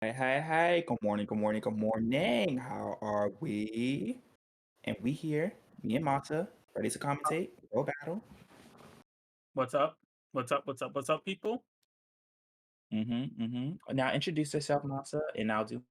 Hey, hey, hey, good morning, good morning, good morning. How are we? And we here, me and Mata, ready to commentate, go battle. What's up? What's up? What's up? What's up, people? Now introduce yourself, Mata, and I'll do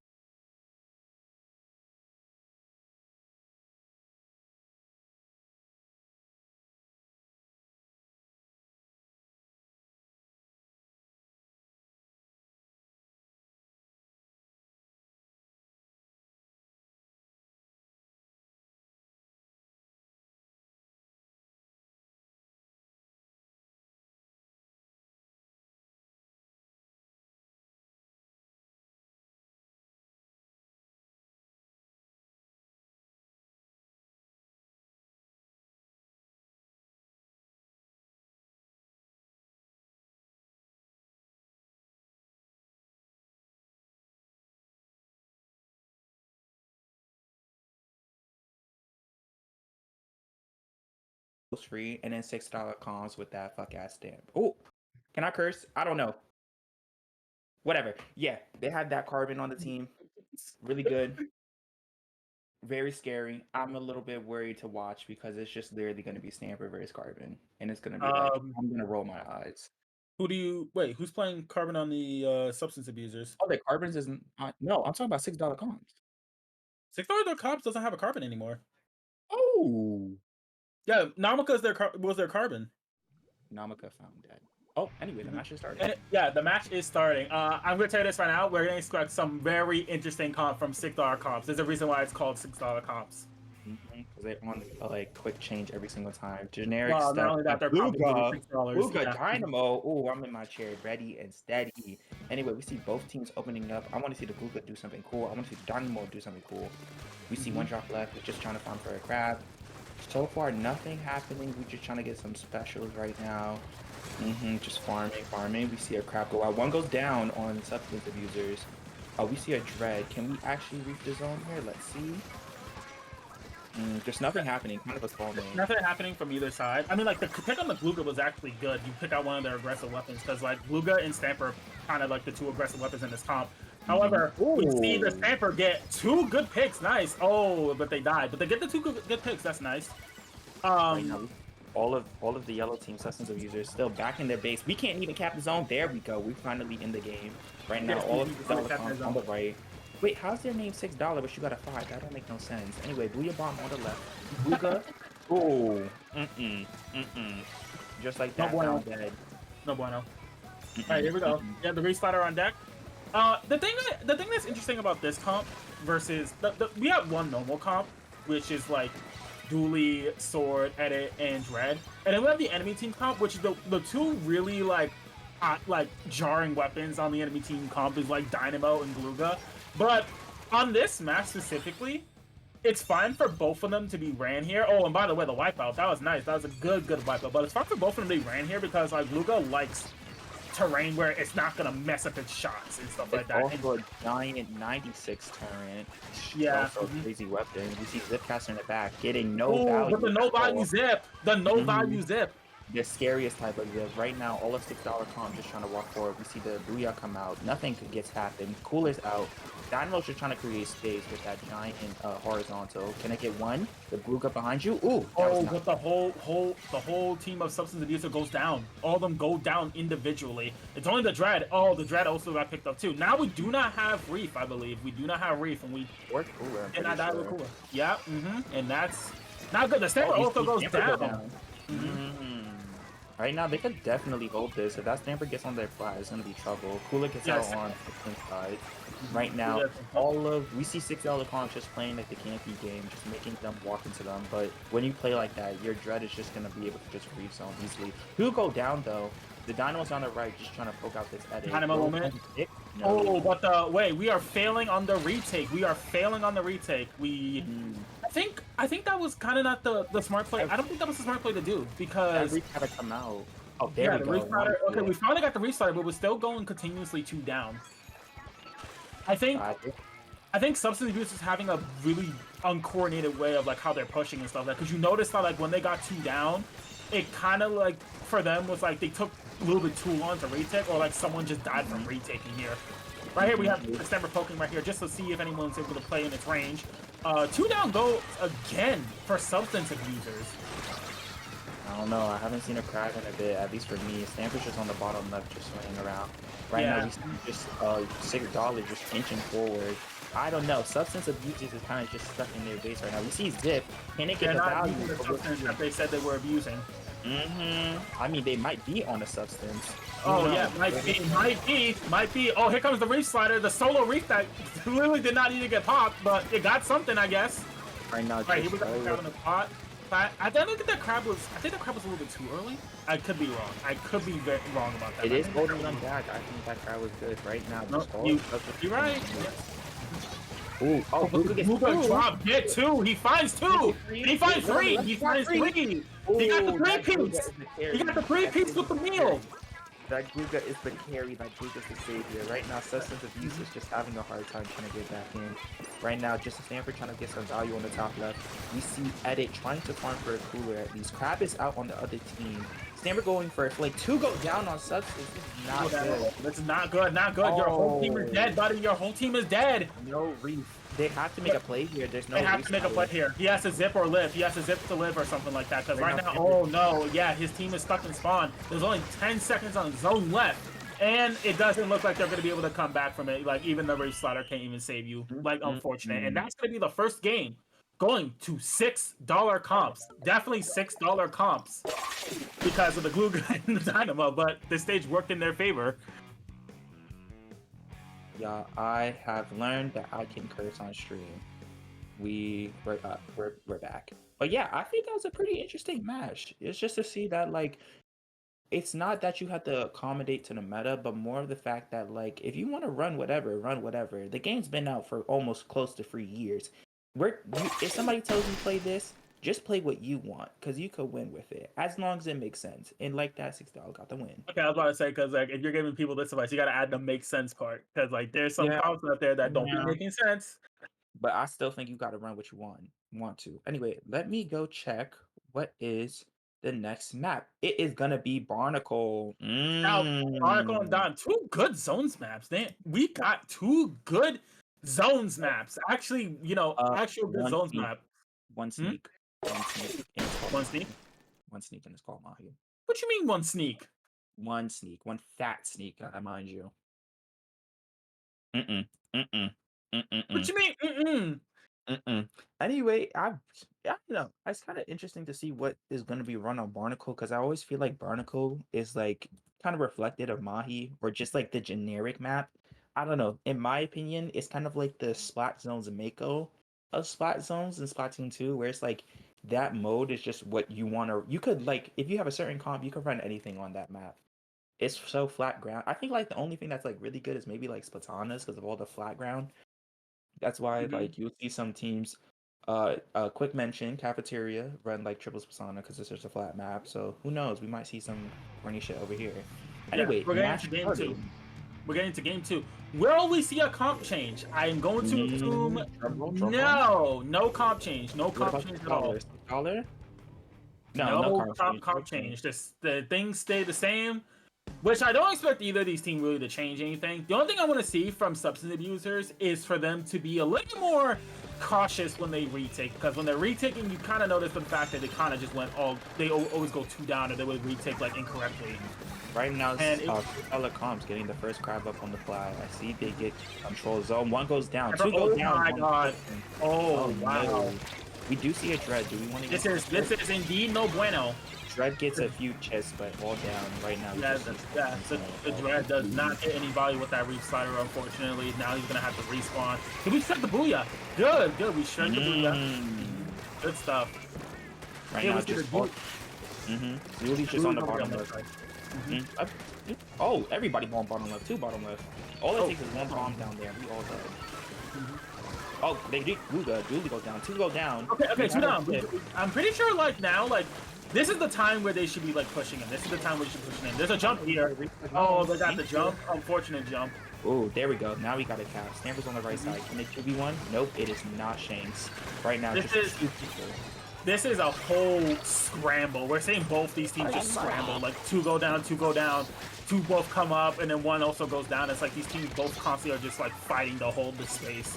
free and then $6 comms with that fuck ass stamp. Oh, can I curse? I don't know. Whatever. Yeah, they had that carbon on the team. Really good. Very scary. I'm a little bit worried to watch because it's just literally going to be Stamper versus Carbon. And it's going to be like, I'm going to roll my eyes. Who's playing Carbon on the substance abusers? Oh, the Carbons isn't. No, I'm talking about $6 comms. $6 Cops doesn't have a Carbon anymore. Oh. Yeah, Namaka was their Carbon. Namaka found dead. Oh, anyway, the match is starting. Yeah, the match is starting. I'm gonna tell you this right now. We're gonna expect some very interesting comp from $6 Cops. There's a reason why it's called $6 Cops. Because they want like quick change every single time. Generic Well, stuff. not only that, they're probably $6. Luga Yeah. Dynamo. Oh, I'm in my chair, ready and steady. Anyway, we see both teams opening up. I want to see the Luga do something cool. I want to see the Dynamo do something cool. We see one drop left. We're just trying to farm for a crab. So far, nothing happening. We're just trying to get some specials right now. Just farming. We see a crab go out. One goes down on substance abusers. We see a dread. Can we actually reach the zone here? Let's see. There's nothing happening. Kind of a small lane. Nothing happening from either side. I mean, like, the pick on the Gluga was actually good. You pick out one of their aggressive weapons, because, like, Gluga and Stamper are kind of, like, the two aggressive weapons in this comp. However, we see the Stamper get 2 good picks. Nice. Oh, but they died. But they get the 2 good picks. That's nice. Right now, all of the yellow team substance abusers still back in their base. We can't even cap the zone. There we go. We're finally in the game. Right now, all of the on the right. Wait, how's their name $6, but you got a 5? That don't make no sense. Anyway, Booyah Bomb on the left. Booga. Oh. Just like that. No bueno. Dead. No bueno. Alright, here we go. Yeah, the restarter on deck. The thing that's interesting about this comp versus we have one normal comp, which is like Dooley, Sword, Edit, and Dread, and then we have the enemy team comp, which is the two really like jarring weapons on the enemy team comp is like Dynamo and Gluga. But on this match specifically, it's fine for both of them to be ran here. Oh, and by the way, the wipeout, that was nice. That was a good wipeout. But it's fine for both of them to be ran here because like Gluga likes terrain where it's not gonna mess up its shots and stuff like that. Also a giant 96 turret. Yeah. Also a crazy weapon. You see Zipcaster in the back getting no value. But the no value zip. The no value zip. The scariest type of zip. Right now, all of $6 comp just trying to walk forward. We see the Booyah come out. Nothing gets happened. Cooler's out. Dynamo's just trying to create space with that giant horizontal. Can I get one? The Gluga behind you. Ooh. But the whole team of substance abuser goes down. All of them go down individually. It's only the Dread. Oh, the Dread also got picked up too. Now we do not have Reef, I believe. We do not have Reef, and we or Cooler. And I died with Cooler. Yeah. And that's not good. The Stamper also goes down. Right now, they could definitely hold this. If that Stamper gets on their fly, it's going to be trouble. Cooler gets out on the inside. Right now, we see $6 comp just playing like the campy game, just making them walk into them. But when you play like that, your Dread is just going to be able to just reef zone easily. He'll go down, though. The Dynamo's on the right, just trying to poke out this edit. Dynamo moment. No. Oh, but wait, we are failing on the retake. I think that was kind of not the smart play. I don't think that was the smart play to do because that gotta come out. Oh, there we go. Okay, we finally got the restarter, but we're still going continuously 2 down. I think Substance Abuse is having a really uncoordinated way of like how they're pushing and stuff like that. Because you notice that like when they got 2 down, it kind of like for them was like they took a little bit too long to retake, or like someone just died from retaking here. Right here we have the Stamper poking right here just to see if anyone's able to play in its range. 2 down go again for substance abusers. I don't know. I haven't seen a crab in a bit, at least for me. Stamper's just on the bottom left, just swinging around. Right now, we see just $6 just inching forward. I don't know. Substance abusers is kind of just stuck in their base right now. We see Zip. Can it get the value? The substance that they said they were abusing. I mean, they might be on a substance. Oh yeah, might be. Oh, here comes the reef slider, the solo reef that literally did not need to get popped, but it got something, I guess. Right now, here we got the crab in the pot. I think that crab was. I think the crab was a little bit too early. I could be wrong. I could be very wrong about that. It is holding them back. I think that crab was good right now. No, you're right. Ooh, oh, Luka drop, get 2. He finds 2. He finds 3. He finds 3. He got the 3-piece. He got the 3-piece with the meal. That Guga is the carry. That Guga's the savior. Right now, Substance Abuse is just having a hard time trying to get back in. Right now, just Stanford trying to get some value on the top left. We see Edit trying to farm for a cooler at least. Crab is out on the other team. Stanford going for it. Like 2 go down on Substance. This is not good. This is not good. Not good. Your whole team is dead, buddy. Your whole team is dead. No reef. They have to make a play here. There's no. They have to make a play here. He has to zip or live. He has to zip to live or something like that. Because right now, oh no, yeah, his team is stuck in spawn. There's only 10 seconds on zone left, and it doesn't look like they're going to be able to come back from it. Like even the Reef Slider can't even save you. Like unfortunate, and that's going to be the first game going to $6 comps. Definitely $6 comps because of the glue gun and the dynamo. But this stage worked in their favor. Yeah, I have learned that I can curse on stream. We're back. But yeah, I think that was a pretty interesting match. It's just to see that like it's not that you have to accommodate to the meta, but more of the fact that like if you want to run whatever, run whatever. The game's been out for almost close to 3 years. If somebody tells you play this, just play what you want, because you could win with it, as long as it makes sense. And like that, $6 got the win. Okay, I was about to say, because like if you're giving people this advice, you got to add the make sense part, because like there's some comps out there that don't be making sense. But I still think you got to run what you want to. Anyway, let me go check what is the next map. It is gonna be Barnacle. Now, Barnacle and Don, 2 good zones maps. We got 2 good zones maps. Actually, actual good zones map. One sneak. One sneak? One sneak and it's called Mahi. What you mean one sneak? One sneak. One fat sneak, I mind you. What you mean? Anyway, it's kind of interesting to see what is going to be run on Barnacle, because I always feel like Barnacle is like kind of reflected of Mahi, or just like the generic map. I don't know. In my opinion, it's kind of like the Splat Zones Mako of Splat Zones in Splatoon 2, where it's like that mode is just what you want to. You could like if you have a certain comp, you could run anything on that map. It's so flat ground. I think like the only thing that's like really good is maybe like Splatanas because of all the flat ground. That's why like you'll see some teams. Quick mention: Cafeteria run like triple Splatana because it's just a flat map. So who knows? We might see some corny shit over here. Anyway, we're getting to game 2. We're getting to game 2. Will we see a comp change? I am going to assume no comp change. No comp change at all. $6? No comp change. The things stay the same, which I don't expect either of these teams really to change anything. The only thing I want to see from substance abusers is for them to be a little more cautious when they retake, because when they're retaking, you kind of notice the fact that they kind of just they always go 2 down, or they would retake like incorrectly. Right now, Comps getting the first crab up on the fly. I see they get control zone. 1 goes down, 2 goes down. Oh my god! Oh wow! No. We do see a Dread. Do we want to? This is indeed no bueno. Dread gets a few chests, but all down right now. The Dread does not get any value with that Reef Slider, unfortunately. Now he's gonna have to respawn. Did we shred the Booyah? Good. We shred the Booyah. Good stuff. Right now, just Rudy's just on the bottom left. Oh, everybody going bottom left, 2 bottom left. All it takes is 1 bomb down there. We all dead. Oh, they did. Dooley goes down. 2 go down. Okay, 2 down. I'm pretty sure like now, like this is the time where they should be like pushing in. This is the time where they should be pushing in. There's a jump here. Oh, they got the jump. Unfortunate jump. Oh, there we go. Now we got a cap. Stamper's on the right side. Can they 2v1? Nope, it is not Shanks. Right now, this is a whole scramble. We're seeing both these teams just scramble. Like 2 go down, 2 go down. two both come up and then one also goes down. It's like these teams both constantly are just like fighting to hold the space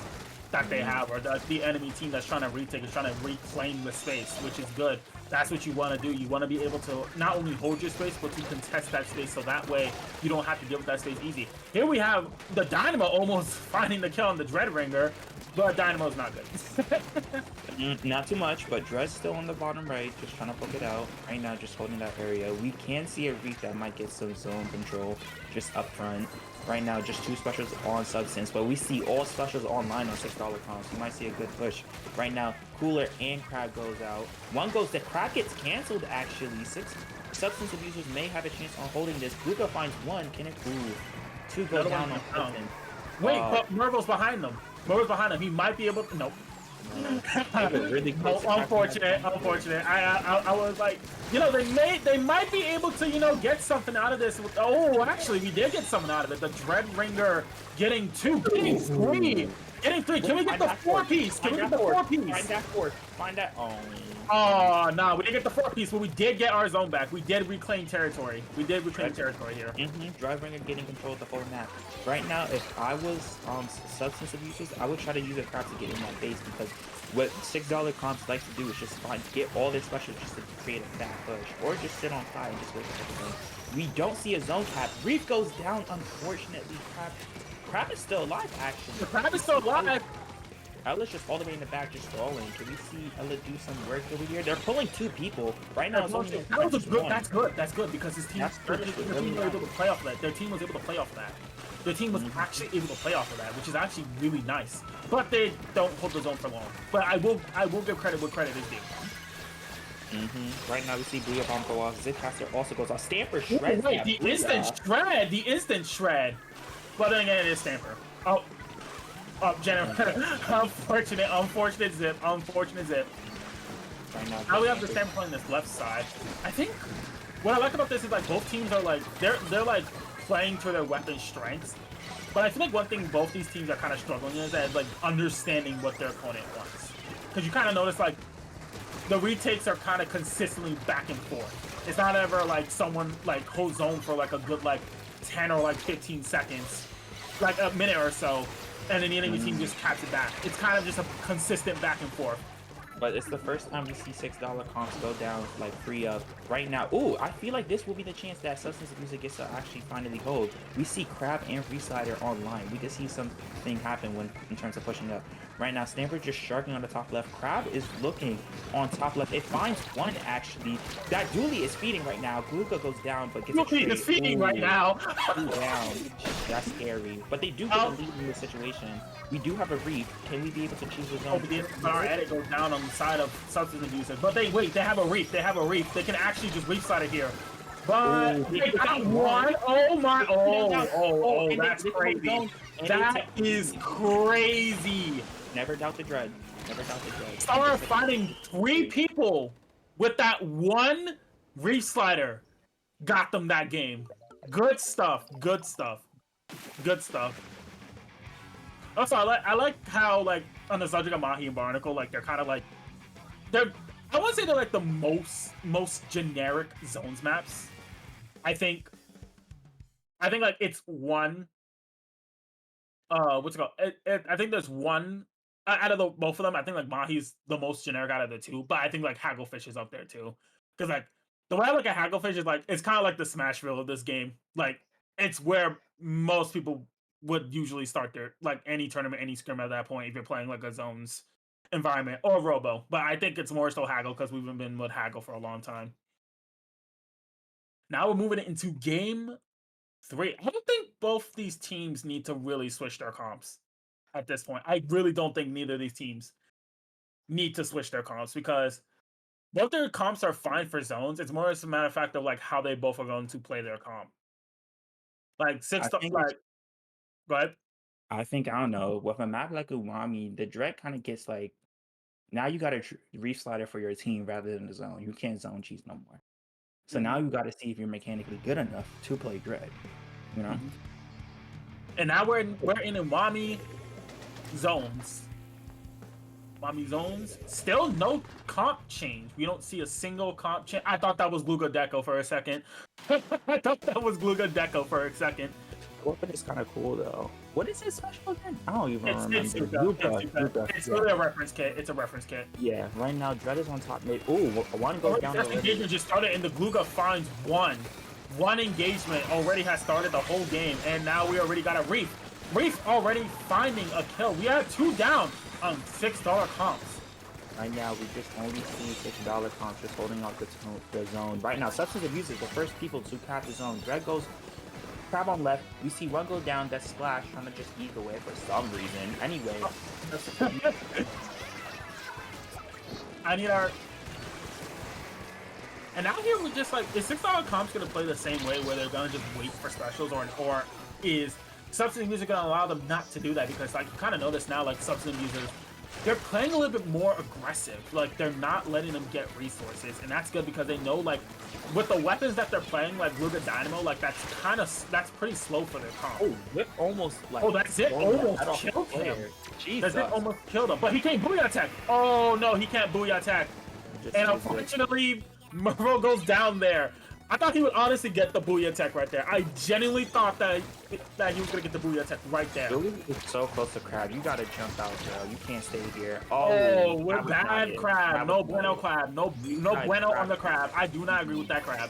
that they have, or the enemy team that's trying to retake is trying to reclaim the space, which is good. That's what you want to do. You want to be able to not only hold your space, but to contest that space, so that way you don't have to deal with that space easy. Here we have the Dynamo almost finding the kill on the Dread Ringer, but Dynamo's not good. Not too much, but Dread's still on the bottom right, just trying to poke it out. Right now, just holding that area. We can see a Reef that might get some zone control just up front. Right now, just 2 specials on Substance, but we see all specials online on $6 comps. You might see a good push. Right now, Cooler and Crab goes out. One goes, the Crab gets canceled actually. 6 Substance abusers may have a chance on holding this. Gluga finds 1. Can it prove? 2 go down on Substance. Wait, but Mervo's behind them. Mervo's behind them. He might be able to. Nope. Really close. Unfortunate. I was like, they might be able to, get something out of this. Oh, actually, we did get something out of it. The Dread Ringer getting 2, getting 3. Getting 3. Can we get the 4-piece? Can we get the 4-piece? Find that 4. Find that. Oh, no, we didn't get the 4-piece, but we did get our zone back. We did reclaim territory. We did reclaim territory here. Drive Ringer getting control of the whole map. Right now, if I was Substance abusers, I would try to use a crap to get in that base, because what $6 comps like to do is just get all their specials just to create a fat push, or just sit on fire and just wait for everything. We don't see a zone cap. Reef goes down, unfortunately. Crab is still alive, actually. The Crab is still alive. Ella's just all the way in the back, just stalling. Can we see Ella do some work over here? They're pulling 2 people. Right now, it's only That's good, because his team, their team was able to play off of that. Their team was able to play off of that. Their team was actually able to play off of that, which is actually really nice. But they don't hold the zone for long. But I will give credit where credit is due. Right now we see Booyah Bomb go off. Zipcaster also goes off. Stamper shreds. Wait, the instant shred. But then again, it is Stamper. Oh, Jennifer. Unfortunate zip. Right now we have the Stamper playing this left side. I think what I like about this is like both teams are like they're like playing to their weapon strengths. But I feel like one thing both these teams are kind of struggling is that like understanding what their opponent wants. Because you kind of notice like the retakes are kind of consistently back and forth. It's not ever like someone like holds zone for like a good like 10 or like 15 seconds, like a minute or so, and then the enemy team just caps it back. It's kind of just a consistent back and forth. But it's the first time we see $6 comps go down, like free up right now. Ooh, I feel like this will be the chance that Substance Abuser gets to actually finally hold. We see Crab and Reslider online. We could see something happen in terms of pushing up. Right now, Stamper just sharking on the top left. Crab is looking on top left. It finds 1 actually. That Dooley is feeding right now. Gluga goes down, but gets Dooley is feeding right now. Down. That's scary. But they do get a lead in this situation. We do have a Reef. Can we be able to choose a zone? Our edit goes down on the side of Substance Abuser. But they have a Reef. They can actually just Reef side it here. But they got 1. Oh my! Oh! That's crazy. That is crazy. Never doubt the Dread. Star finding 3 people with that 1 Reef Slider. Got them that game. Good stuff. Also, I like how like on the subject of Mahi and Barnacle, like they're kind of like I wouldn't say they're like the most generic zones maps. I think like it's one. What's it called? I think there's one out of both of them. I think like Mahi's the most generic out of the 2, but I think like Hagglefish is up there too. Because like the way I look at Hagglefish is like it's kind of like the Smashville of this game. Like it's where most people would usually start their like any tournament, any scrim at that point if you're playing like a zones environment or Robo. But I think it's more so Haggle because we've been with Haggle for a long time. Now we're moving into game 3. I don't think both these teams need to really switch their comps at this point. I really don't think neither of these teams need to switch their comps because both their comps are fine for zones. It's more as a matter of fact of like how they both are going to play their comp. Like go ahead. I think, I don't know, with a map like Umami, the Dread kind of gets like, now you got a Reef Slider for your team rather than the zone. You can't zone cheese no more. So now you got to see if you're mechanically good enough to play Dread, you know? And now we're in Umami zones. Mommy Zones. Still no comp change. We don't see a single comp change. I thought that was Gluga Deco for a second. I thought that was Gluga Deco for a second. Weapon is kind of cool though. What is his special again? I don't even It's remember. Zuka. It's really a reference kit. It's a reference kit. Yeah, right now Dread is on top mid. Ooh, one goes down First already. engagement just started, and the Gluga finds one. One engagement already has started the whole game, and now we already got a Reef. Reef already finding a kill. We have 2 down on $6 comps. Right now, we just only see $6 comps just holding off the zone. Right now, Substance Abuse is the first people to cap the zone. Dread goes crab on left. We see one go down. That Splash trying to just eat away for some reason. Anyway. I need our... And out here, we're just like, is $6 comps going to play the same way where they're going to just wait for specials, or is Substance Music going to allow them not to do that? Because like, you kind of notice now, like, Substance Users, they're playing a little bit more aggressive. Like, they're not letting them get resources, and that's good because they know, like, with the weapons that they're playing, like Luga Dynamo, like, that's pretty slow for their comp. Oh, Whip almost, like... Oh, that's it? Almost killed him. Jesus. That's it, almost killed him. But he can't Booyah attack. Oh, no, he can't Booyah attack. And unfortunately... Murrow goes down there. I thought he would honestly get the Booyah attack right there. I genuinely thought that he was gonna get the Booyah attack right there. Billy is so close to Crab. You gotta jump out, girl. You can't stay here. Oh, we're bad, Crab. No bueno, Crab. No bueno on the Crab. I do not agree with that, Crab.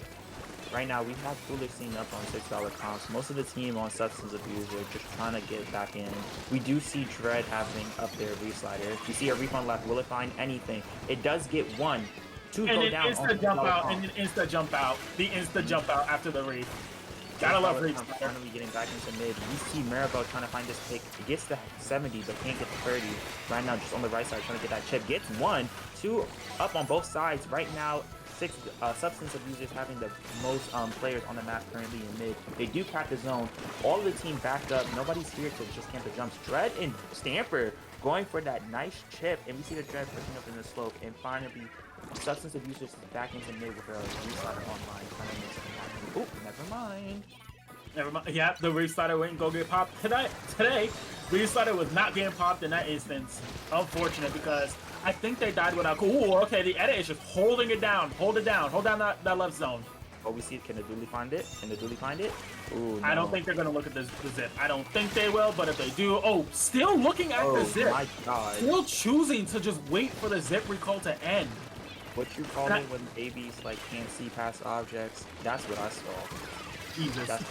Right now, we have Foolish Scene up on $6 comps. Most of the team on Substance Abuse are just trying to get back in. We do see Dread having up their Reslider. You see a Reef on left. Will it find anything? It does get one. And an insta jump out, and an insta jump out. The insta jump out after the Reef. Gotta love Reef. Finally getting back into mid. We see Maribel trying to find this pick. It gets the 70, but can't get the 30. Right now, just on the right side, trying to get that chip. Gets 1, 2 up on both sides. Right now, 6 Substance Abusers having the most players on the map currently in mid. They do cap the zone. All of the team backed up. Nobody's here to just camp the jumps. Dread and Stamper going for that nice chip, and we see the Dread pushing up in the slope, and finally Substance Abusers is back into mid with her Reslider online. Oh, never mind. Never mind. Yeah, the Reslider went and go get popped today. Reslider was not getting popped in that instance. Unfortunate, because I think they died without. Ooh, okay. The edit is just holding it down. Hold it down. Hold down that left zone. Oh, we see. Can the Dooley find it? Can the Dooley find it? Ooh, no. I don't think they're gonna look at the zip. I don't think they will. But if they do, oh, still looking at the zip. Oh my God. Still choosing to just wait for the zip recall to end. What you call it when babies like can't see past objects? That's what I saw. Jesus. That's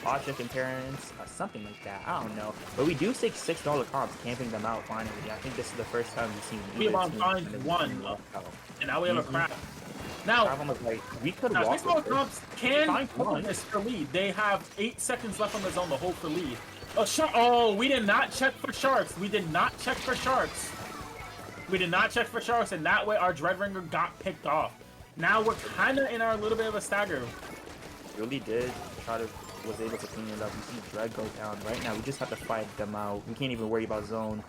object impairments, something like that. I don't know. But we do see $6 comps camping them out finally. I think this is the first time we've seen. We have find one, and now we have a Crab. Now, we could now walk $6 comps can hold this for lead. They have 8 seconds left on the zone to hold for lead. Oh, we did not check for sharks. We did not check for sharks. We did not check for sharks, and that way our Dreadringer got picked off. Now we're kind of in our little bit of a stagger. Really did was able to clean it up. We see Dread go down. Right now, we just have to fight them out. We can't even worry about zone.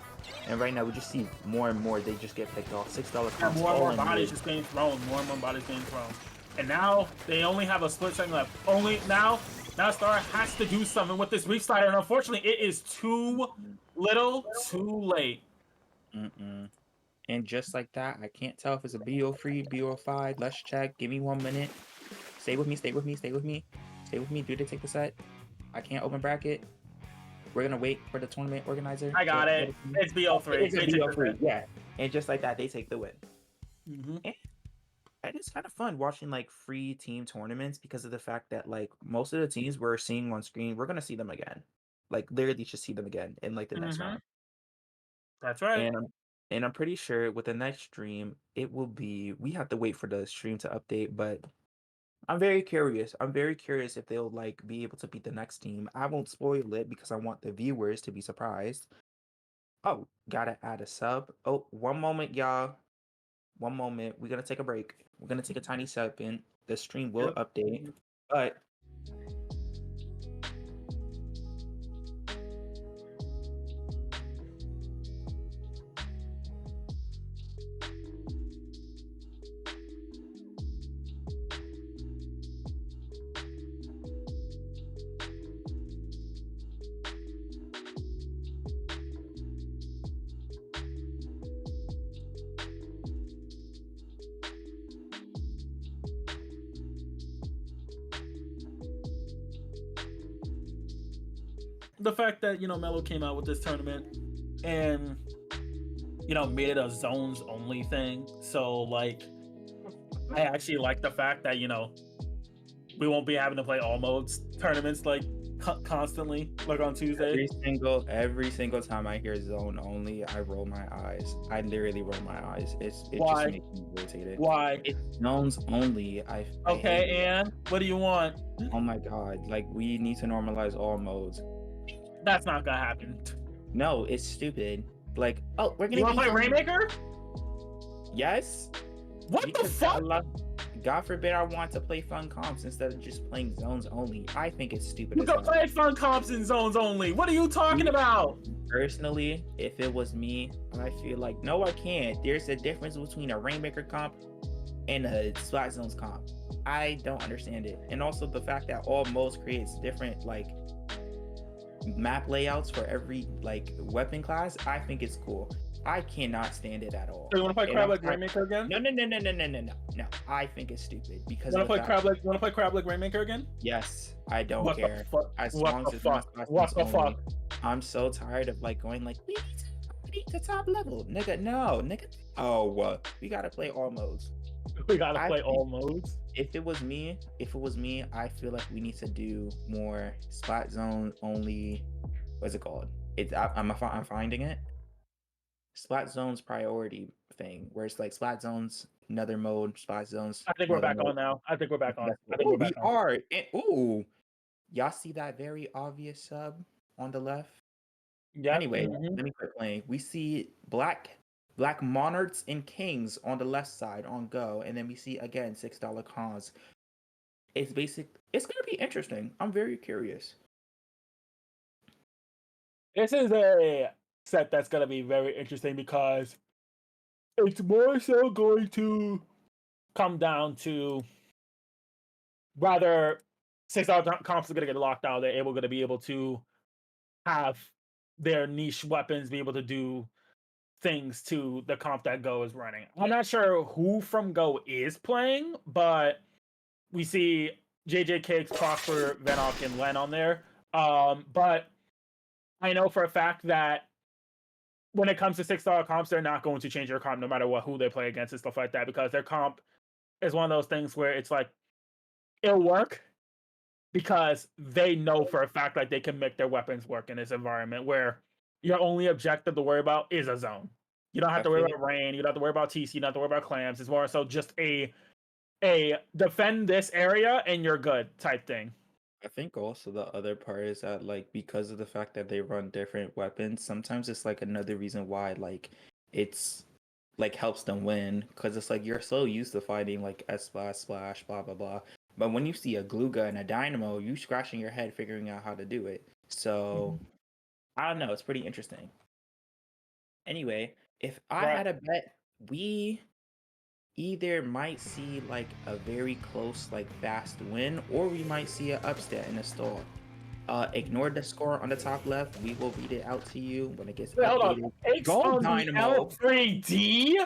And right now, we just see more and more they just get picked off. $6 comps. More and more bodies just getting thrown. More and more bodies getting thrown. And now they only have a split second left. Now Star has to do something with this Reslider, and unfortunately, it is too little, too late. And just like that, I can't tell if it's a BO3, BO5. Let's check. Give me 1 minute. Stay with me, stay with me, stay with me. Stay with me. Do they take the set? I can't open bracket. We're going to wait for the tournament organizer. I got it. It's BO3. It's a BO3, yeah. And just like that, they take the win. And it's kind of fun watching, like, free team tournaments because of the fact that, like, most of the teams we're seeing on screen, we're going to see them again. Like, literally just see them again in, like, the next round. That's right. And I'm pretty sure with the next stream, it will be... We have to wait for the stream to update, but I'm very curious. I'm very curious if they'll, like, be able to beat the next team. I won't spoil it because I want the viewers to be surprised. Oh, gotta add a sub. Oh, 1 moment, y'all. 1 moment. We're gonna take a break. We're gonna take a tiny second. The stream will update, but... the fact that Melo came out with this tournament and made it a zones only thing. So like, I actually like the fact that we won't be having to play all modes tournaments like constantly, like on Tuesday. Every single time I hear zone only, I roll my eyes. I literally roll my eyes. It Why? just makes me irritated. Why? It's zones only. Okay, and what do you want? Oh my god! Like, we need to normalize all modes. That's not gonna happen. No, it's stupid. Like, oh, we're gonna. You wanna play Rainmaker? Yes. What the fuck? God forbid I want to play fun comps instead of just playing zones only. I think it's stupid. You can play fun comps in zones only. What are you talking about? Personally, if it was me, I feel like, no, I can't. There's a difference between a Rainmaker comp and a Splat Zones comp. I don't understand it. And also the fact that all modes creates different like map layouts for every like weapon class, I think it's cool. I cannot stand it at all. So you want to play Crab like Rainmaker again? No. I think it's stupid because. Want to play Crab like Rainmaker again? Yes, I don't care. As long as it's not What the fuck? I'm so tired of like going like we need to top level, nigga. No, nigga. Oh, we gotta play all modes. We gotta play all modes. If it was me, I feel like we need to do more Splat Zone only. What's it called? I'm finding it. Splat Zones priority thing, where it's like Splat Zones, another mode, Splat Zones. I think we're back on now. I think we're back on. Ooh, y'all see that very obvious sub on the left? Yeah. Anyway, let me quit playing. We see black monarchs and kings on the left side on Go, and then we see again $6 cons. It's gonna be interesting. I'm very curious. This is a set that's gonna be very interesting because it's more so going to come down to rather $6 comps are gonna get locked out. They're gonna be able to have their niche weapons be able to do things to the comp that Go is running. I'm not sure who from Go is playing, but we see JJ Cakes, Prosper, Venok, and Len on there. But I know for a fact that when it comes to $6 comps, they're not going to change their comp no matter who they play against and stuff like that, because their comp is one of those things where it's like it'll work because they know for a fact like they can make their weapons work in this environment where your only objective to worry about is a zone. You don't have to worry about rain. You don't have to worry about TC. You don't have to worry about clams. It's more so just a defend this area and you're good type thing. I think also the other part is that like because of the fact that they run different weapons, sometimes it's like another reason why like it's like helps them win, because it's like you're so used to fighting like splash blah blah blah, but when you see a Gluga and a Dynamo, you scratching your head figuring out how to do it. So I don't know, it's pretty interesting. Anyway, if I had a bet, we either might see like a very close like fast win, or we might see an upset in a stall. Ignore the score on the top left. We will read it out to you when it gets updated. Go Dynamo. L3D.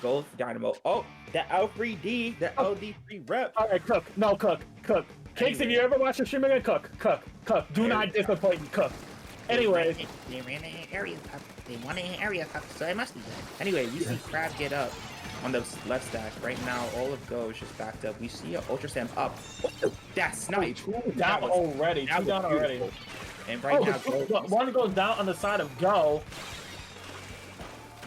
Go Dynamo. Oh, the L3D, the LD3 rep. All right, cook. No, cook. Cakes, if you ever watch a stream again, cook. Do not disappoint me, cook. Anyway, they ran an area cup. They won an area cup, so it must be good. Anyway, we see Crab get up on the left stack. Right now, all of Go is just backed up. We see an Ultra Slam up. Oh, that's snipe. Two down already. And right now, one goes down on the side of Go.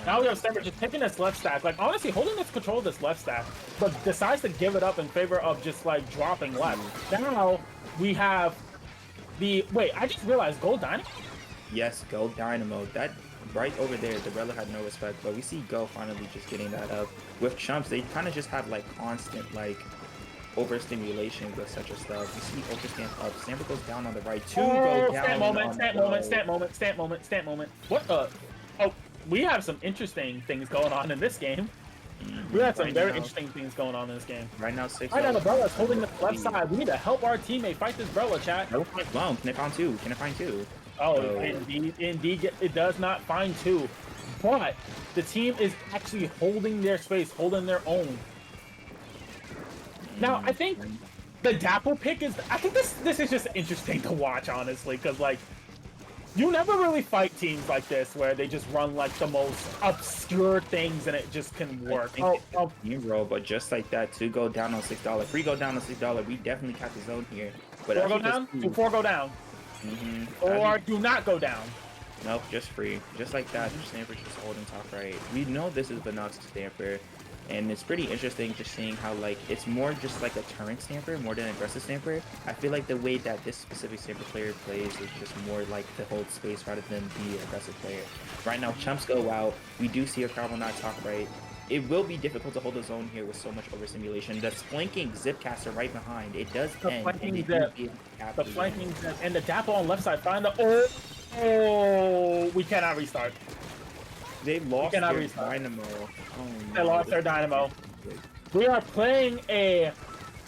Now we have Stammer just taking this left stack. Like, honestly, holding this control of this left stack, but decides to give it up in favor of just, like, dropping left. Now, we have the... Wait, I just realized Go Dynamo? Yes, Go Dynamo. That right over there, the Relic had no respect, but we see Go finally just getting that up. With Chumps, they kind of just have, like, constant, like, overstimulation with such a stuff. We see Ultra Stamp up. Stamper goes down on the right. Two go down. Stamp moment. What the... Oh, we have some interesting things going on in this game. We have some very interesting things going on in this game. Right now, 6. Right now, the Brella's holding the left side. We need to help our teammate fight this Brella, chat. No, can I find two? Can I find two? Oh, indeed, it does not find two. But the team is actually holding their space, holding their own. Now, I think the Dapple pick is... I think this is just interesting to watch, honestly, because, like, You never really fight teams like this where they just run like the most obscure things and it just can I work. think it's a team roll, but just like that, to go down on $6, free go down on $6, we definitely cap the zone here. But 4 as go you can down, see, do 4 go down, as you or do not go down. nope, just free. Just like that, Stamper's just holding top right. We know this is Benox Stamper, and it's pretty interesting just seeing how, like, it's more just like a turn Stamper more than aggressive Stamper. I feel like the way that this specific Stamper player plays is just more like to hold space rather than be an aggressive player. Right now, chumps go out. We do see a Crobattle top right. It will be difficult to hold the zone here with so much overstimulation. The flanking Zipcaster right behind, it does The end, and flanking it zip, be the flanking zip, and the dapple on left side. Find the we cannot restart. They lost cannot their restart. Dynamo. Oh, They no, lost their Dynamo. We are playing a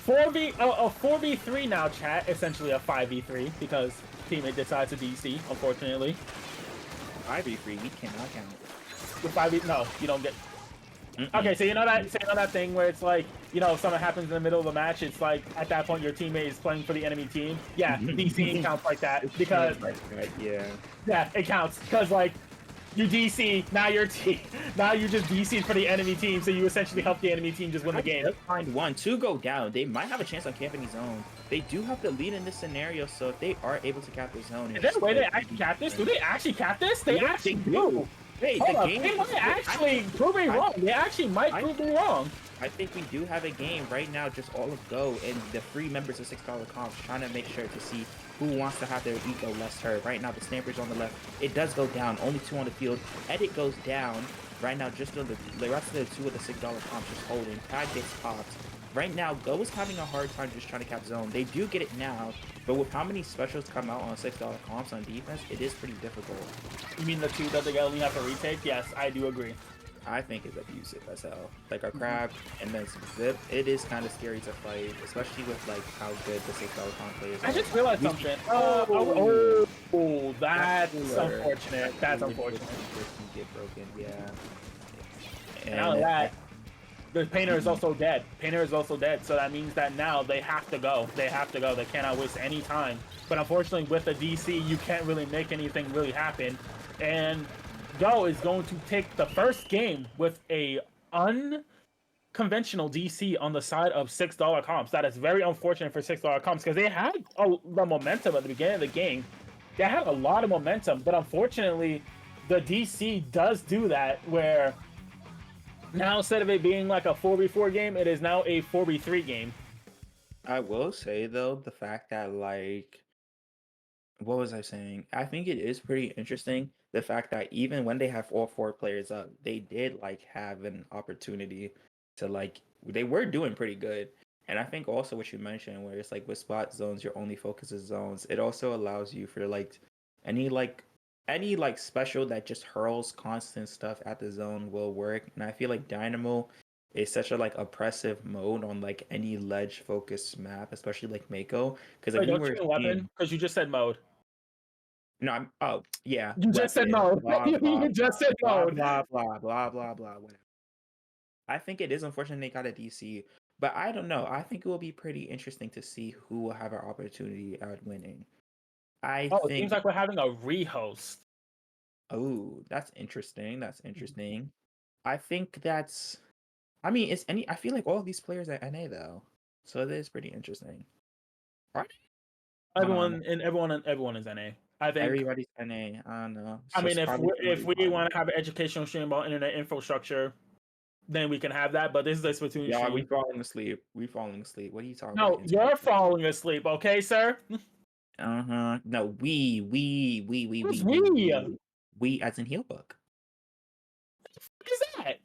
4v3 now, chat. Essentially a 5v3 because teammate decides to DC, unfortunately. 5v3, we cannot count. The 5v, no, you don't get. Okay, so you know that thing where it's like, you know, if something happens in the middle of the match, it's like at that point your teammate is playing for the enemy team. Yeah, DCing counts like that because yeah, it counts because like you DC, now your team, now you just DC for the enemy team, so you essentially help the enemy team just win the game. Find one to go down. They might have a chance on camping zone. They do have the lead in this scenario, so if they are able to cap the zone, is there a way they actually cap this? Do they actually cap this? They actually do. Hey, Hold the up, game they might actually prove me wrong. They actually might prove me wrong. I think we do have a game right now, just all of go, and the free members of $6 comps trying to make sure to see who wants to have their ego less hurt. Right now, the Stamper's on the left. It does go down. Only 2 on the field. Edit goes down. Right now, just the rest of the 2 of the $6 comps just holding. Tag gets popped. Right now, Go is having a hard time just trying to cap zone. They do get it now, but with how many specials come out on $6 comps on defense, it is pretty difficult. You mean the 2 that they only have to retake? Yes, I do agree. I think it's abusive as hell. Like a crab and then some zip, it is kind of scary to fight, especially with like how good the $6 comp players are. I just realized something. That's unfortunate. That's unfortunate. Get broken, yeah. And now that the painter is also dead. Painter is also dead, so that means that now they have to go. They have to go. They cannot waste any time. But unfortunately, with the DC, you can't really make anything really happen. And Go is going to take the first game with a unconventional DC on the side of $6 comps. That is very unfortunate for $6 comps because they had the momentum at the beginning of the game. They had a lot of momentum, but unfortunately, the DC does do that where now instead of it being like a 4v4 game, it is now a 4v3 game. I will say though, the fact that like, what was I saying? I think it is pretty interesting the fact that even when they have all 4 players up, they did like have an opportunity to like they were doing pretty good. And I think also what you mentioned where it's like with spot zones, your only focus is zones. It also allows you for like any special that just hurls constant stuff at the zone will work. And I feel like Dynamo is such a like oppressive mode on like any ledge focused map, especially like Mako. Because Wait, don't you mean weapon? Because you just said mode. No, yeah. You just said mode. You just said mode. Blah blah blah. Whatever. I think it is unfortunate they got a DC, but I don't know. I think it will be pretty interesting to see who will have an opportunity at winning. It seems like we're having a rehost. Oh, that's interesting. That's interesting. I think that's. I mean, I feel like all of these players are NA though, so it is pretty interesting. Right? Everyone is NA. I think everybody's NA. I don't know. So I mean, if we want to have an educational stream about internet infrastructure, then we can have that. But this is a Splatoon stream. We falling asleep. We falling asleep. What are you talking about? No, you're falling asleep. Okay, sir. No, we as in Healbook. What is that?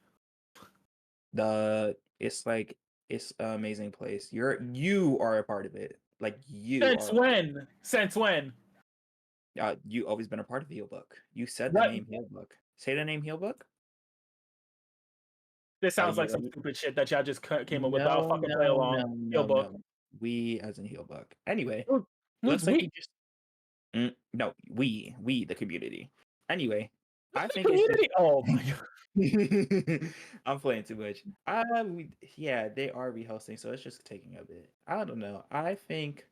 It's like it's an amazing place. You are a part of it. Like you. Since when? You always been a part of Healbook. You said the name Healbook. Say the name Healbook. This sounds like some stupid shit that y'all just came up with. I'll fucking play along. Healbook. We as in Healbook. Anyway, looks like we just. No, we the community. Anyway, I think community. Oh my god, I'm playing too much. Yeah, they are rehosting, so it's just taking a bit. I don't know. I think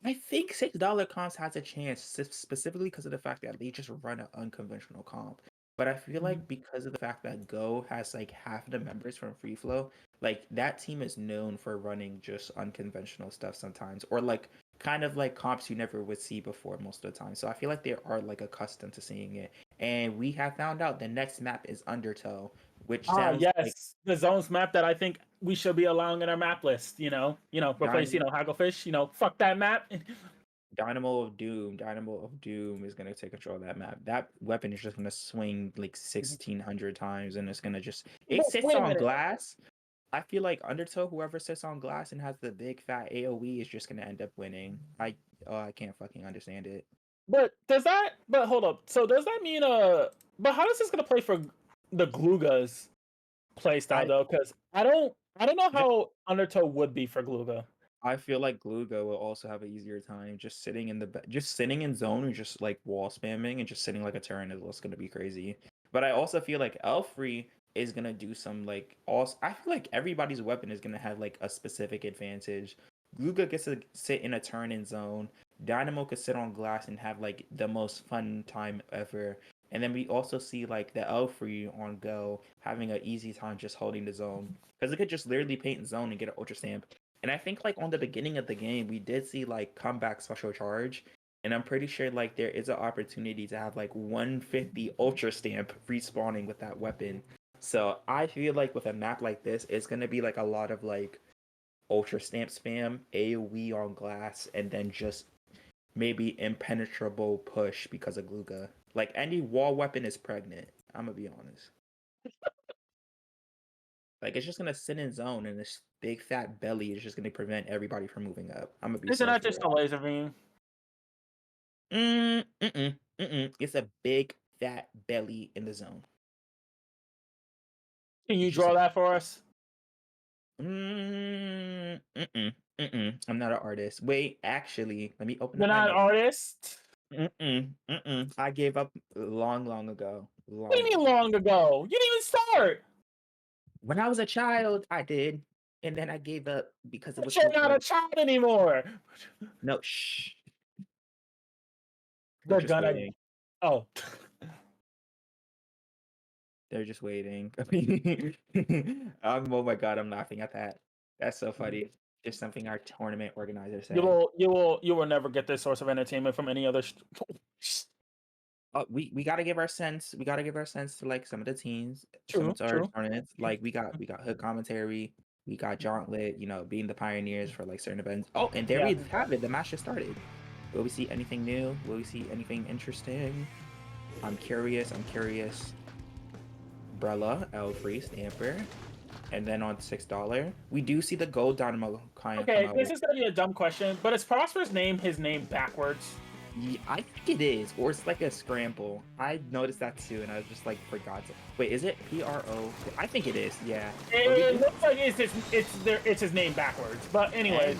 I think $6 comps has a chance, specifically because of the fact that they just run an unconventional comp. But I feel Mhm. like because of the fact that Go has like half of the members from Free Flow, like that team is known for running just unconventional stuff sometimes, or like kind of like comps you never would see before most of the time. So I feel like they are like accustomed to seeing it. And we have found out the next map is Undertow, which Ah, sounds like yes, the zones map that I think we should be allowing in our map list. Replace Dynamo Hagglefish. Fuck that map. Dynamo of Doom. Dynamo of Doom is gonna take control of that map. That weapon is just gonna swing like 1,600 times, and it's gonna just it But sits wait a on minute. glass. I feel like Undertow, whoever sits on glass and has the big fat AOE is just gonna end up winning. I can't fucking understand it. But does that? But hold up. So does that mean But how is this gonna play for the Gluga's play style I though? Because I don't know how Undertow would be for Gluga. I feel like Gluga will also have an easier time just sitting in just sitting in zone and just like wall spamming and just sitting like a turret is what's gonna be crazy. But I also feel like Elfree is gonna do some like also I feel like everybody's weapon is gonna have like a specific advantage. Gluga gets to sit in a turn in zone. Dynamo could sit on glass and have like the most fun time ever. And then we also see like the Elfree on Go having an easy time just holding the zone. Because it could just literally paint zone and get an ultra stamp. And I think like on the beginning of the game, we did see like comeback special charge. And I'm pretty sure like there is an opportunity to have like 150 ultra stamp respawning with that weapon. So I feel like with a map like this, it's gonna be like a lot of like ultra stamp spam, AoE on glass, and then just maybe impenetrable push because of Gluga. Like any wall weapon is pregnant. I'm gonna be honest. Like it's just gonna sit in zone, and this big fat belly is just gonna prevent everybody from moving up. I'm gonna be Isn't so that for just a real. laser beam? It's a big fat belly in the zone. Can you It's just draw a that for us? I'm not an artist. Wait, actually, let me open You're up my not an note. artist. I gave up long ago. What do you mean long ago? You didn't even start. When I was a child, I did, and then I gave up because it But was you're too not a hard. child anymore. No, shh. They're They're just gonna. waiting. Oh. They're just waiting. Oh my god, I'm laughing at that. That's so funny. Just something our tournament organizer You said. will, you will, you will never get this source of entertainment from any other. Oh, we gotta give our sense. We gotta give our sense to like some of the teams, some True, of our true. tournaments. Like we got hood commentary. We got Gauntlet. Being the pioneers for like certain events. Oh, and there Yeah. we have it. The match just started. Will we see anything new? Will we see anything interesting? I'm curious. I'm curious. Brella, Elfree, Stamper. And then on $6, we do see the gold dynamo kind of come Okay, out this with. is gonna be a dumb question, but is Prosper's name his name backwards? Yeah, I think it is, or it's like a scramble. I noticed that too, and I was just like, for God's sake. Wait, is it PRO? I think it is, yeah. But we It do, looks like it's his name backwards. But anyways, and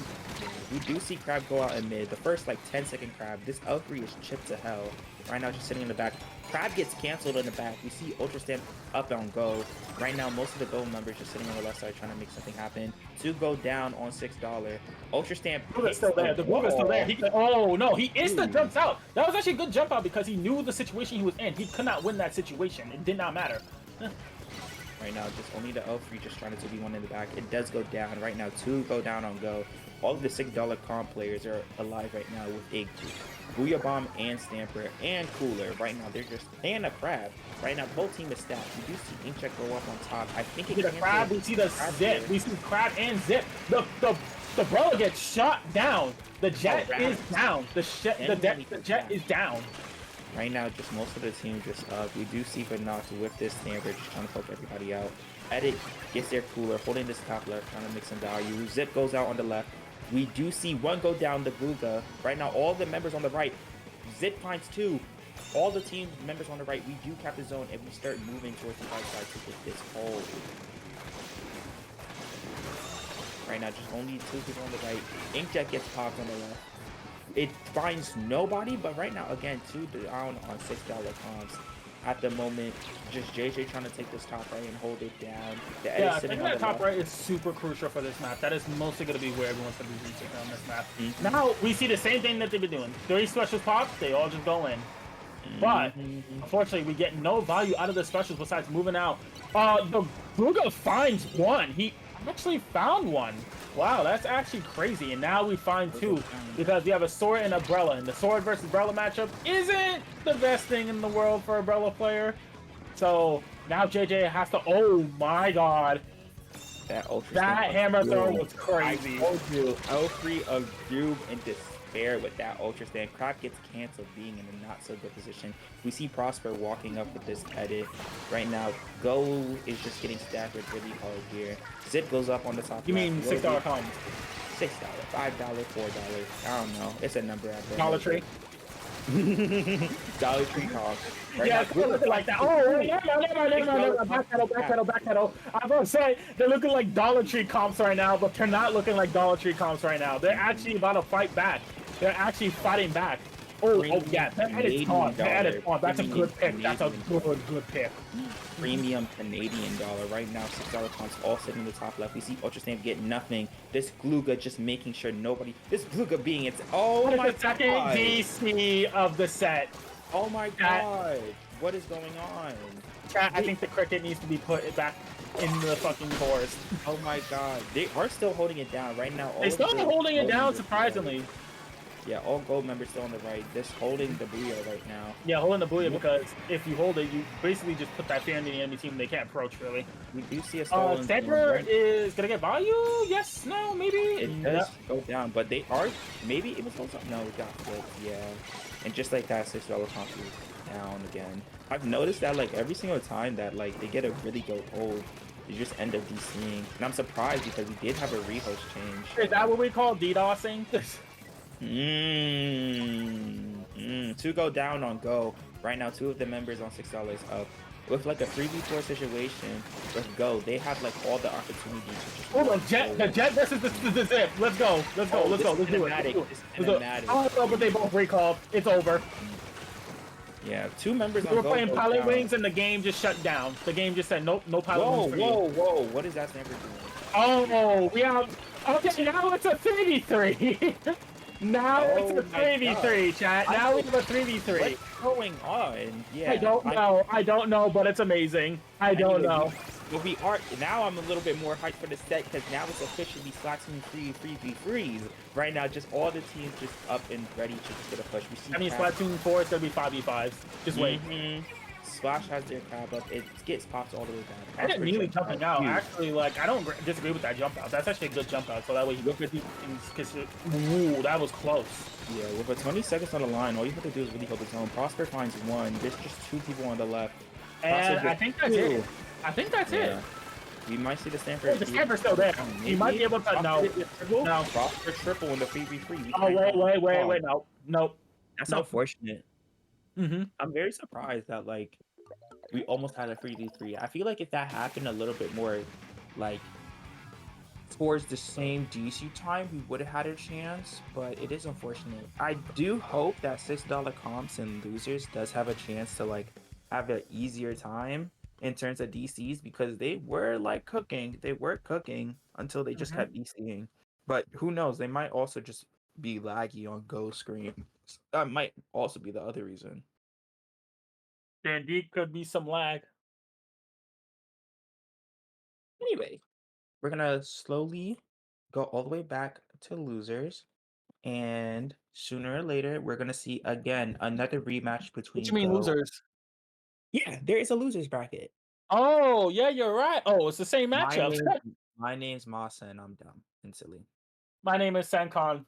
we do see Crab go out in mid. The first like 10-second Crab. This L3 is chipped to hell. Right now, just sitting in the back. Crab gets canceled in the back. We see Ultra Stamp up on Go. Right now, most of the Go members just sitting on the left side trying to make something happen. Two go down on $6. Ultra Stamp Guga's hits still there. the The Guga's still there. wall. He can, oh no, he instant Ooh. jumps out. That was actually a good jump out because he knew the situation he was in. He could not win that situation. It did not matter. Right now, just only the L3 just trying to 2v1 in the back. It does go down. Right now, two go down on Go. All of the $6 comp players are alive right now with a Booyah Bomb and Stamper and Cooler. Right now, they're just... And a Crab. Right now, the whole team is stacked. We do see Inkcheck go up on top. I think it We see the Crab. We see the Zip. here. We see Crab and Zip. The Brawler gets shot down. The Jet is down. The Jet is down. Right now, just most of the team just up. We do see Vinox with this Stamper just trying to poke everybody out. Edit gets their Cooler, holding this top left, trying to make some value. Zip goes out on the left. We do see one go down the Guga. Right now, all the members on the right. Zip finds two. All the team members on the right. We do cap the zone, and we start moving towards the right side to get this hole. Right now, just only two people on the right. Inkjet gets popped on the left. It finds nobody, but right now, again, two down on $6 comps. at the moment. Just JJ trying to take this top right and hold it down. The Eddie Yeah, sitting taking on the that top left. right is super crucial for this map. That is mostly going to be where everyone's going to be reaching on this map. Mhm, Now, we see the same thing that they've been doing. 3 specials pop, they all just go in. But, mhm. unfortunately, we get no value out of the specials besides moving out. The Gruga finds one. He actually found one. Wow, that's actually crazy. And now we find 2 because we have a sword and umbrella. And the sword versus umbrella matchup isn't the best thing in the world for umbrella player. So now JJ has to. Oh my god. That ultra That stamp hammer of throw doom. was crazy. I told you, L3 of doom and despair with that ultra stamp. Crap gets canceled, being in a not so good position. We see Prosper walking up with this edit right now. Go is just getting staggered really hard here. Zip goes up on the top You left. mean $6 comes? $6, $5, $4. I don't know. It's a number out there. Dollar Tree? Dollar Tree cost. Right Yeah, now, it's kind of looking like that. Oh, never mind. Backpedal. I'm gonna say they're looking like Dollar Tree comps right now, but they're not looking like Dollar Tree comps right now. They're actually about to fight back. They're actually fighting back. Oh yeah, that edit's gone. That edit's gone. That's a good pick. That's a good pick. Premium Canadian dollar right now. $6 comps all sitting in the top left. We see Ultra Stamp get nothing. This Gluga just making sure nobody. This Gluga being its. Oh my the second god! DC of the set. Oh my god! What is going on? Chat, I think the cricket needs to be put back in the fucking forest. Oh my god! They are still holding it down right now. They're still holding it down, surprisingly. Yeah, all gold members still on the right. This holding the Booyah right now. Yeah, holding the Booyah because if you hold it, you basically just put that fan in the enemy team. They can't approach, really. We do see a stolen. Center is going to get value? Yes? No? Maybe? It does go down, but they are... Maybe it was also... No, it got flipped, yeah. And just like that, $6 comp is down again. I've noticed that, like, every single time that, like, they get a really good hold, they just end up DCing. And I'm surprised because we did have a rehost change. Is that what we call DDoSing? Two go down on Go. Right now, 2 of the members on $6 up. With like a 3v4 situation with Go, they have like all the opportunities to just... Hold on, the Jet versus the Zip. Let's go. Let's do it. Oh, no, but they both recalled. It's over. Yeah, 2 members on We were Go playing Pilot down. Wings and the game just shut down. The game just said, nope, no Pilot Wings for you. Whoa. What is that sniper doing? Oh, we have... Okay, now it's a 3v3. Now it's a 3v3, chat. Now we have a 3v3. What's going on? Yeah. I don't know, but it's amazing. I don't know. But we are now. I'm a little bit more hyped for the set because now it's officially Splatoon 3 3v3s. Right now, just all the teams just up and ready to just get a push. We see. I mean, Splatoon 4 is gonna be 5v5s. Just wait. Splash has their crab up. It gets popped all the way down. I didn't really jumping out. Actually, like, I don't disagree with that jump out. That's actually a good jump out. So that way you look at these things. Ooh, that was close. Yeah, with a 20 seconds on the line, all you have to do is really hold the zone. Prosper finds 1. There's just 2 people on the left. And I think that's it. I think that's it. We might see the Stanford. Oh, the Stanford's still there. He might be able to. No. Prosper triple in the 3v3. Oh, wait. Nope. That's unfortunate. I'm very surprised that, like, we almost had a 3v3. I feel like if that happened a little bit more, like, towards the same DC time, we would have had a chance, but it is unfortunate. I do hope that $6 comps and losers does have a chance to, like, have an easier time in terms of DCs because they were, like, cooking. They were cooking until they just kept DCing. But who knows? They might also just be laggy on Go screen. That might also be the other reason. There indeed could be some lag. Anyway, we're gonna slowly go all the way back to losers, and sooner or later we're gonna see again another rematch between. What you mean losers? Yeah, there is a losers bracket. Oh yeah, you're right. Oh, it's the same matchup. My name's Masa, and I'm dumb and silly. My name is Sankon.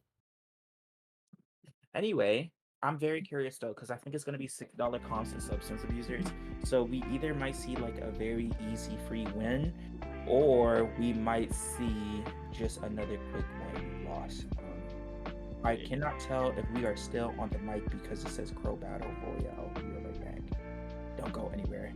Anyway, I'm very curious though, because I think it's gonna be $6 comps and substance abusers. So we either might see like a very easy free win, or we might see just another quick one loss. I cannot tell if we are still on the mic because it says Crobattle Royale. We are right back. Don't go anywhere.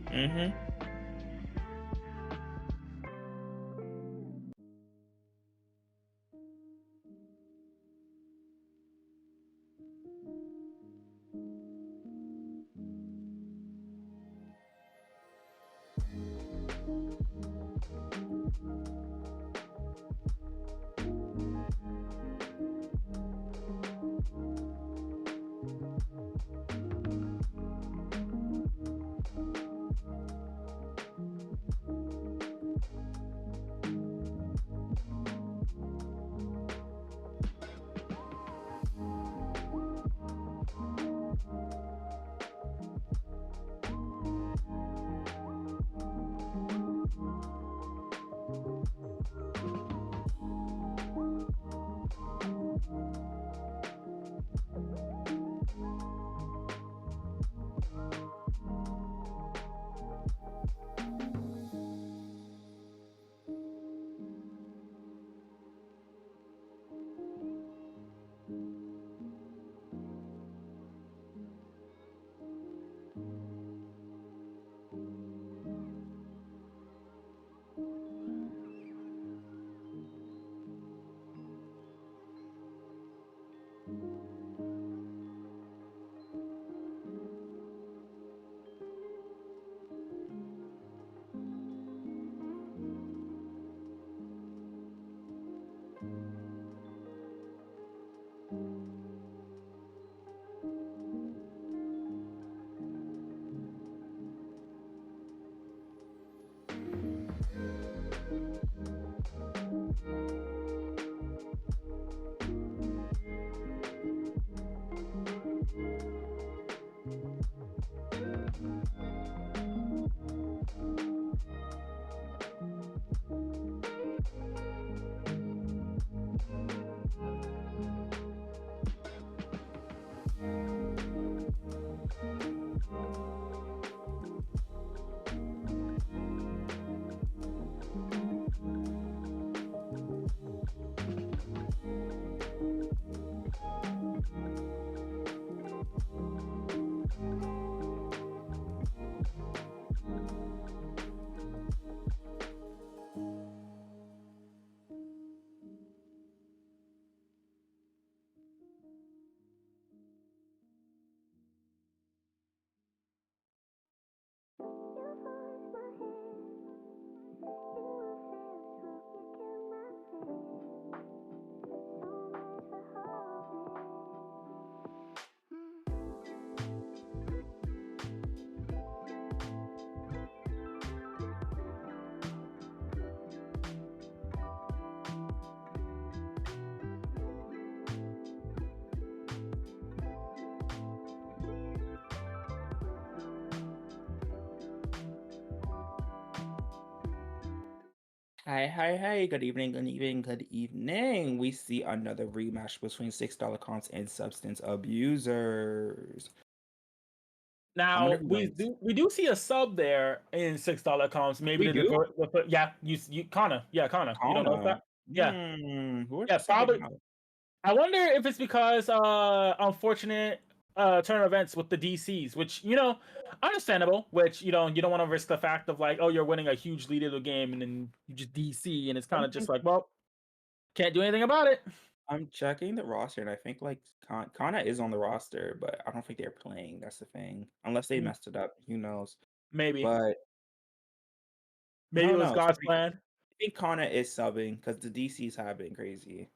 Hi, hi, hi. Good evening, good evening, good evening. We see another rematch between $6 comps and substance abusers. I'm Now wonder who we wins. do see a sub there in $6 comps. Maybe We to do? divert. Yeah, you Kana. Yeah, Kana. You don't know Kana. that? Yeah, Who are they yeah. subbing Probably. out? I wonder if it's because unfortunate turn of events with the DCs, which understandable. Which you don't want to risk the fact of like, oh, you're winning a huge lead of the game and then you just DC, and it's kind of just Something. like, well, can't do anything about it. I'm checking the roster, and I think like Kana is on the roster, but I don't think they're playing. That's the thing. Unless they Mm, messed it up, who knows? Maybe, But I maybe it don't was know. God's plan. I think Kana is subbing because the DCs have been crazy.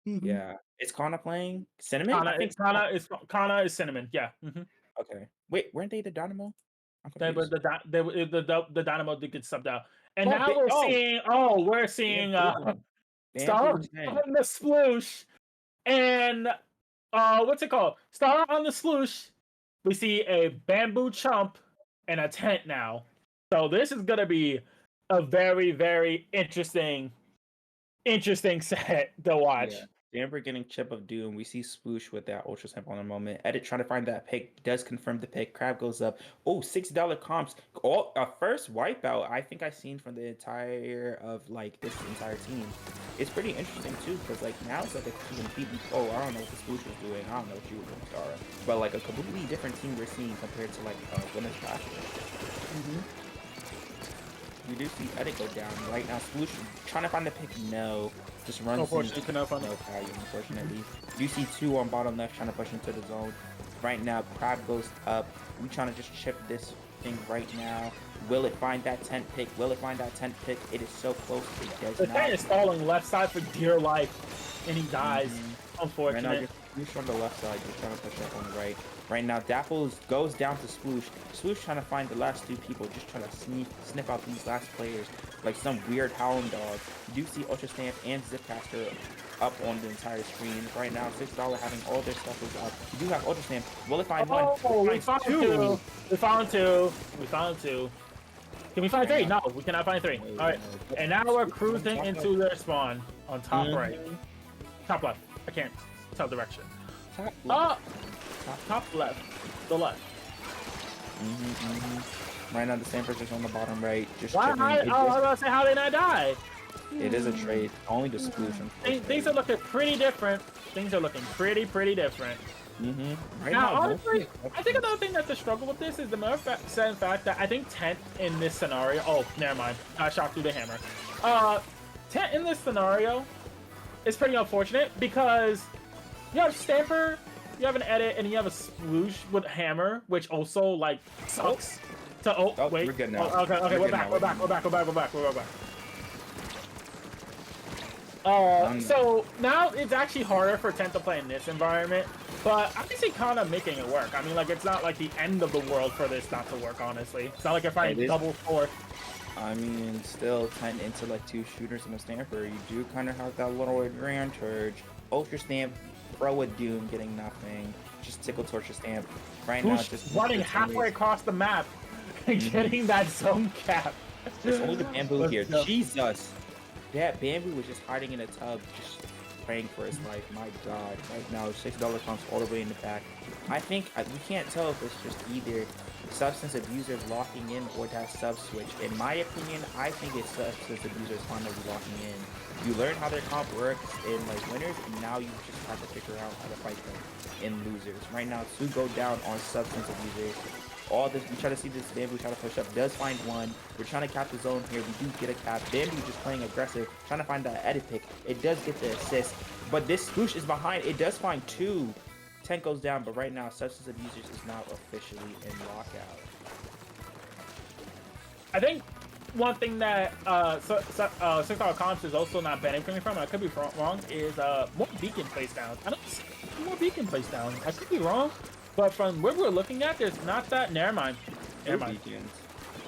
Hmm. Yeah. Is Kana playing? Cinnamon? I think so. Kana is cinnamon. Yeah. Okay. Wait, weren't they the Dynamo? I'm They were confused. the Dynamo did get subbed out, and Oh, now we're seeing Bamboozle. Star Bamboo 10. on the sploosh, and what's it called? Star on the sploosh. We see a bamboo chump and a tent now. So this is gonna be a very very interesting set to Yeah. watch. Denver getting Chip of Doom. We see Sploosh with that Ultra Sample in a moment. Edit trying to find that pick. Does confirm the pick. Crab goes up. Oh, $60 comps. Oh, a first wipeout I think I've seen from the entire of like this entire team. It's pretty interesting too, because like now it's like a completely I don't know what the Sploosh was doing. I don't know what you were doing, Stara. But like a completely different team we're seeing compared to like Winners Classic. Mm-hmm. We do see Edit go down right now. Sploosh trying to find the pick. No. Just runs into Unfortunately, cannot find no it. value, unfortunately. You see two on bottom left trying to push into the zone. Right now, Crab goes up. We trying to just chip this thing right now. Will it find that tent pick? Will it find that tent pick? It is so close. It does The not. tank is stalling left side for dear life, and he dies. Mhm. Right now, Unfortunate. just Sploosh on the left side, just trying to push up on the right. Right now, Dapples goes down to Sploosh. Sploosh trying to find the last two people, just trying to sniff out these last players like some weird hound dog. You do see Ultra Stamp and Zipcaster up on the entire screen. Right now, $6 having all their stuff is up. You do have Ultra Stamp. Will it find one? Oh, Will we it find found two? two. We found two. We found two. Can we find Right three? now, No, we cannot find three. no, All right, no. and now we're Sploosh on cruising top into their spawn on top right, Mhm. top left. I can't tell direction. Top Uh, left. top left, the left. Right now, the Stampers is on the bottom right, just Why? chilling. I was about to say how they not die. It is a trade. Only the Sploosh, Things are looking pretty different. Things are looking pretty different. Right Now, now, honestly, I think another thing that's a struggle with this is the mere fact that I think Tent in this scenario. Oh, never mind. I shot through the hammer. Tent in this scenario is pretty unfortunate because you have Stamper, you have an edit, and you have a Sploosh with hammer, which also like sucks. So wait. we're good now. Oh, okay, we're back. So now it's actually harder for Tent to play in this environment, but I can see kind of making it work. I mean, like, it's not like the end of the world for this not to work, honestly. It's not like you're fighting double fourth. I mean, still 10 into like 2 shooters and a Stamper. You do kind of have that little advantage. Ultra Stamp, throw a Doom, getting nothing. Just tickle Torture Stamp. Right now, just running halfway across the map and getting that zone cap. There's only the Bamboo Let's here. go. Jesus. Yeah, Bamboo was just hiding in a tub, just praying for his life. My God. Right now, $6 comes all the way in the back. I think we can't tell if it's just either substance abusers locking in or that sub switch. In my opinion, I think it's substance abusers finally locking in. You learn how their comp works in like winners, and now you just have to figure out how to fight them in losers. Right now, 2 go down on substance abusers. All this, we try to see this Bamboo try to push up, does find one. We're trying to cap the zone here. We do get a cap. Bamboo just playing aggressive, trying to find that edit pick. It does get the assist, but this Sploosh is behind. It does find 2. 10 goes down, but right now, substance abusers is now officially in lockout. I think one thing that $6 comps is also not benefiting from, I could be wrong, is more beacon place downs. I don't see more beacon place downs. I could be wrong, but from where we're looking at, there's not that. Never mind. Beacons.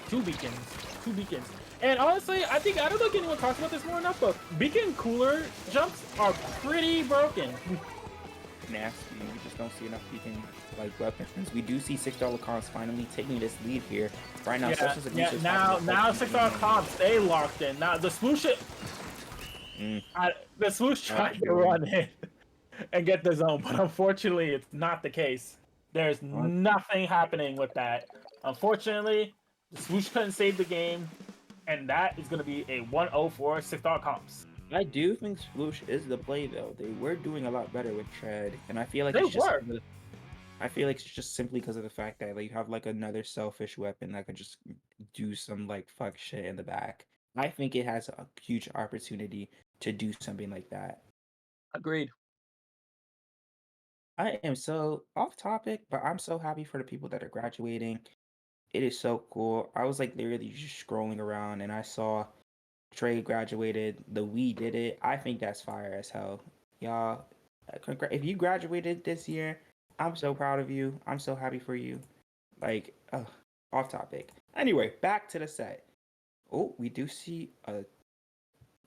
2 beacons. 2 beacons. And honestly, I think I don't think anyone talks about this more enough, but beacon cooler jumps are pretty broken. Nasty. We just don't see enough beacon like weapons. We do see $6 comps finally taking this lead here. Right now, substance abusers. Now $6 comps stay locked in. Now the Sploosh the Sploosh tried to run in and get the zone, but unfortunately, it's not the case. There's nothing happening with that. Unfortunately, the Sploosh couldn't save the game, and that is going to be a 1-0 for $6 comps. I do think Sploosh is the play though. They were doing a lot better with Tread, and I feel like I feel like it's just simply because of the fact that like, you have like another selfish weapon that could just do some like fuck shit in the back. I think it has a huge opportunity to do something like that. Agreed. I am so off topic, but I'm so happy for the people that are graduating. It is so cool. I was like literally just scrolling around and I saw Trey graduated. The We did it. I think that's fire as hell. Y'all, if you graduated this year, I'm so proud of you. I'm so happy for you. Like, off topic. Anyway, back to the set. Oh, we do see a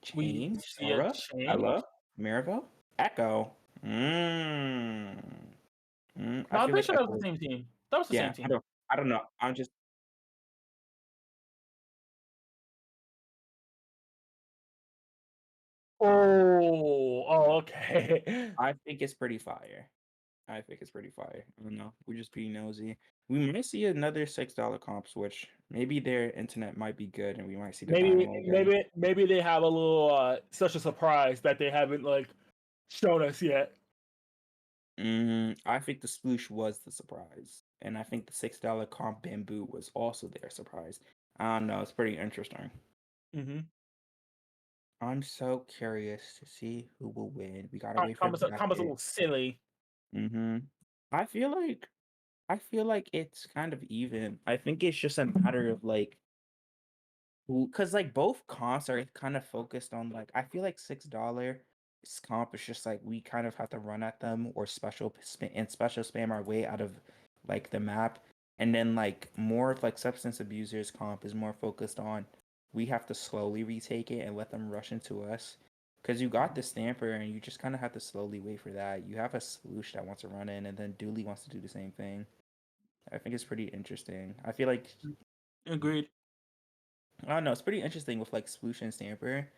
chain. Hello, Marivelle, Echo. No, I'm pretty sure that was the same team. That was the same team. I don't know. I'm just. Oh, okay. I think it's pretty fire. I don't know. We're just being nosy. We might see another $6 comp switch. Maybe their internet might be good, and we might see the dynamo again. Maybe they have a little such a surprise that they haven't like shown us yet. I think the Sploosh was the surprise, and I think the $6 comp Bamboo was also their surprise. I don't know. It's pretty interesting. I'm so curious to see who will win. We gotta wait for Combo's a little silly. I feel like it's kind of even. I think it's just a matter of like Because like both comps are kind of focused on like I feel like $6 comp is just like we kind of have to run at them or special spam our way out of like the map, and then like more of like substance abusers comp is more focused on we have to slowly retake it and let them rush into us. Because you got the stamper and you just kind of have to slowly wait for that. You have a swoosh that wants to run in, and then Dooley wants to do the same thing. I think it's pretty interesting. I feel like Agreed. I don't know. It's pretty interesting with like Sploosh and Stamper.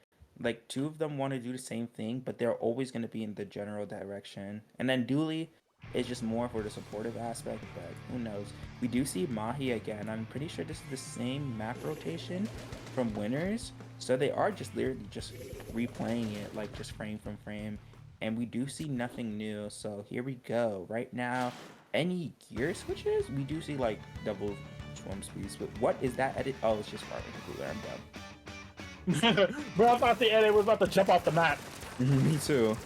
Like two of them want to do the same thing, but they're always going to be in the general direction. And then Dooley is just more for the supportive aspect, but who knows? We do see Mahi again. I'm pretty sure this is the same map rotation from Winners, so they are just literally just replaying it like just frame from frame. And we do see nothing new. So here we go. Right now, any gear switches? We do see like double swim speeds, but what is that edit? Oh, it's just farming cooler. I'm done. Bro, I thought the edit was about to jump off the map. Me too.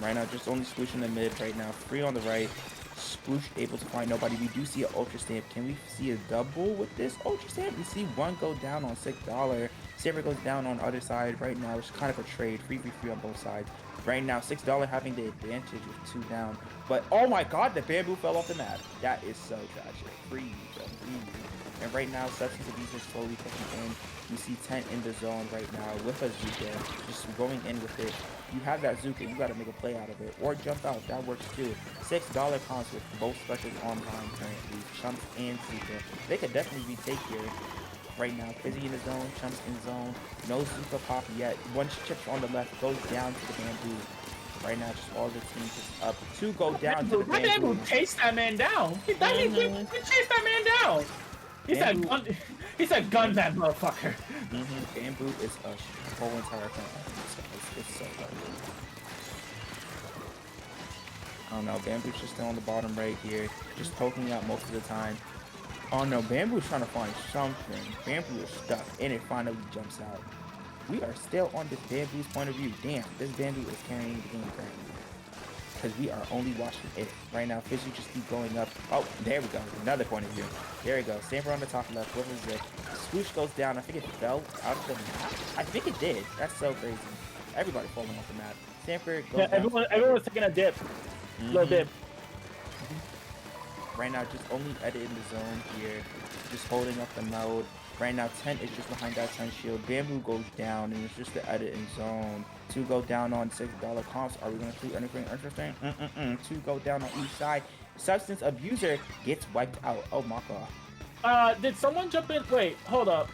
Right now, just only Sploosh in the mid right now. Free on the right. Sploosh able to find nobody. We do see an Ultra Stamp. Can we see a double with this Ultra Stamp? We see one go down on $6. Saber goes down on the other side. Right now, it's kind of a trade. Free on both sides. Right now, $6 having the advantage with 2 down. But, oh my god, the bamboo fell off the map. That is so tragic. Freeze. And right now, substance abuse is slowly pushing in. You see Tent in the zone right now with a Zuka, just going in with it. You have that Zuka, you gotta make a play out of it. Or jump out, that works too. $6 comps with both specials online currently. Chumps and Zuka. They could definitely retake here. Right now, Fizzy in the zone, Chumps in zone. No Zuka pop yet. One chips on the left, goes down to the bamboo. Right now, just all the teams is up. 2 go down to the bamboo. Bamboo chased that man down. He chased that man down. He said gun that motherfucker. Bamboo is a whole entire thing. It's so good. I don't know. Bamboo's just still on the bottom right here, just poking out most of the time. Oh no, Bamboo's trying to find something. Bamboo is stuck, and it finally jumps out. We are still on this Bamboo's point of view. Damn, this Bamboo is carrying the game currently. Because we are only watching it right now. Fizzy just keep going up. Oh, there we go. Another point of view. There we go. Stamper on the top left. What was it? Swoosh goes down. I think it fell out of the map. I think it did. That's so crazy. Everybody falling off the map. Stamper goes down. Everyone was taking a dip. Little dip. Right now, just only edit in the zone here. Just holding up the mode. Right now, Tent is just behind that Tent shield. Bamboo goes down, and it's just the edit in zone. 2 go down on $6 comps. Are we going to see anything interesting? 2 go down on each side. Substance abuser gets wiped out. Oh my god. Did someone jump in? Wait, hold up.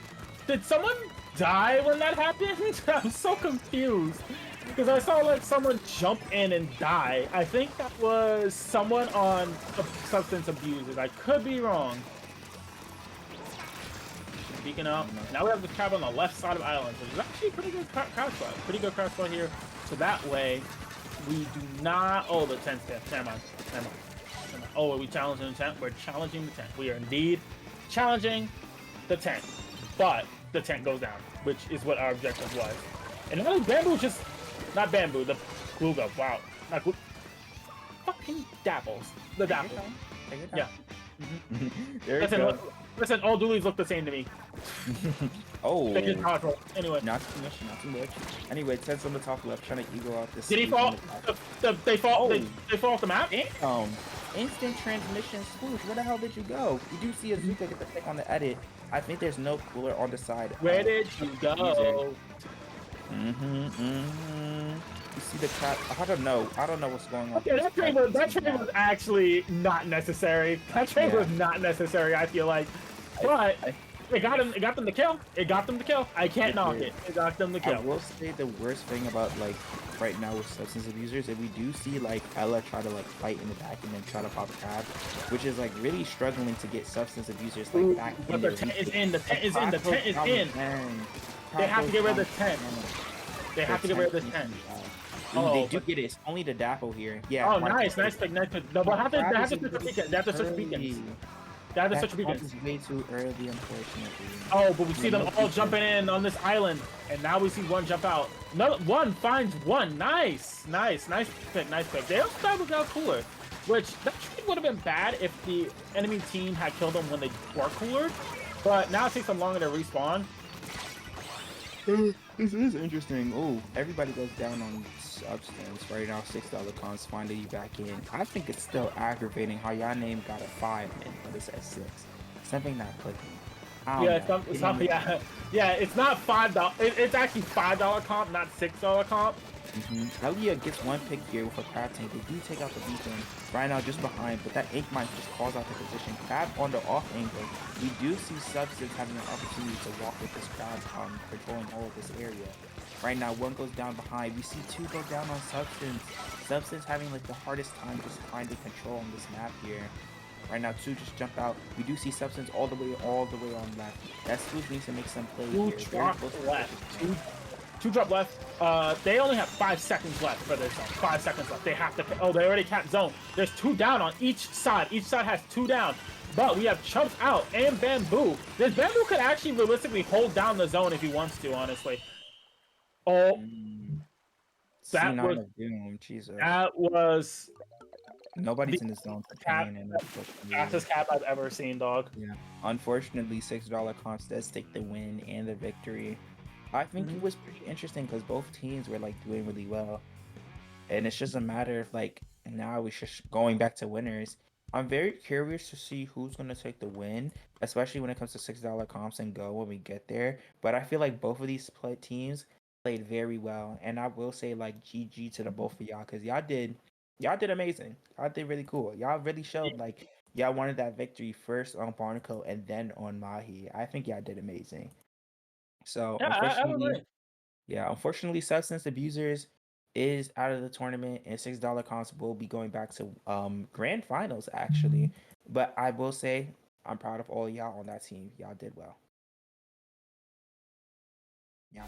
Did someone die when that happened? I'm so confused. Because I saw like someone jump in and die. I think that was someone on substance abusers. I could be wrong. Speaking of, now we have the crab on the left side of the island, which is actually a pretty good crowd spot. Pretty good crowd spot here. So that way, we do not. Oh, the tent step. Never mind. Oh, are we challenging the tent? We're challenging the tent. We are indeed challenging the tent. But the tent goes down, which is what our objective was. And now Bamboo just. Not Bamboo, the glue gun. Wow. Not glue. Fucking dapples. The dapples. Yeah. There you go. Listen, all dualies look the same to me. Oh. They just powerful. Anyway. Not too much. Anyway, Ted's on the top left, trying to ego out this. Did he fall? They fall. Oh. They fall off the map. Instant transmission swoosh. Where the hell did you go? You do see a Zuka get the pick on the edit. I think there's no cooler on the side. Where did you go? You see the cat? I don't know what's going on. Okay, that trade was actually not necessary. That trade was not necessary. I feel like, but it got them to kill. It got them to kill. I can't knock it. It got them to kill. I will say the worst thing about like right now with substance abusers, if we do see like Ella try to like fight in the back and then try to pop a crab, which is like really struggling to get substance abusers like back in. But the tent is in. The tent is in. The tent is in. They have to get rid of the tent. They have to get rid of the tent. Oh, they do get it. It's only the Dapple here. Yeah. Oh, nice pick. No, but they have to switch the beacon. They have to switch beacons. They have to switch beacons. It's way too early, unfortunately. Oh, but we see them all jumping in on this island, and now we see one jump out. No, one finds one. Nice pick. They also thought it was cooler, which that would have been bad if the enemy team had killed them when they were cooler. but now it takes them longer to respawn. This is interesting. Oh, everybody goes down on substance right now. $6 cons finally back in. I think it's still aggravating how y'all name got a 5 in, but it says 6. Something not clicking. I don't Yeah, know. it's It not, ain't making yeah, yeah. It's not $5. It's actually $5 comp, not $6 comp. Elia gets one pick here with a crab tank. They do take out the beacon. Right now just behind, but that ink mine just calls out the position. Crab on the off angle. We do see Substance having an opportunity to walk with this crab, controlling all of this area. Right now, one goes down behind. We see two go down on Substance. Substance having like the hardest time just finding control on this map here. Right now, two just jump out. We do see Substance all the way on left. That Spoof needs to make some play Two here. Very drop close to left. the Two drop left. They only have 5 seconds left for their zone. 5 seconds left. They have to. Oh, they already capped zone. There's 2 down on each side. Each side has 2 down. But we have Chumps out and Bamboo. This Bamboo could actually realistically hold down the zone if he wants to, honestly. Oh, Mm. that was C9 of Doom, Jesus. that was the Nobody's in the zone for cap, pain, and unfortunately, fastest cap I've ever seen, dog. yeah. Unfortunately, $6 comps does take the win and the victory. I think it Mhm. was pretty interesting because both teams were like doing really well, and it's just a matter of like now it's just going back to winners. I'm very curious to see who's gonna take the win, especially when it comes to $6 comps and go when we get there. But I feel like both of these teams played very well, and I will say like GG to the both of y'all because y'all did amazing. Y'all did really cool. Y'all really showed like y'all wanted that victory first on Barnacle and then on Mahi. I think y'all did amazing. So Yeah, I would unfortunately, agree. yeah, unfortunately, Substance Abusers is out of the tournament, and $6 cons will be going back to grand finals actually. But I will say I'm proud of all y'all on that team. Y'all did well. Y'all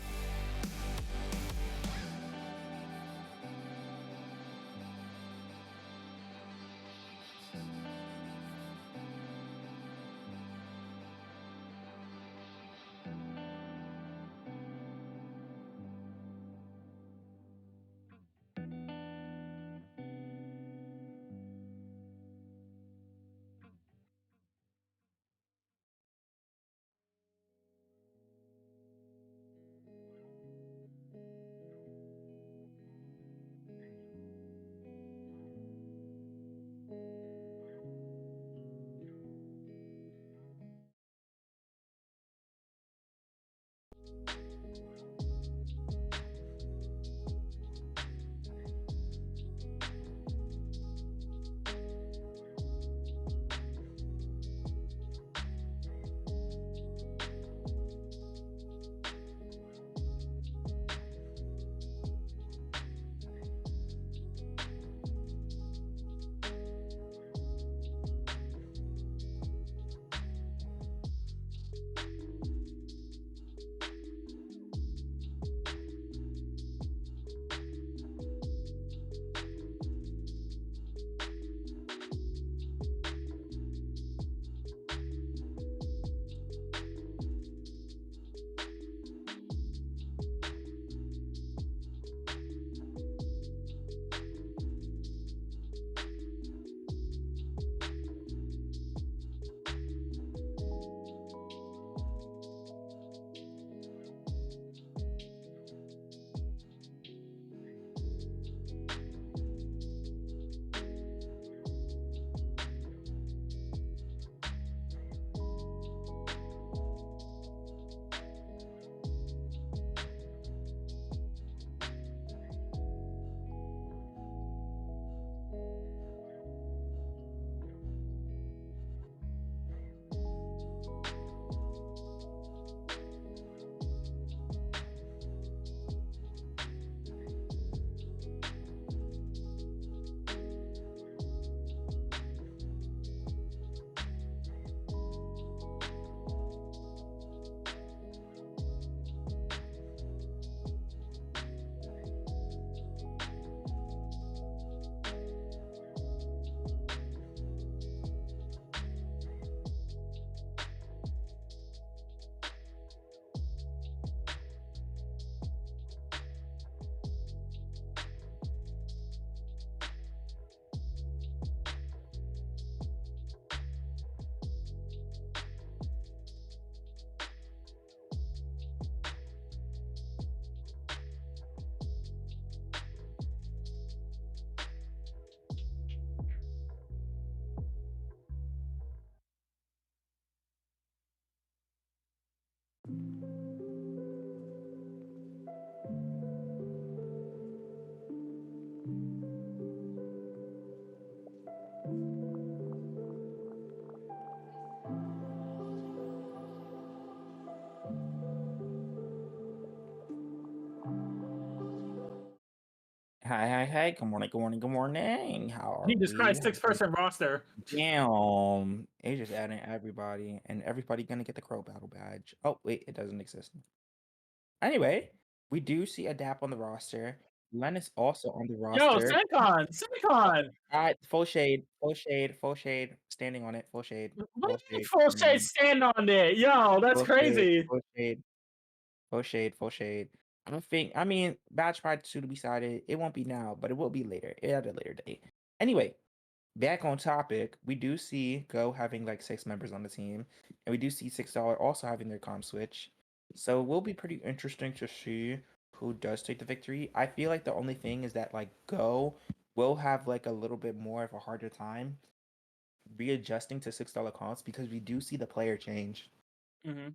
Hi. Good morning, good morning, good morning. How are Jesus we? Christ, six-person roster. Damn. It's just adding everybody, and everybody gonna get the Crobattle badge. Oh, wait, it doesn't exist. Anyway, we do see a DAP on the roster. Len is also on the Yo, roster. Sencon. Full shade, full shade, full shade. Standing on it, full shade, What do full you mean shade, full shade stand on it? Yo, that's full shade, crazy. full shade. Full shade, full shade. I mean, Batch Pride 2 to be decided. It won't be now, but it will be later. At a later date. Anyway, back on topic, we do see Go having like 6 members on the team, and we do see $6 also having their comp switch. So it will be pretty interesting to see who does take the victory. I feel like the only thing is that like Go will have like a little bit more of a harder time readjusting to $6 comps because we do see the player change Mm-hmm.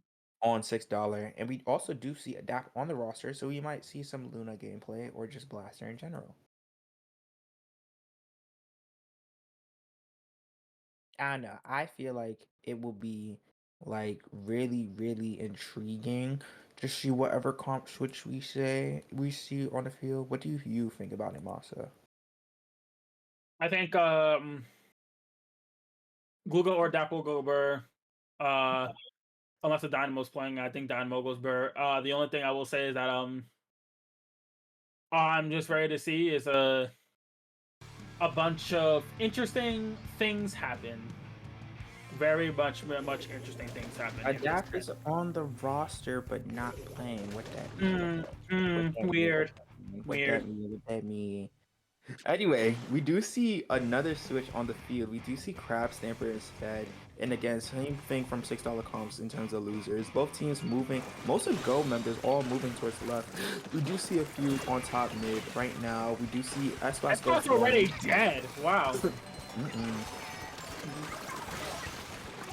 on $6, and we also do see Adapt on the roster, so we might see some Luna gameplay or just Blaster in general. I don't know. I feel like it will be like really intriguing to see whatever comp switch we see on the field. What do you think about it, Masa? I think Google or Dapple go Burr. Unless the Dynamo's playing, I think Dynamo goes Burr. The only thing I will say is that I'm just ready to see is a bunch of interesting things happen. Very much interesting things happen. Adapt is on the roster but not playing. What that mean? Weird. What that mean? Anyway, we do see another switch on the field. We do see Crab Stamper instead. And again, same thing from $6 comps in terms of losers. Both teams moving, most of Go members all moving towards the left. We do see a few on top mid right now. We do see S-Class go already dead. Wow.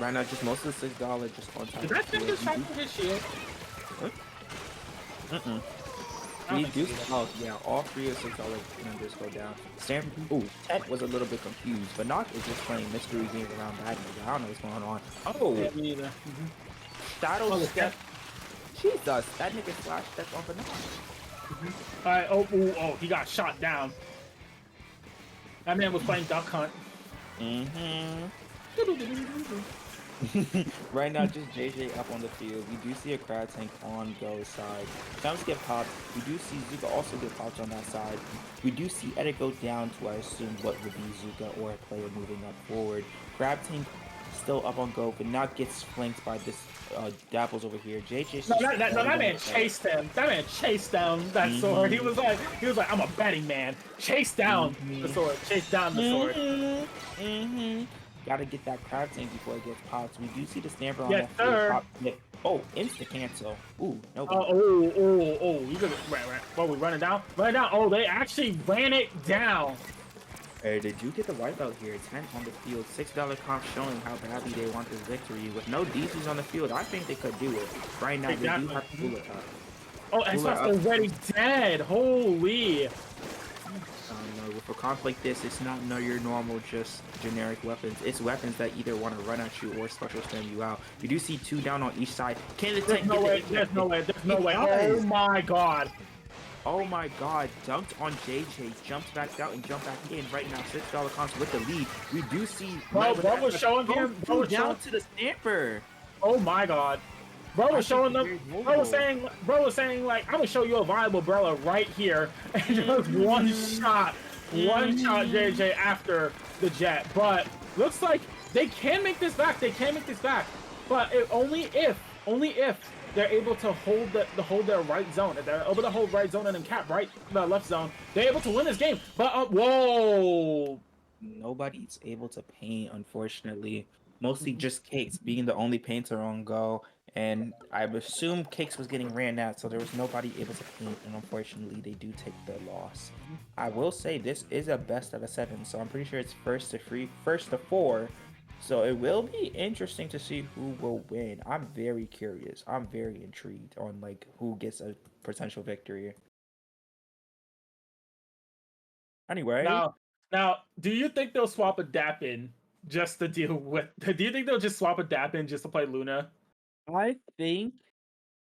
Right now, just most of the $6 just on top. Did that thing just try to his shield? We do. Oh yeah, all 3 of $6 members go down. Sam, ooh, Ted was a little bit confused, but Knock is just playing mystery games around that nigga. I don't know what's going on. Oh, yeah, me either. Shadow step. Jesus, that nigga flash stepped on Banana. Alright, oh, he got shot down. That man was playing Duck Hunt. Right now, just JJ up on the field. We do see a crowd tank on Go's side. Jumps get popped. We do see Zuka also get popped on that side. We do see Edit go down to, I assume, what would be Zuka or a player moving up forward. Grab tank still up on Go, but not gets flanked by this Dapples over here. JJ. That man chased him. That man chased down that sword. He was like, I'm a betting man. Chase down the sword. Chase down the sword. Gotta get that crab tank before it gets popped. We do see the Stamper on yes, that sir. pop. Oh, insta cancel. Ooh, no. You could right. Well, we running down. Oh, they actually ran it down. Hey, they do get the wipeout here. 10 on the field. $6 comp showing how badly they want this victory. With no DCs on the field, I think they could do it. Right now, exactly. They do have to pull it up. Oh, it's already dead. Holy. No, with a comp like this, it's not your normal just generic weapons. It's weapons that either want to run at you or special spam you out. You do see 2 down on each side. Can the tank There's no way. Oh my god. Oh my god, dunked on JJ, jumped back out and jumped back in. Right now, $6 comps with the lead. We do see bro was showing him down to the Stamper. Oh my god. Bro was showing them. Bro was saying like, I'm gonna show you a viable umbrella right here, and just one shot JJ after the jet. But looks like they can make this back. But only if they're able to hold their right zone. If they're able to hold right zone and then cap the left zone, they're able to win this game. But whoa! Nobody's able to paint, unfortunately. Mostly just Cakes being the only painter on Go. And I assume Cakes was getting ran out, so there was nobody able to paint, and unfortunately, they do take the loss. I will say this is a best out of 7, so I'm pretty sure it's first to 4. So it will be interesting to see who will win. I'm very curious. I'm very intrigued on like who gets a potential victory. Anyway. Now, do you think they'll swap a DAP in just to deal with? Do you think they'll just swap a DAP in just to play Luna? I think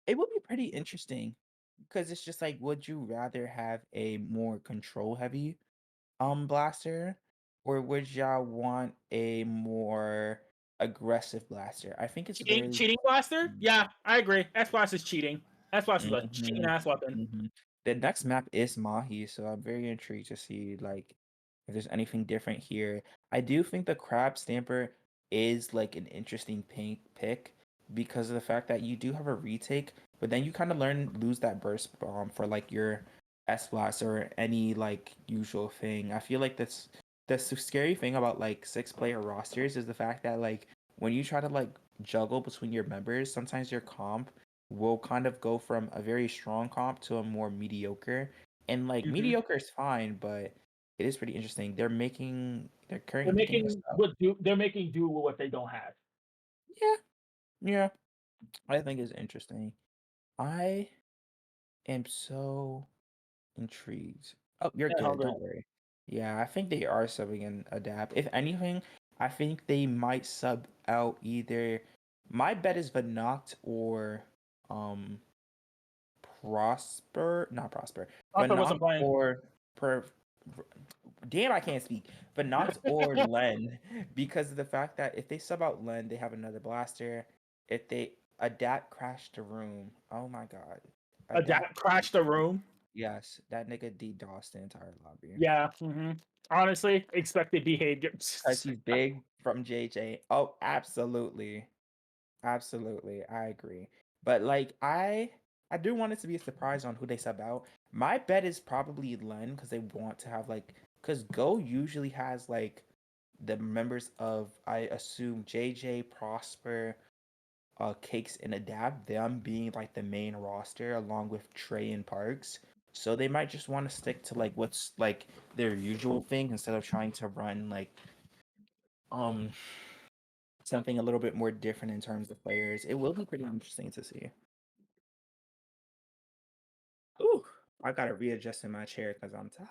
it would be pretty interesting because it's just like, would you rather have a more control heavy blaster, or would y'all want a more aggressive blaster? I think it's very Cheating blaster? Yeah, I agree. S blaster is cheating. S blaster is a cheating Mhm, ass weapon. mhm. The next map is Mahi, so I'm very intrigued to see like if there's anything different here. I do think the Crab Stamper is like an interesting pick because of the fact that you do have a retake, but then you kind of lose that burst bomb for like your S blast or any like usual thing. I feel like that's the scary thing about like 6 player rosters is the fact that like when you try to like juggle between your members, sometimes your comp will kind of go from a very strong comp to a more mediocre. And like Hmm. mediocre is fine, but it is pretty interesting. They're They're currently picking this making up. they're making do with what they don't have. Yeah, yeah. I think it's interesting. I am so intrigued. Oh, you're And good. hungry. Don't worry. Yeah, I think they are subbing in adapt. If anything, I think they might sub out either. My bet is Vanoct or um not Prosper, Prosper Vanoct wasn't playing. or per. Damn, I can't speak. Vanoct or Len, because of the fact that if they sub out Len, they have another blaster. If they adapt crash the room, oh my god, Adapt adapt. crashed the room. Yes, that nigga DDoS the entire lobby. Yeah. Honestly, expected behavior. Because he's big from JJ. Oh, absolutely. Absolutely. I agree. But like I do want it to be a surprise on who they sub out. My bet is probably Len because they want to have like because Go usually has like the members of I assume JJ, Prosper, Cakes and Adapt, them being like the main roster along with Trey and Parks. So they might just want to stick to like what's like their usual thing instead of trying to run like um something a little bit more different in terms of players. It will be pretty interesting to see. Ooh, I gotta readjust in my chair because I'm tired.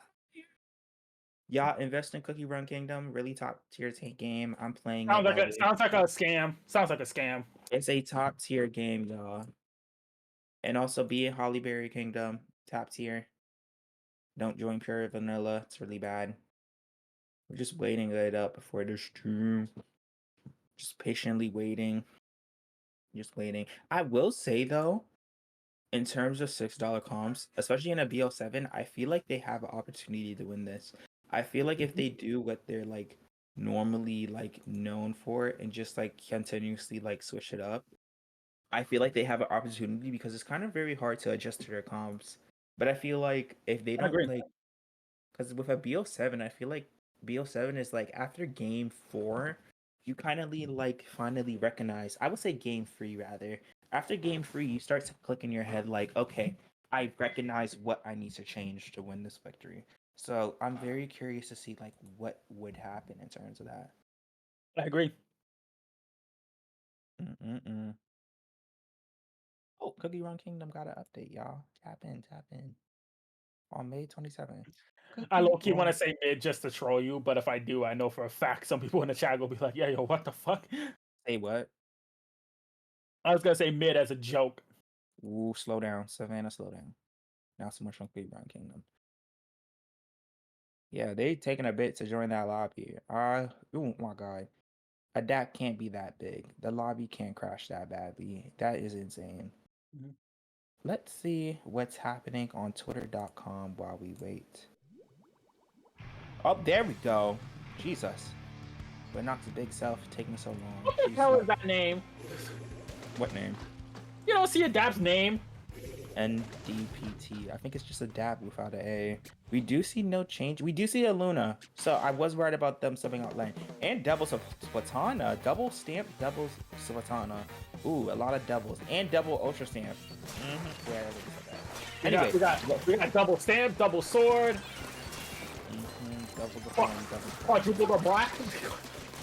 Y'all invest in Cookie Run Kingdom, really top tier game. I'm playing it all the way. Sounds like a scam. Sounds like a scam. It's a top tier game, y'all. And also be in Hollyberry Kingdom, top tier. Don't join Pure Vanilla. It's really bad. We're just waiting it up before the stream. Just patiently waiting. Just waiting. I will say though, in terms of $6 comps, especially in a BL7, I feel like they have an opportunity to win this. I feel like if they do what they're like normally like known for and just like continuously like switch it up, I feel like they have an opportunity because it's kind of very hard to adjust to their comps. But I feel like if they I don't agree. like because with a BO7, I feel like BO7 is like after game 4, you kind of like finally recognize. I would say game 3 rather. After game 3, you start to click in your head like, okay, I recognize what I need to change to win this victory. So I'm very curious to see like what would happen in terms of that. I agree. Mm-mm-mm. Oh, Cookie Run Kingdom got an update, y'all. Tap in on May 27th. I Cookie low key want to Run. say mid just to troll you, but if I do, I know for a fact some people in the chat will be like, "Yeah, yo, what the fuck?" Say what? I was gonna say mid as a joke. Ooh, slow down, Savannah, slow down. Not so much on Cookie Run Kingdom. Yeah, they taking a bit to join that lobby. Oh my god. Adapt can't be that big. The lobby can't crash that badly. That is insane. Mhm. Let's see what's happening on twitter.com while we wait. Oh, there we go. Jesus. But not the big self taking so long. What the hell is that name? What name? You don't see Adapt's name. NDPT. I think it's just a dab without an A. We do see no change. We do see a Luna. So I was worried about them subbing out lane. And double Splatana. Double stamp, double Splatana. Ooh, a lot of doubles. And double Ultra Stamp. Mm-hmm. Yeah, I already said that. Anyway. We got double stamp, double sword. Mm-hmm. Double the phone, double. Quadruple black.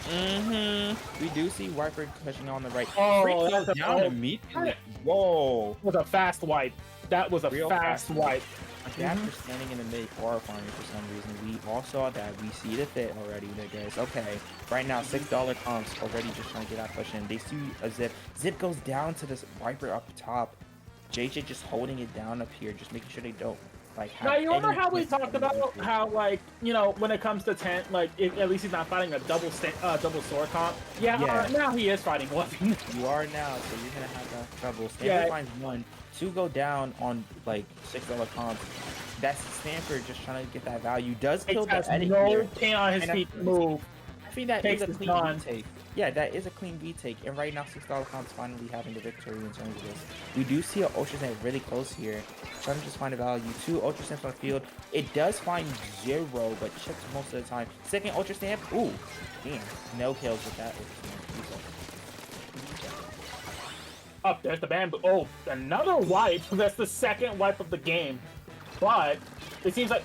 Mm-hmm. We do see Wiper pushing on the right. Oh, Freak that's goes down immediately. Whoa. That was a fast wipe. That was a Real fast fast. wipe. After standing in the mid horrifying for some reason. We all saw that. We see the fit already, niggas. Okay. Right now, $6 comps already just trying to get that push in. They see a Zip. Zip goes down to this Viper up top. JJ just holding it down up here, just making sure they don't like Now have you remember any how we chance of talked getting about into it. how like when it comes to Tent, like at least he's not fighting a double sword comp. Yeah, Yeah, now he is fighting one. you are now, so you're gonna have that trouble. Stanford Yeah, finds one, two go down on like $6 comps. That's Stanford just trying to get that value. Does Cakes kill the has edit no here, pin on his and feet to move. I think that is Cakes a is clean done. retake. Yeah, that is a clean retake. And right now, $6 comps finally having the victory in terms of this. We do see an Ultra Stamp really close here. Trying to just find a value. Two Ultra Stamps on the field. It does find zero, but chips most of the time. Second Ultra Stamp. Ooh, damn. No kills with that Ultra Stamp. Up there's the bamboo. Oh, another wipe. That's the second wipe of the game. But it seems like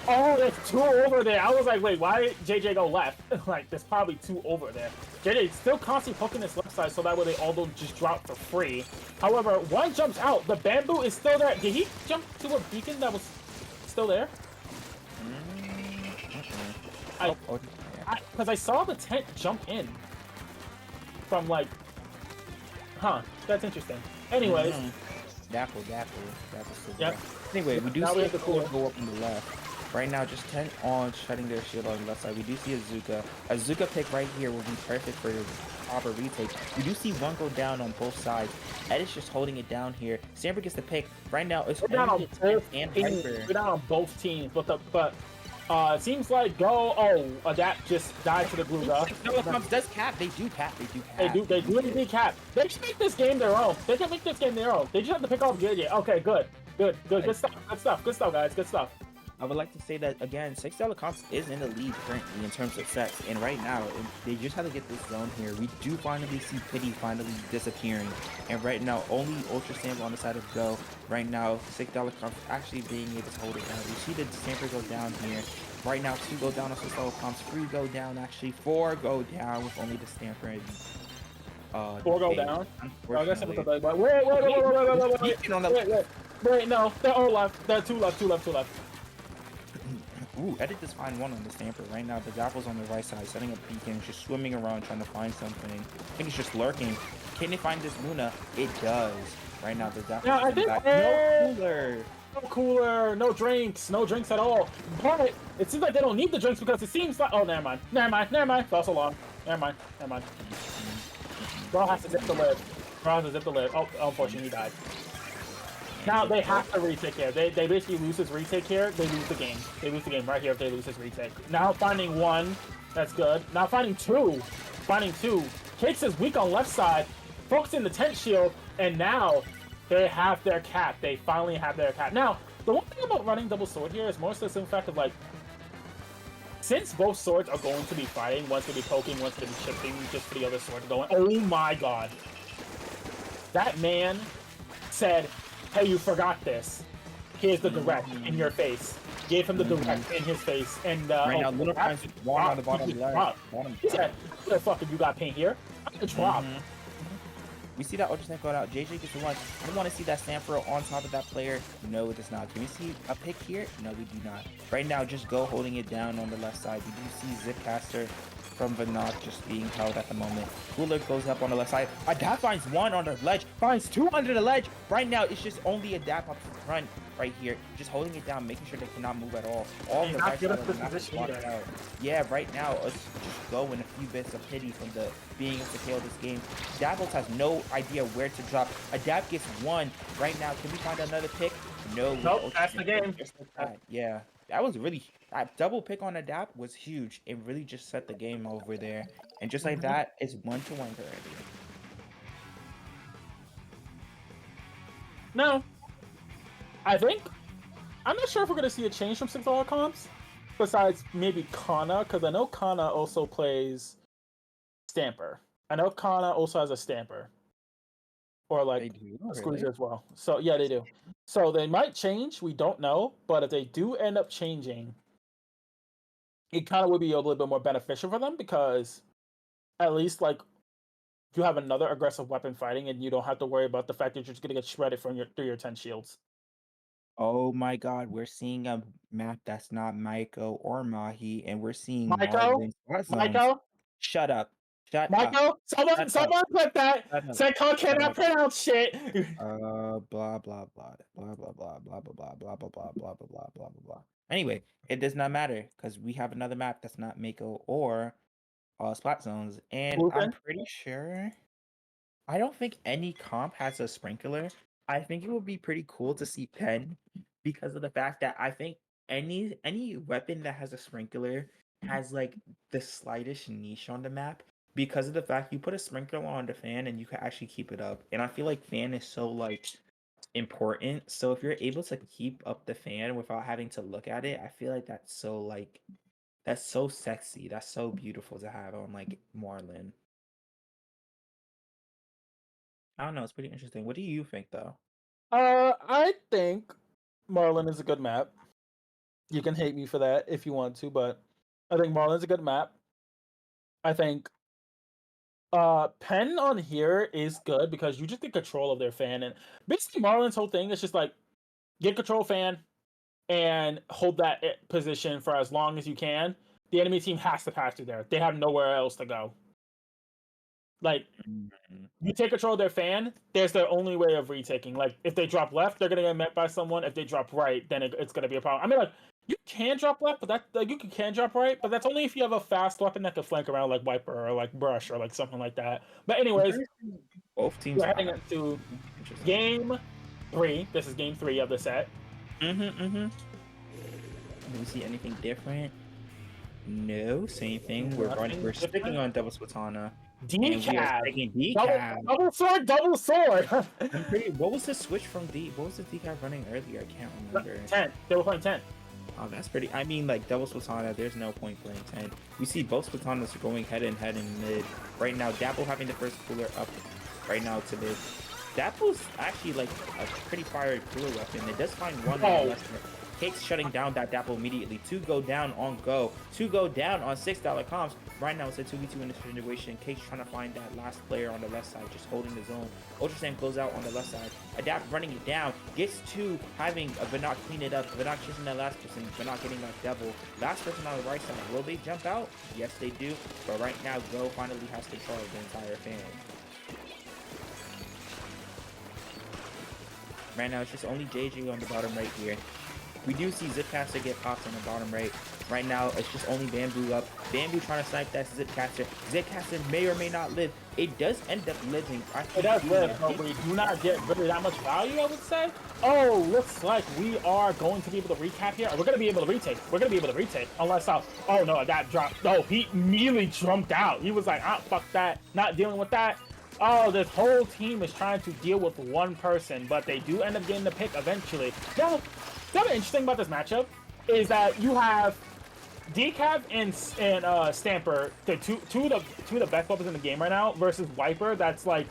oh, there's two over there. I was like, wait, why did JJ go left? Like, there's probably two over there. JJ still constantly poking this left side so that way they all don't just drop for free. However, one jumps out. The bamboo is still there. Did he jump to a beacon that was still there? Because I saw the tent jump in from like, that's interesting. Anyways, Dapple. Yep. Anyway, we do Now we see have a the cooler cooler. go up on the left. Right now, just 10 on shutting their shield on the left side. We do see a Zuka. A Zuka pick right here will be perfect for the proper retake. We do see one go down on both sides. Ed is just holding it down here. Samber gets the pick. Right now, it's We're down on only both and teams. Hyper. We're down on both teams, but it seems like Adapt just died to the glue gun. Does cap. They do cap. They do indeed cap. They should make this game their own. They can make this game their own. They just have to pick off JJ. Okay, good stuff, guys, good stuff. I would like to say that again, $6 comps is in the lead currently in terms of sets, and right now they just have to get this zone here. We do finally see Pity finally disappearing, and right now only Ultra Stamp on the side of Go. Right now, $6 comps actually being able to hold it down. We see the Stamper go down here. Right now, 2 go down on $6 comps, 3 go down actually, 4 go down with only the Stamper and 4 go down. I guess Unfortunately, wait, no, they're all left. They're two left. Ooh, Edit just find one on the Stamper right now. The Dapple's on the right side, setting up beacon, just swimming around trying to find something. I think it's just lurking. Can they find this Luna? It does. Right now, the Dapple's Yeah, I think back. No cooler. No cooler, no drinks at all. But it seems like they don't need the drinks because it seems like never mind. False alarm. Never mind. Bro has to zip the lid. Oh, unfortunately he died. Now they have to retake here. They basically lose his retake here. They lose the game. They lose the game right here if they lose his retake. Now finding one, that's good. Now finding two. Cakes is weak on left side, focusing the tent shield, and now they have their cap. They finally have their cap. Now, the one thing about running double sword here is more so the simple fact of like, since both swords are going to be fighting, one's going to be poking, one's going to be chipping, just for the other sword going. Oh my god. That man said, hey, you forgot this. Here's the direct in your face. Gave him the direct in his face. And right now, Luna finds one on the bottom left. He said, what the fuck have you got paint here? I'm gonna drop. We see that Ultra Stamp going out. JJ gets the one. I want to see that Stamper on top of that player. No, it does not. Can we see a pick here? No, we do not. Right now, just Go holding it down on the left side. We do see Zipcaster from Vanok just being held at the moment. Cooler goes up on the left side. Adapt finds one on the ledge. Finds two under the ledge. Right now, it's just only Adapt up front right here. Just holding it down, making sure they cannot move at all. All the right side of the map is blocked out. Yeah, right now, it's just Go in a few bits of pity from the being able to kill this game. Dapples has no idea where to drop. Adapt gets one. Right now, can we find another pick? No. Nope, that's the game. Just like that. Yeah, that was really... That double pick on Adapt was huge. It really just set the game over there. And just like that, it's 1-1 currently. No. I'm not sure if we're going to see a change from $6 comps. Besides maybe Kana, because I know Kana also plays Stamper. I know Kana also has a Stamper. Or like a Squeezer as well. So yeah, they do. So they might change. We don't know. But if they do end up changing, it kind of would be a little bit more beneficial for them because at least like you have another aggressive weapon fighting and you don't have to worry about the fact that you're just gonna get shredded from through your 10 shields. Oh my god, we're seeing a map that's not Maiko or Mahi, and we're seeing Maiko? Marvin's spot zones. Shut up. Shut up. Michael, Shut up. someone put that. Shut up. Second Shut cannot up. pronounce shit. Blah blah blah blah blah blah blah blah blah blah blah blah blah blah blah blah blah. Anyway, it does not matter because we have another map that's not Mako or Splat Zones, and I'm Bluefin? pretty sure. I don't think any comp has a sprinkler. I think it would be pretty cool to see Pen because of the fact that I think any weapon that has a sprinkler has like the slightest niche on the map because of the fact you put a sprinkler on the fan and you can actually keep it up. And I feel like fan is so like important. So if you're able to keep up the fan without having to look at it, I feel like that's so sexy. That's so beautiful to have on like Marlin. I don't know. It's pretty interesting. What do you think, though? I think Marlin is a good map. You can hate me for that if you want to, but I think Marlin's a good map. I think Pen on here is good because you just get control of their fan, and basically Marlin's whole thing is just like get control fan and hold that position for as long as you can. The enemy team has to pass through there. They have nowhere else to go. Like you take control of their fan, there's their only way of retaking. Like if they drop left, they're gonna get met by someone. If they drop right, then it's gonna be a problem. I mean, like you can drop left, but that like you can drop right, but that's only if you have a fast weapon that can flank around like Wiper or like Brush or like something like that. But anyways, Both teams we're heading have. into Interesting. game 3. This is game 3 of the set. Do we see anything different? No, same thing. We're sticking on double Splatana. Decaf. Double sword. What was the switch from D? What was the decaf running earlier? I can't remember. 10. They were playing 10. Oh, that's pretty. I mean, like double Splatana, there's no point playing 10. We see both Splatanas going head in mid. Right now, Dapple having the first cooler up right now to mid. Dapple's actually like a pretty fire cooler weapon. It does find one less. Cake's shutting down that Dapple immediately. 2 go down on go. 2 go down on $6 comps. Right now it's a 2v2 in this situation. Cake's trying to find that last player on the left side, just holding the zone. Ultra Sam goes out on the left side. Adapt running it down. Gets 2, having a Bannock clean it up. Bannock chasing that last person. Bannock getting that double. Last person on the right side. Will they jump out? Yes, they do. But right now, Go finally has control of the entire fan. Right now, it's just only JJ on the bottom right here. We do see Zipcaster get popped on the bottom right. Right now, it's just only Bamboo up. Bamboo trying to snipe that Zipcaster. Zipcaster may or may not live. It does end up living. It does live, but we do not get really that much value, I would say. Oh, looks like we are going to be able to recap here. We're going to be able to retake. We're going to be able to retake. Unless, oh no, that dropped. Oh, he immediately jumped out. He was like, fuck that. Not dealing with that. Oh, this whole team is trying to deal with one person, but they do end up getting the pick eventually. Now, what's interesting about this matchup is that you have Decaf and Stamper, the two of the best weapons in the game right now, versus Wiper. That's like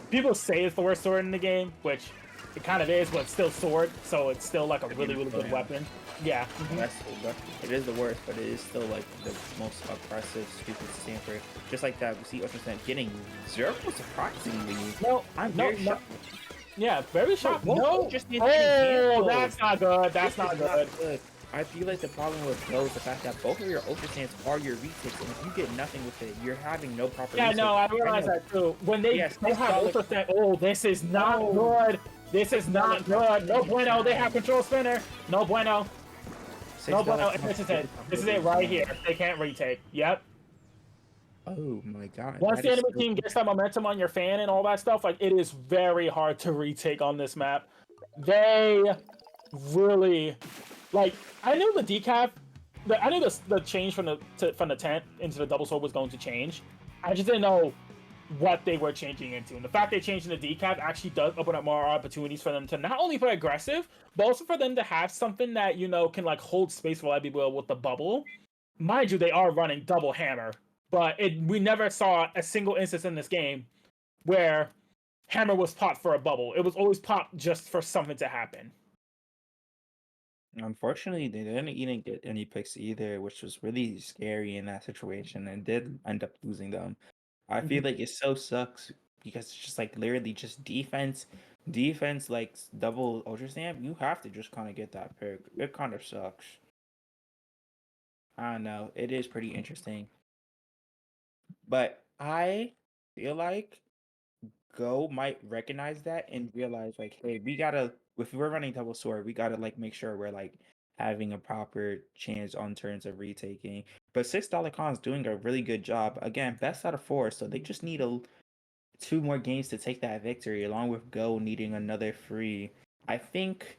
people say it's the worst sword in the game, which it kind of is, but it's still sword, so it's still like a really good weapon. Yeah. It is the worst, but it is still like the most oppressive, stupid Stamper. Just like that, we see Ultra Stamp getting 0 surprisingly. I'm very shocked. Yeah, very shocked. No, just that's not good. That's not good. I feel like the problem with Go is the fact that both of your Ultra Stamps are your retakes, and if you get nothing with it, you're having no proper retake. No, I realize that too. When they have Ultra Stamp, this is not good. This is not good. No bueno. They have control spinner. No bueno. No bueno. This is it. This is it right here. They can't retake. Yep. Oh my god. Once the enemy team gets that momentum on your fan and all that stuff, like it is very hard to retake on this map. They really I knew the decaf, I knew the change from the tent into the double sword was going to change. I just didn't know what they were changing into. And the fact they changed into decaf actually does open up more opportunities for them to not only play aggressive, but also for them to have something that, can like hold space for Abigail with the bubble. Mind you, they are running double hammer, but we never saw a single instance in this game where hammer was popped for a bubble. It was always popped just for something to happen. Unfortunately, they didn't even get any picks either, which was really scary in that situation and did end up losing them. I feel like it so sucks because it's just like literally just defense, like double Ultra Stamp. You have to just kind of get that pick. It kind of sucks. I don't know. It is pretty interesting. But I feel like Go might recognize that and realize like, hey, we gotta if we're running double sword, we gotta like make sure we're like having a proper chance on turns of retaking. But $6 Con's doing a really good job. Again, best out of four, so they just need two more games to take that victory, along with Go needing another free. I think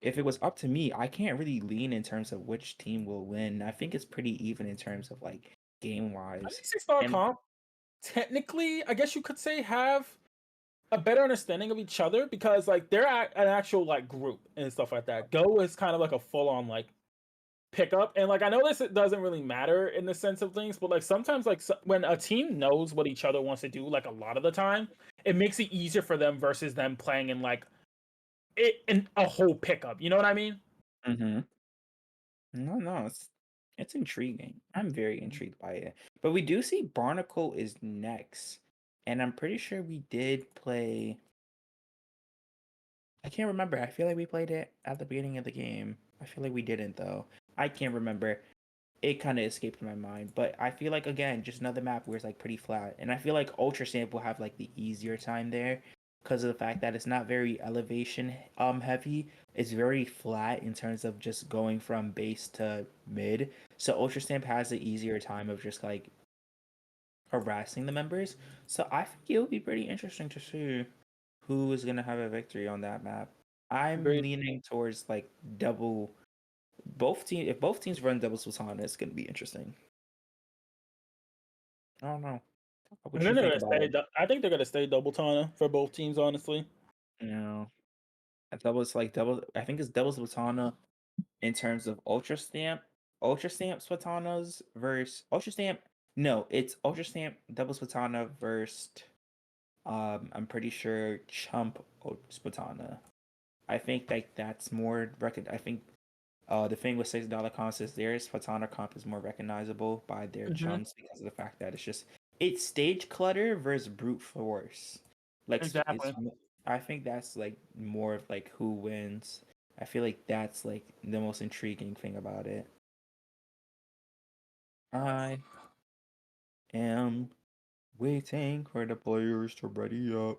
if it was up to me, I can't really lean in terms of which team will win. I think it's pretty even in terms of like game I wise. think six-star And comp technically, I guess you could say, have a better understanding of each other because like they're an actual like group and stuff like that. Go is kind of like a full on like pickup, and like I know this it doesn't really matter in the sense of things, but like sometimes like when a team knows what each other wants to do, like a lot of the time, it makes it easier for them versus them playing in like it in a whole pickup. You know what I mean? mm-hmm. No, it's intriguing. I'm very intrigued by it. But we do see Barnacle is next, and I'm pretty sure we did play. I can't remember. I feel like we played it at the beginning of the game. I feel like we didn't though. I can't remember. It kind of escaped my mind, but I feel like again, just another map where it's like pretty flat, and I feel like Ultra Stamp will have like the easier time there because of the fact that it's not very elevation heavy. It's very flat in terms of just going from base to mid. So Ultra Stamp has the easier time of just like harassing the members. So I think it'll be pretty interesting to see who is gonna have a victory on that map. I'm Agreed. leaning towards like double both team if both teams run double Sultana, it's gonna be interesting. I don't know. And What then you they're think gonna about stay. it? I think they're gonna stay double Tana for both teams, honestly. You know, double it's like double. I think it's double Sultana in terms of Ultra Stamp Swatanas versus Ultra Stamp. No, it's Ultra Stamp double Swatana versus I'm pretty sure Chump Swatana. I think like that's more record. I think the thing with $6 comps is theirs Fatana comp is more recognizable by their Hmm. chumps because of the fact that it's stage clutter versus brute force. Like it's Exactly. I think that's like more of like who wins. I feel like that's like the most intriguing thing about it. I am waiting for the players to ready up,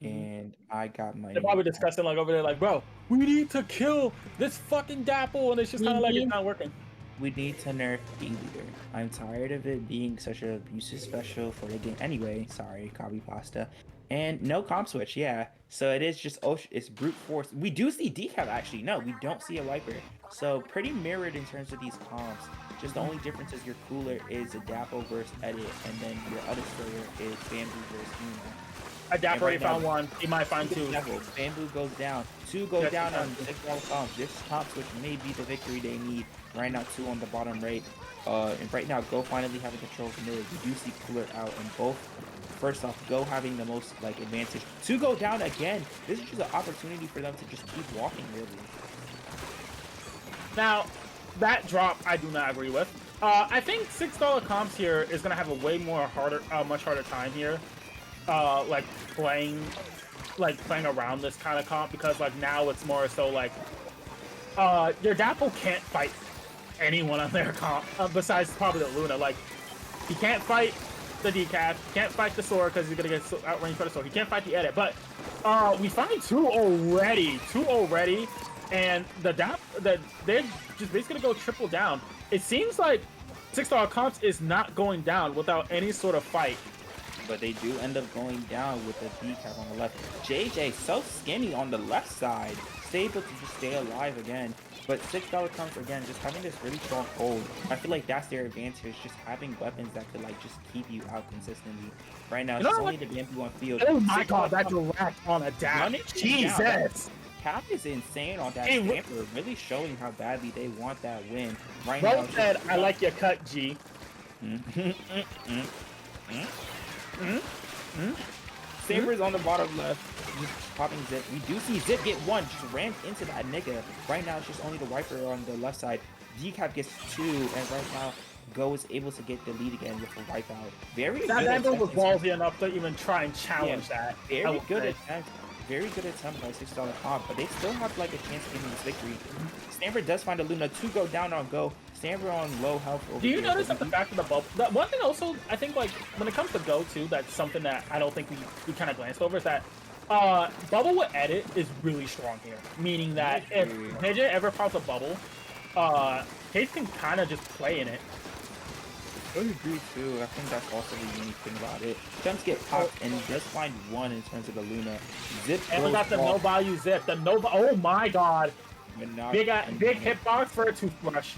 Mhm. and I got They're my. probably discussing like over there, like, bro, we need to kill this fucking Dapple, and it's just kind of like it's We not working. We need to nerf King Leader. I'm tired of it being such an abusive special for the game. Anyway, sorry, copy pasta. And no comp switch, yeah. So it is just it's brute force. We do see decap actually. No, we don't see a wiper. So pretty mirrored in terms of these comps. Just the only difference is your cooler is a Dapple versus Edit, and then your other player is Bamboo versus Una. Dap And already right now, found one. He might find two. Bamboo goes down. Two go Yes, he down on found two. $6 comps. This comp switch may be the victory they need. Right now, two on the bottom right. And right now, Go finally having control of mid. We do see Cooler out, and both. First off, Go having the most like advantage. Two go down again. This is just an opportunity for them to just keep walking, really. Now, that drop I do not agree with. I think $6 comps here is gonna have a way more harder, much harder time here. Like playing, playing around this kind of comp because like now it's more so like, your Dapple can't fight anyone on their comp besides probably the Luna. Like he can't fight the decaf, he can't fight the sword because he's gonna get outranged by the sword. He can't fight the edit, but we find two already, and they're just basically gonna go triple down. It seems like $6 comps is not going down without any sort of fight. But they do end up going down with the decap on the left. JJ so skinny on the left side, able to just stay alive again. But $6 comes again, just having this really strong hold. I feel like that's their advantage, just having weapons that could like just keep you out consistently. Right now, it's just only the Bamboo on field. Oh my god, that direct on a dash. Jesus! Cap is insane on that Stamper, really showing how badly they want that win. Right Bro now, said, I like your cut, G. Saber's on the bottom left, just popping Zip. We do see Zip get one, just ran into that nigga. Right now, it's just only the wiper on the left side. Decap gets two, and right now, Go is able to get the lead again with the wipeout. Very that good. That was ballsy enough to even try and challenge that. Very good attempt. very good attempt by $6 comp, but they still have like a chance of getting this victory. Stanford does find a Luna to go down on go. Stanford on low health over Do you here. notice that the fact of the bubble? That one thing also, I think, like when it comes to Go too, that's something that I don't think we kind of glanced over is that bubble with edit is really strong here. Meaning that if JJ ever pops a bubble, Case can kind of just play in it. I agree too. I think that's also the unique thing about it. Jumps get popped and he does find one in terms of the Luna. Zip and we got the no value zip. The no. Oh my god. Big hitbox for a toothbrush.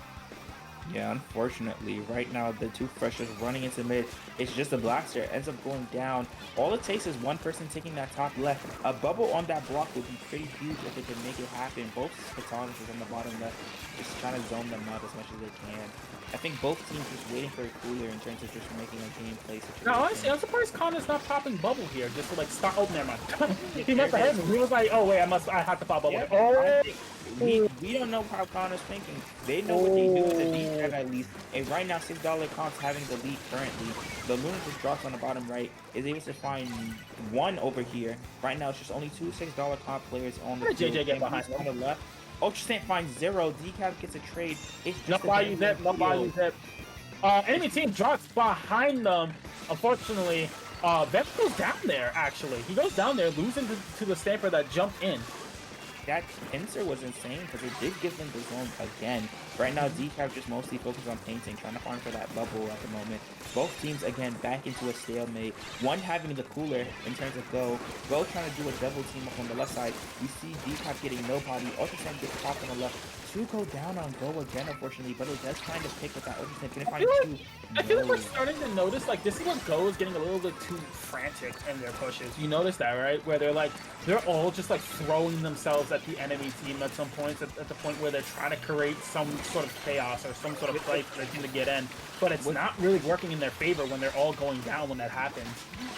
Yeah, unfortunately, right now the toothbrush is running into mid. It's just a Blaster ends up going down. All it takes is one person taking that top left. A bubble on that block would be pretty huge if it could make it happen. Both photographers on the bottom left just trying to zone them out as much as they can. I think both teams just waiting for a cooler in terms of just making a gameplay situation. No, honestly, I'm surprised Connor's not popping bubble here just to like stop. Oh, never mind. He must have hit me. He was like, oh wait, I have to pop bubble. Yeah, oh. We don't know how Connor's thinking. They know what they do with the D-Tab at least. And right now, $6 comp's having the lead currently. The Luna just drops on the bottom right. Is able to find one over here. Right now, it's just only two $6 comp players on the field. JJ get behind on the left. Ultra finds 0. Decap gets a trade. It's just no value zip. No value zip. Enemy team drops behind them. Unfortunately, Vep goes down there, actually. He goes down there, losing to the Stamper that jumped in. That pincer was insane because it did give them the zone again. Right now, Decap just mostly focused on painting, trying to farm for that bubble at the moment. Both teams, again, back into a stalemate. One having the cooler in terms of Go. Go trying to do a double team up on the left side. We see Decap getting nobody. Ultrasan gets popped on the left. Two go down on Go again, unfortunately, but it does kind of pick with that Ultrasan. Couldn't find two. I feel like we're starting to notice, like, this is what Go is getting a little bit too frantic in their pushes. You notice that, right? Where they're all just, like, throwing themselves at the enemy team at some points, at the point where they're trying to create some sort of chaos or some sort of play for their team to get in. But it's not really working in their favor when they're all going down when that happens.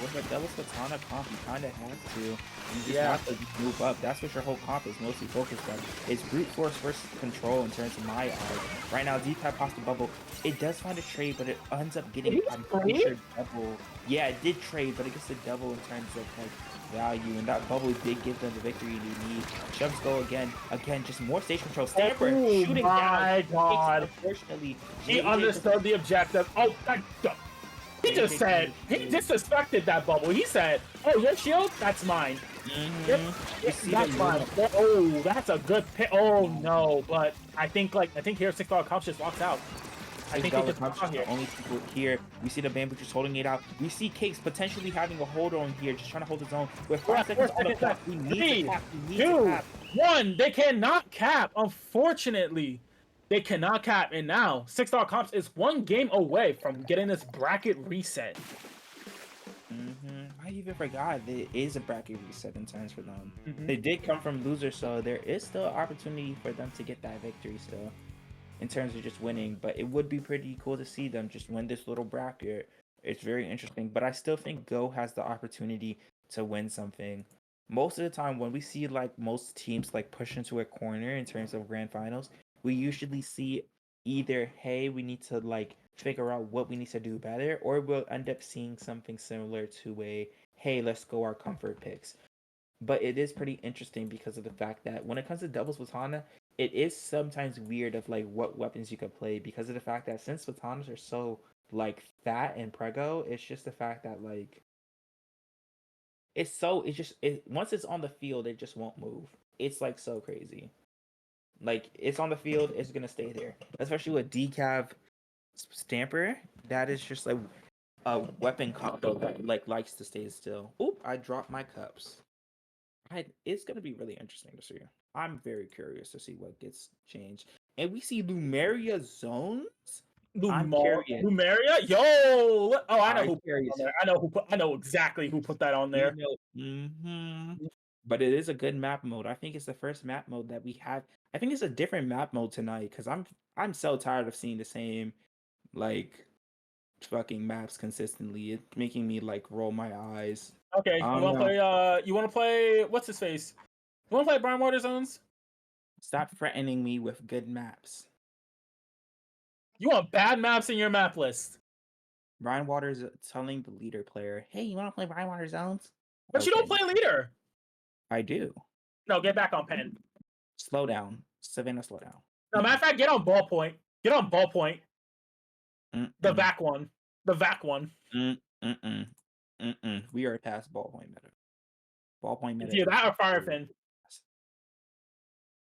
With a double Katana comp, you kind of have to. You just have to move up. That's what your whole comp is mostly focused on. It's brute force versus control in terms of my eyes. Right now, D-Tap pops the bubble. It does find a trade, but it ends up getting, I'm pretty sure, double. Yeah, it did trade, but it gets a double in terms of, like, value, and that bubble did give them the victory they need. Shoves Go again, just more stage control. Stanford shooting down. My god. Unfortunately, he understood the objective. Oh, he just said, he disrespected that bubble. He said, oh, your shield? That's mine. Yep, that's mine. Oh, that's a good pick. Oh, no, but I think here $6 Comps just walks out. I think they just walk out here. Only people here. We see the Bamboo just holding it out. We see Cakes potentially having a hold on here, just trying to hold his own. With 5 seconds on the clock, we need to cap. We need to cap. 1. They cannot cap, unfortunately. They cannot cap, and now $6 Comps is 1 game away from getting this bracket reset. I even forgot there is a bracket reset in terms for them. They did come from losers, so there is still an opportunity for them to get that victory still, in terms of just winning. But it would be pretty cool to see them just win this little bracket. It's very interesting, but I still think Go has the opportunity to win something. Most of the time, when we see like most teams like push into a corner in terms of grand finals, we usually see either, hey, we need to like figure out what we need to do better, or we'll end up seeing something similar to a, hey, let's go our comfort picks. But it is pretty interesting because of the fact that when it comes to doubles with Hana, it is sometimes weird of like what weapons you could play, because of the fact that since Batanas are so like fat and prego, it's just the fact that like once it's on the field, it just won't move. It's like so crazy. Like, it's on the field, it's gonna stay there. Especially with Decav Stamper, that is just like a weapon combo that like likes to stay still. Oop, I dropped my cups. It's gonna be really interesting to see. I'm very curious to see what gets changed. And we see Lumeria zones. Lumeria? Yo! Oh, I know who put that on there. I know exactly who put that on there. But it is a good map mode. I think it's the first map mode that we have. I think it's a different map mode tonight, because I'm so tired of seeing the same like fucking maps consistently. It's making me like roll my eyes. Okay, you wanna play what's his face? You wanna play Brian Water Zones? Stop threatening me with good maps. You want bad maps in your map list. Brian Waters telling the leader player, hey, you wanna play Brian Water Zones? But you don't play leader. I do. No, get back on pen. Slow down. Savannah, slow down. No, matter of fact, get on ballpoint. Get on ballpoint. The Mm-mm. vac one. The vac one. Mm-mm. Mm-mm. We are past ballpoint meta. Ballpoint meta It's either is that or Firefin.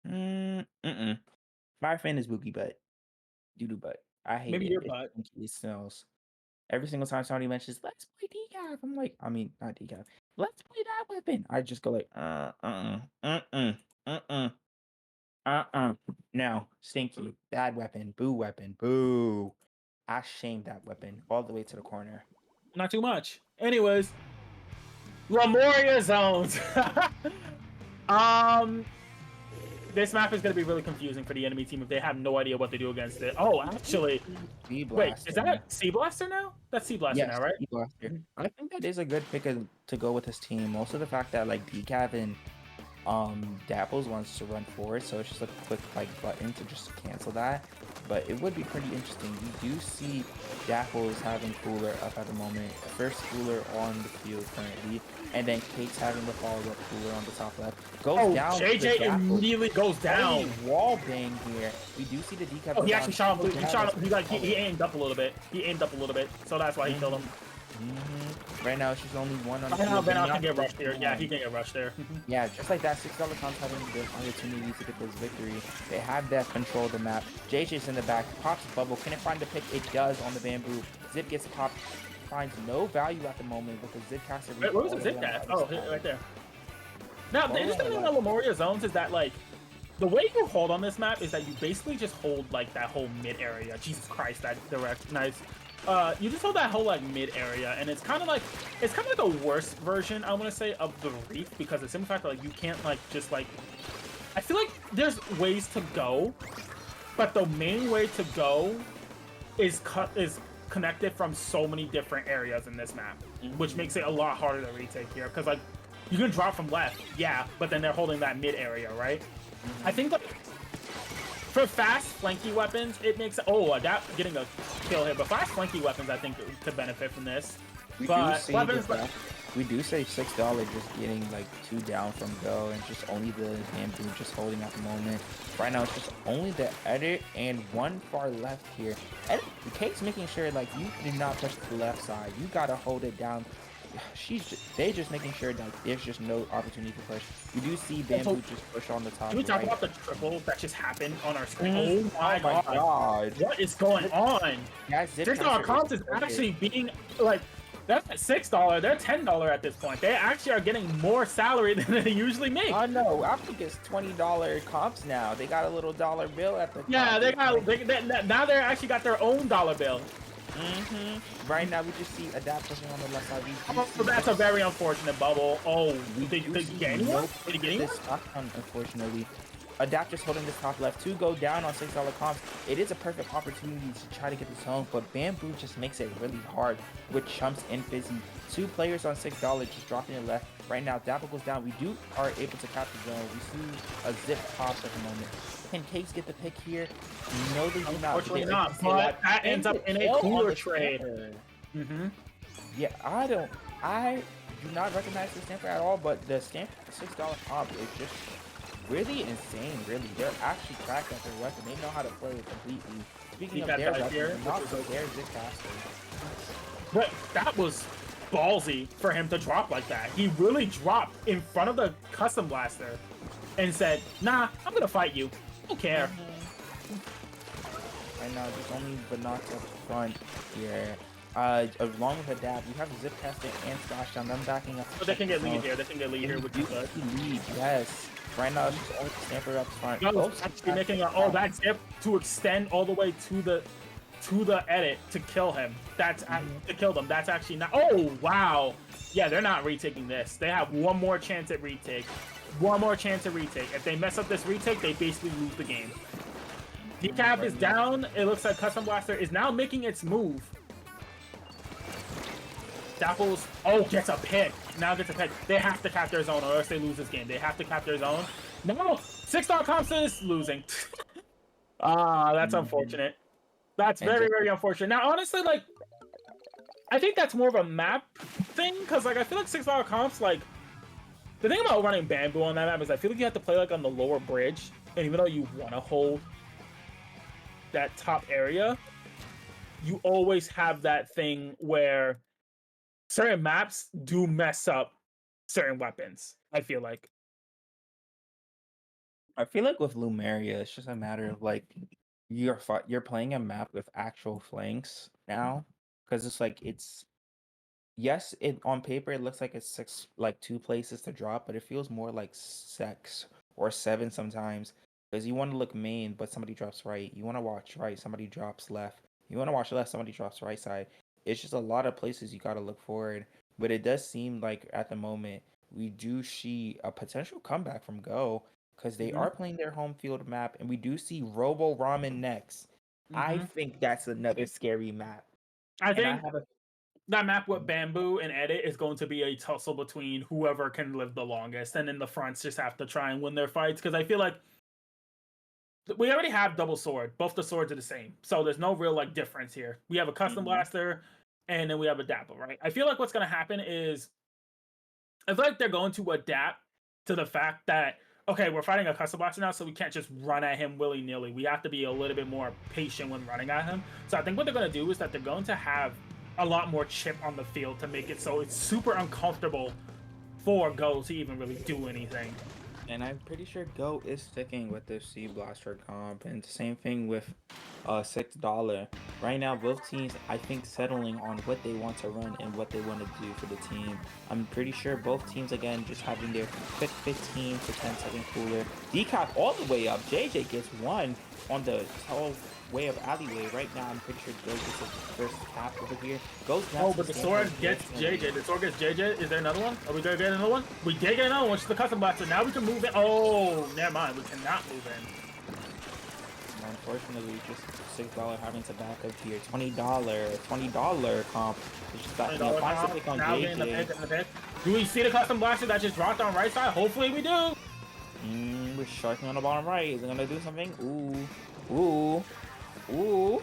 Mm-mm. Firefin is boogie butt. Doo-doo butt. I hate Maybe it. your It butt. stinky, it smells. Every single time somebody mentions, let's play decaf. I'm like, I mean, not decaf. Let's play that weapon. I just go like, No, stinky, bad weapon, boo. I shamed that weapon all the way to the corner. Not too much. Anyways, Lemuria zones. This map is going to be really confusing for the enemy team if they have no idea what to do against it. Oh, actually, wait, is that Sea Blaster now? That's Sea Blaster now, right? Sea Blaster. I think that is a good pick to go with his team. Also, the fact that like Decaf and Dapples wants to run forward, so it's just a quick like button to just cancel that. But it would be pretty interesting. You do see Dapples having Cooler up at the moment. First Cooler on the field currently, and then Kate's having the follow-up Cooler on the top left. Goes down. JJ immediately goes down. Wall bang here. We do see the Decaf. Oh, he actually shot him. He shot him. He aimed up a little bit. So that's why he killed him. Right now, it's just only one on the field. field. Can get rushed here. Yeah, he can get rushed there. Yeah, just like that, $6 comes having the opportunity to get this victory. They have that control of the map. JJ's in the back, pops bubble. Can it find the pick? It does on the bamboo. Zip gets popped, finds no value at the moment with the Zip caster. Wait, what was the Zip cast? Oh, right there. Now, the interesting thing about Lemuria zones is that, like, the way you hold on this map is that you basically just hold, like, that whole mid area. Jesus Christ, that direct. Nice. You just hold that whole like mid area, and it's kind of like a worse version, I want to say, of the Reef, because it's in fact like you can't like just like. I feel like there's ways to go, but the main way to go is connected from so many different areas in this map, which makes it a lot harder to retake here. Because like you can drop from left, yeah, but then they're holding that mid area, right? I think that. For fast flanky weapons, it makes getting a kill here. But fast flanky weapons, I think, could benefit from this. We do say $6 just getting like 2 down from go, and just only the bamboo just holding at the moment. Right now, it's just only the edit and one far left here. Edit, Kate's making sure like you did not push to the left side. You gotta hold it down. They just making sure that there's just no opportunity to push. We do see bamboo just push on the top. Can we talk about the triple that just happened on our screen? Oh my god! What is going on? $6 comps is actually being like that's $6. They're $10 at this point. They actually are getting more salary than they usually make. Oh no! I think it's $20 comps now. They got a little dollar bill at the. Yeah, now they actually got their own dollar bill. Right now, we just see Adapt pushing on the left side. So that's a very unfortunate bubble. Oh, did you get anyone? Did you get anyone? Unfortunately, Adapt just holding this top left to go down on $6 comps. It is a perfect opportunity to try to get this home, but Bamboo just makes it really hard with Chumps and Fizzy. 2 players on $6 just dropping it left. Right now, Dapple goes down. We are able to capture the zone. We see a Zip pops at the moment. Can Cakes get the pick here? No, they do not. Unfortunately not, but that ends up in a cooler trade. Yeah, I do not recognize the stamper at all, but the stamp $6 comp is just really insane, really. They're actually cracked at their weapon. They know how to play it completely. Speaking of their weapon, not for their Zip caster. But that was ballsy for him to drop like that. He really dropped in front of the custom blaster and said, nah, I'm gonna fight you. I don't care. Right now, just only Banox up front here. Along with Adapt, you have Zip casting and Splashdown, them backing up. But they can get lead here. They can get lead here, which is good. Lead, yes. Right now, it's just only Stamper up front. Actually making that Zip to extend all the way to the edit to kill him. That's to kill them. That's actually not. Oh wow. Yeah, they're not retaking this. They have one more chance at retake. One more chance at retake. If they mess up this retake, they basically lose the game. Decap is down. It looks like Custom Blaster is now making its move. Dapples, gets a pick. Now gets a pick. They have to cap their zone or else they lose this game. They have to cap their zone. No, $6 comps is losing. That's unfortunate. That's very, very unfortunate. Now, honestly, like, I think that's more of a map thing, because, like, I feel like $6 comps, like, The thing about running Bamboo on that map is I feel like you have to play like on the lower bridge, and even though you want to hold that top area, you always have that thing where certain maps do mess up certain weapons. I feel like. I feel like with Lumeria, it's just a matter of like you're playing a map with actual flanks now, because it's like it's yes, it on paper it looks like it's six like two places to drop, but it feels more like six or seven sometimes. Because you want to look main, but somebody drops right. You want to watch right, somebody drops left. You want to watch left, somebody drops right side. It's just a lot of places you got to look forward. But it does seem like at the moment we do see a potential comeback from Go because they Mm-hmm. are playing their home field map, and we do see Robo Ramen next. I Mm-hmm. think that's another scary map, I and I think have a that map with Bamboo and Edit is going to be a tussle between whoever can live the longest, and then the fronts just have to try and win their fights because I feel like we already have double sword. Both the swords are the same, so there's no real like difference here. We have a custom Mhm. blaster, and then we have a dapple, right? I feel like what's gonna happen is I feel like they're going to adapt to the fact that okay, we're fighting a custom blaster now, so we can't just run at him willy nilly. We have to be a little bit more patient when running at him. So I think what they're going to do is that they're going to have a lot more chip on the field to make it so it's super uncomfortable for Go to even really do anything. And I'm pretty sure Go is sticking with the Sea Blaster comp, and the same thing with $6. Right now, both teams I think settling on what they want to run and what they want to do for the team. I'm pretty sure both teams again just having their quick 15 to 10-second cooler. Decap all the way up. JJ gets one on the whole way of alleyway. Right now, I'm pretty sure Go gets his first cap over here. Goes down Oh, to but the Stanford sword gets unfortunately. JJ. The sword gets JJ. Is there another one? Are we gonna get another one? We did get another one, which is the custom blaster. Now we can move in. Oh, never mind. We cannot move in. Unfortunately, just $6 having to back up here. $20 comp. It's just backing up. Finds the pick on Now getting the JJ. pick and the pick. Do we see the custom blaster that just dropped on right side? Hopefully we do. We're sharking on the bottom right. Is it gonna do something? Ooh. Ooh. Ooh.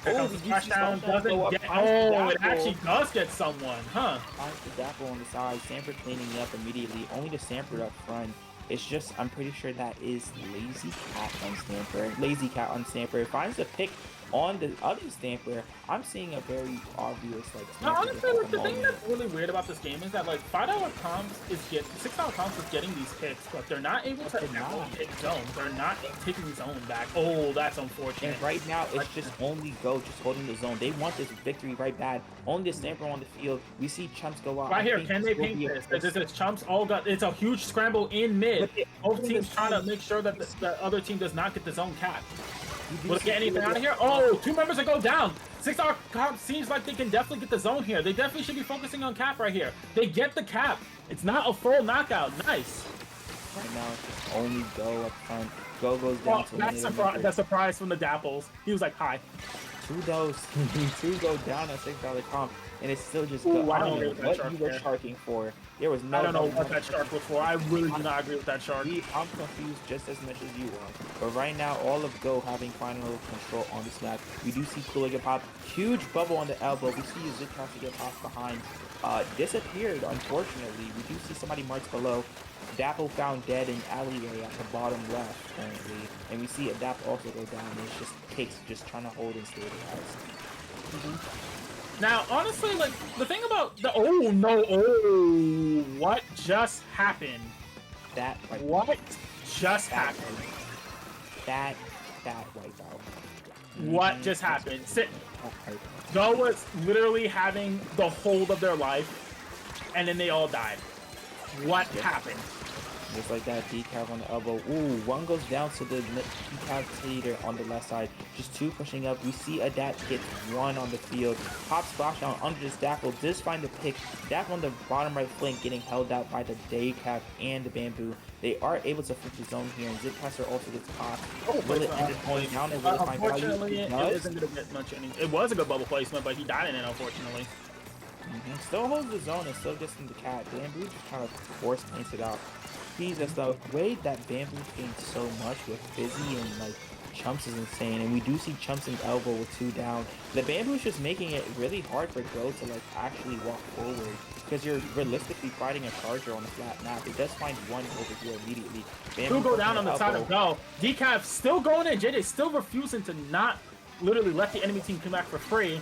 Here comes the splashdown. Doesn't get. Oh, it actually does get someone, huh? Finds the dapple on the side. Stanford cleaning up immediately. Only the Stanford up front. It's just, I'm pretty sure that is Lazy Cat on Stanford. Lazy Cat on Stanford. Finds the pick on the other Stanford. I'm seeing a very obvious, like, Now, Stanford honestly, at like, the the thing moment. that's really weird about this game is that like $6 comps is getting these picks, but they're not able to They're not. hit zones. They're not taking zone back. Oh, that's unfortunate. And right now, it's just only Go just holding the zone. They want this victory right bad. Only the Stanford on the field. We see Chumps go out. Right I here, think can this they will paint be a this? first- This is Chumps all got. It's a huge scramble in mid. But they- Both teams trying to make sure that the other team does not get the zone cap. Will it get anything out of here? Oh, two members that go down. $6 comp seems like they can definitely get the zone here. They definitely should be focusing on cap right here. They get the cap. It's not a full knockout. Nice. Right now, it's just only Go up front. Go goes down to That's surprise from the Dapples. He was like, hi. two goes. Two go down a $6 comp, and it's still just Ooh, Go. I I don't don't know agree with that what shark you were there. sharking for. There was no. I don't know what that shark was for. I really do not agree with that shark. I'm confused just as much as you are. But right now, all of Go having final control on this map. We do see Cooler get popped. Huge bubble on the elbow. We see Zikasi get popped behind. Disappeared, unfortunately. We do see somebody marks below. Dapple found dead in alleyway at the bottom left, currently. And we see a Dapple also go down. And it's just Cakes just trying to hold and stabilize. Now, honestly, like, the thing about the... Oh, no. Oh, what just happened? That wipeout. What just happened? That wipeout. What just happened? That wipeout. Go was literally having the hold of their life, and then they all died. What happened? Just like that, decaf on the elbow. Ooh, one goes down to the decapitator on the left side. Just two pushing up. We see Adapt gets one on the field. Pop splash down under this Dapple. Does find the pick. Dapple on the bottom right flank getting held out by the decap and the bamboo. They are able to flip the zone here, and Zipcaster also gets popped. Oh, Will it end up going down and will it find value? unfortunately, It it does. isn't going to get much any. It was a good bubble placement, but he died in it, unfortunately. Still holds the zone and still gets in the cat. Bamboo just kind of force paints it out. Jesus, the way that Bamboo paints so much with Fizzy and like Chumps is insane, and we do see Chumps and elbow with 2 down. The bamboo is just making it really hard for Go to like actually walk forward because you're realistically fighting a charger on a flat map. It does find one over here immediately. Two Bamboo go pushing down the on the side elbow. of Go. Decaf still going in. JJ still refusing to not literally let the enemy team come back for free.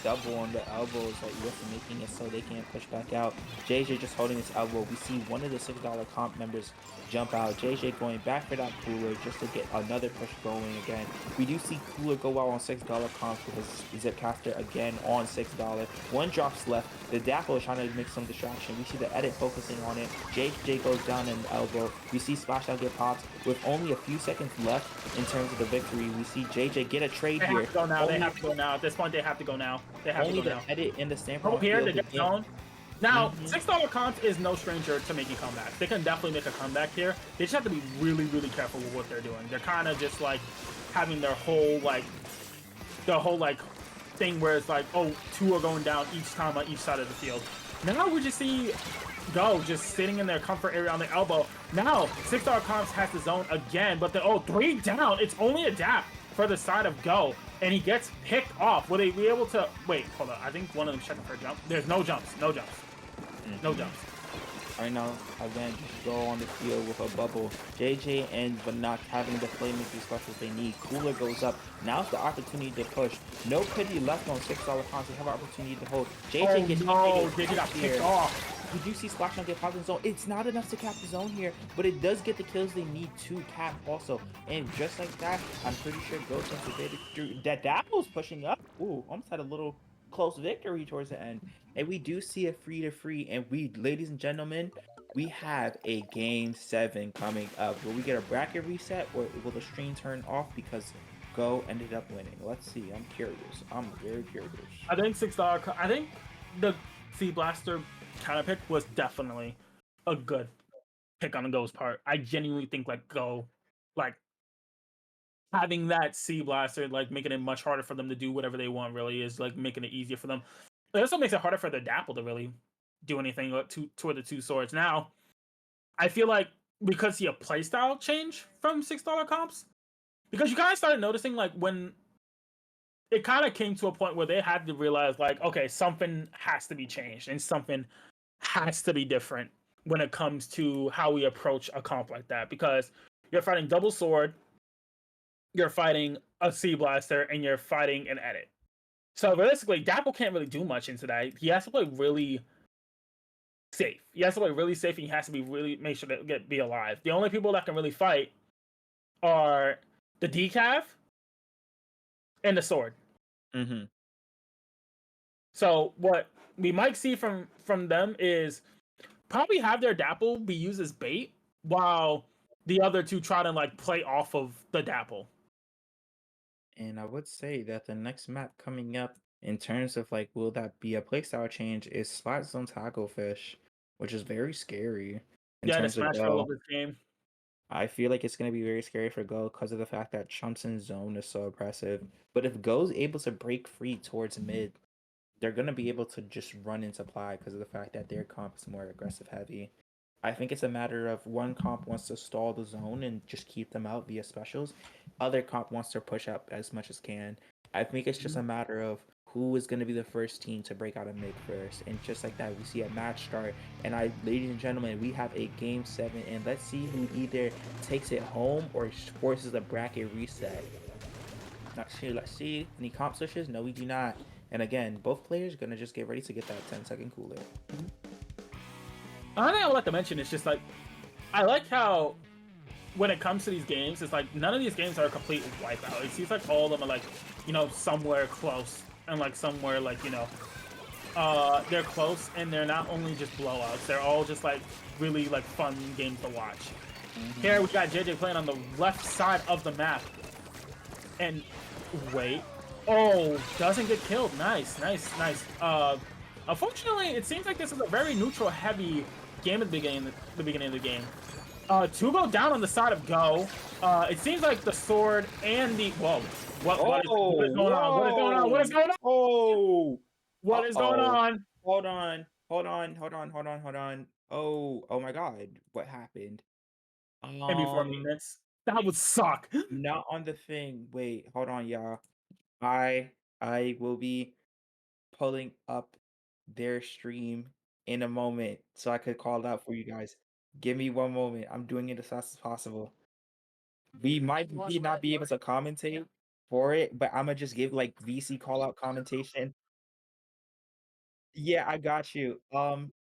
Double on the elbows, like Wilson making it so they can't push back out. JJ just holding his elbow. We see one of the $6 comp members jump out. JJ going back for that cooler just to get another push going again. We do see cooler go out on $6 comp because Zipcaster again on $6. One drops left. The Dapple is trying to make some distraction. We see the edit focusing on it. JJ goes down in the elbow. We see Splashdown get popped with only a few seconds left in terms of the victory. We see JJ get a trade They here. have to go now. They have to go now. At this point, they have to go now. They have Only to go the now. edit in the Stanford Oh, here field they get begin. zone. Now, $6 comp is no stranger to making comebacks. They can definitely make a comeback here. They just have to be really, really careful with what they're doing. They're kind of just like having their whole thing where it's like, oh, 2 are going down each time on each side of the field. Now we just see Go just sitting in their comfort area on their elbow. Now $6 comps has the zone again, but 3 down. It's only a dap for the side of Go, and he gets picked off. Will they be able to wait? Hold on, I think one of them checking for a jump. There's no jumps. No jumps. No jumps. Right now, again, just go on the field with a bubble. JJ and Banach having the playmaking specials they need. Cooler goes up. Now's the opportunity to push. No pity left on $6 cons. They have an opportunity to hold. JJ gets JJ got picked off. We do see Splashdown get popped in the zone. It's not enough to cap the zone here, but it does get the kills they need to cap also. And just like that, I'm pretty sure Ghost that Dapple's pushing up. Ooh, almost had a little close victory towards the end. And we do see a free to free, and we, ladies and gentlemen, we have a game 7 coming up. Will we get a bracket reset, or will the stream turn off because Go ended up winning? Let's see. I'm curious. I'm very curious. I think $6. I think the Sea Blaster counter pick was definitely a good pick on Go's part. I genuinely think like Go, like having that Sea Blaster, like making it much harder for them to do whatever they want, really is like making it easier for them. It also makes it harder for the Dapple to really do anything toward the 2 swords. Now, I feel like because he a playstyle change from $6 comps, because you kind of started noticing like when it kind of came to a point where they had to realize like, okay, something has to be changed and something has to be different when it comes to how we approach a comp like that, because you're fighting double sword, you're fighting a Sea Blaster, and you're fighting an edit. So realistically, Dapple can't really do much into that. He has to play really safe. He has to play really safe, and he has to be really make sure to be alive. The only people that can really fight are the decaf and the sword. Mm-hmm. So what we might see from them is probably have their Dapple be used as bait while the other 2 try to like play off of the Dapple. And I would say that the next map coming up in terms of like, will that be a playstyle change, is Slot Zone Taco Fish, which is very scary in Yeah, the terms of Smash Go. Roll of this game. I feel like it's going to be very scary for Go because of the fact that Chumps in zone is so oppressive. But if Go's able to break free towards mid, they're going to be able to just run in supply because of the fact that their comp is more aggressive heavy. I think it's a matter of one comp wants to stall the zone and just keep them out via specials. Other comp wants to push up as much as can. I think it's just a matter of who is going to be the first team to break out a mid first. And just like that, we see a match start. And ladies and gentlemen, we have a game 7. And let's see who either takes it home or forces a bracket reset. Not sure. Let's see. Any comp switches? No, we do not. And again, both players are going to just get ready to get that 10-second cooler. Another thing I would like to mention is just like, I like how when it comes to these games, it's like none of these games are a complete wipeout. It seems like all of them are like, you know, somewhere close and like somewhere like, you know, they're close and they're not only just blowouts, they're all just like really like fun games to watch. Here we got JJ playing on the left side of the map. And wait. Oh, doesn't get killed. Nice. Unfortunately, it seems like this is a very neutral heavy game at the beginning of the game. 2 go down on the side of Go. It seems like the sword and the what is going on? What is going on? What is going on? Oh, what is going on? Hold on. Oh my God, what happened? And before maintenance. That would suck. Not on the thing. Wait, hold on, y'all. I I will be pulling up their stream in a moment so I could call it out for you guys. Give me one moment. I'm doing it as fast as possible. We might not be able to commentate for it, but I'm gonna just give like VC call out commentation. Yeah, I got you.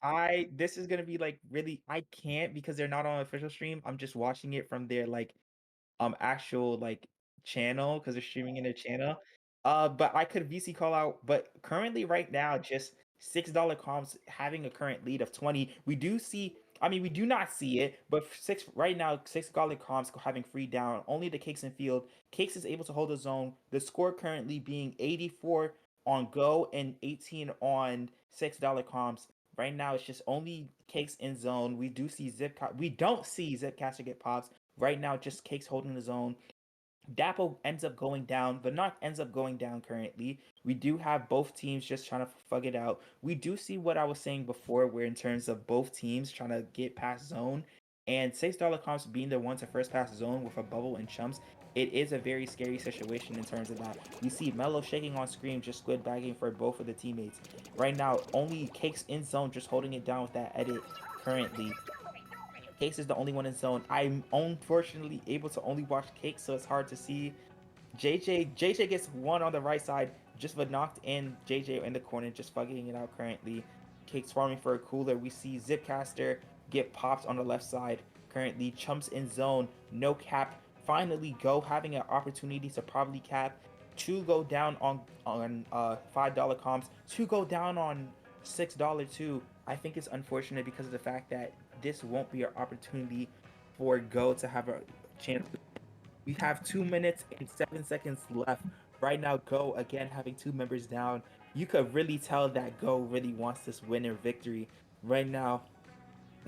I this is gonna be like really I can't because they're not on official stream. I'm just watching it from their like actual like channel because they're streaming in their channel. But I could VC call out, but currently right now, just $6 comps having a current lead of 20. We do see, I mean, we do not see it, but six right now, $6 comps having free down. Only the Cakes and Field. Cakes is able to hold the zone. The score currently being 84 on Go and 18 on $6 comps. Right now, it's just only Cakes in zone. We do see we don't see Zipcaster get pops. Right now, just Cakes holding his own. Dapo ends up going down. The knock ends up going down currently. We do have both teams just trying to fug it out. We do see what I was saying before, where in terms of both teams trying to get past zone and $6 comps being the one to first pass zone with a bubble and chumps. It is a very scary situation in terms of that. We see Mello shaking on screen, just squid bagging for both of the teammates. Right now, only Cakes in zone, just holding it down with that edit currently. Cakes is the only one in zone. I'm unfortunately able to only watch Cakes, so it's hard to see. JJ gets one on the right side, just but knocked in JJ in the corner, just fucking it out currently. Cakes farming for a cooler. We see Zipcaster get popped on the left side. Currently, Chumps in zone, no cap. Finally, Go having an opportunity to probably cap. Two go down on $5 comps. Two go down on $6 too. I think it's unfortunate because of the fact that this won't be an opportunity for Go to have a chance. We have 2 minutes and 7 seconds left. Right now, Go again having two members down. You could really tell that Go really wants this win or victory. Right now,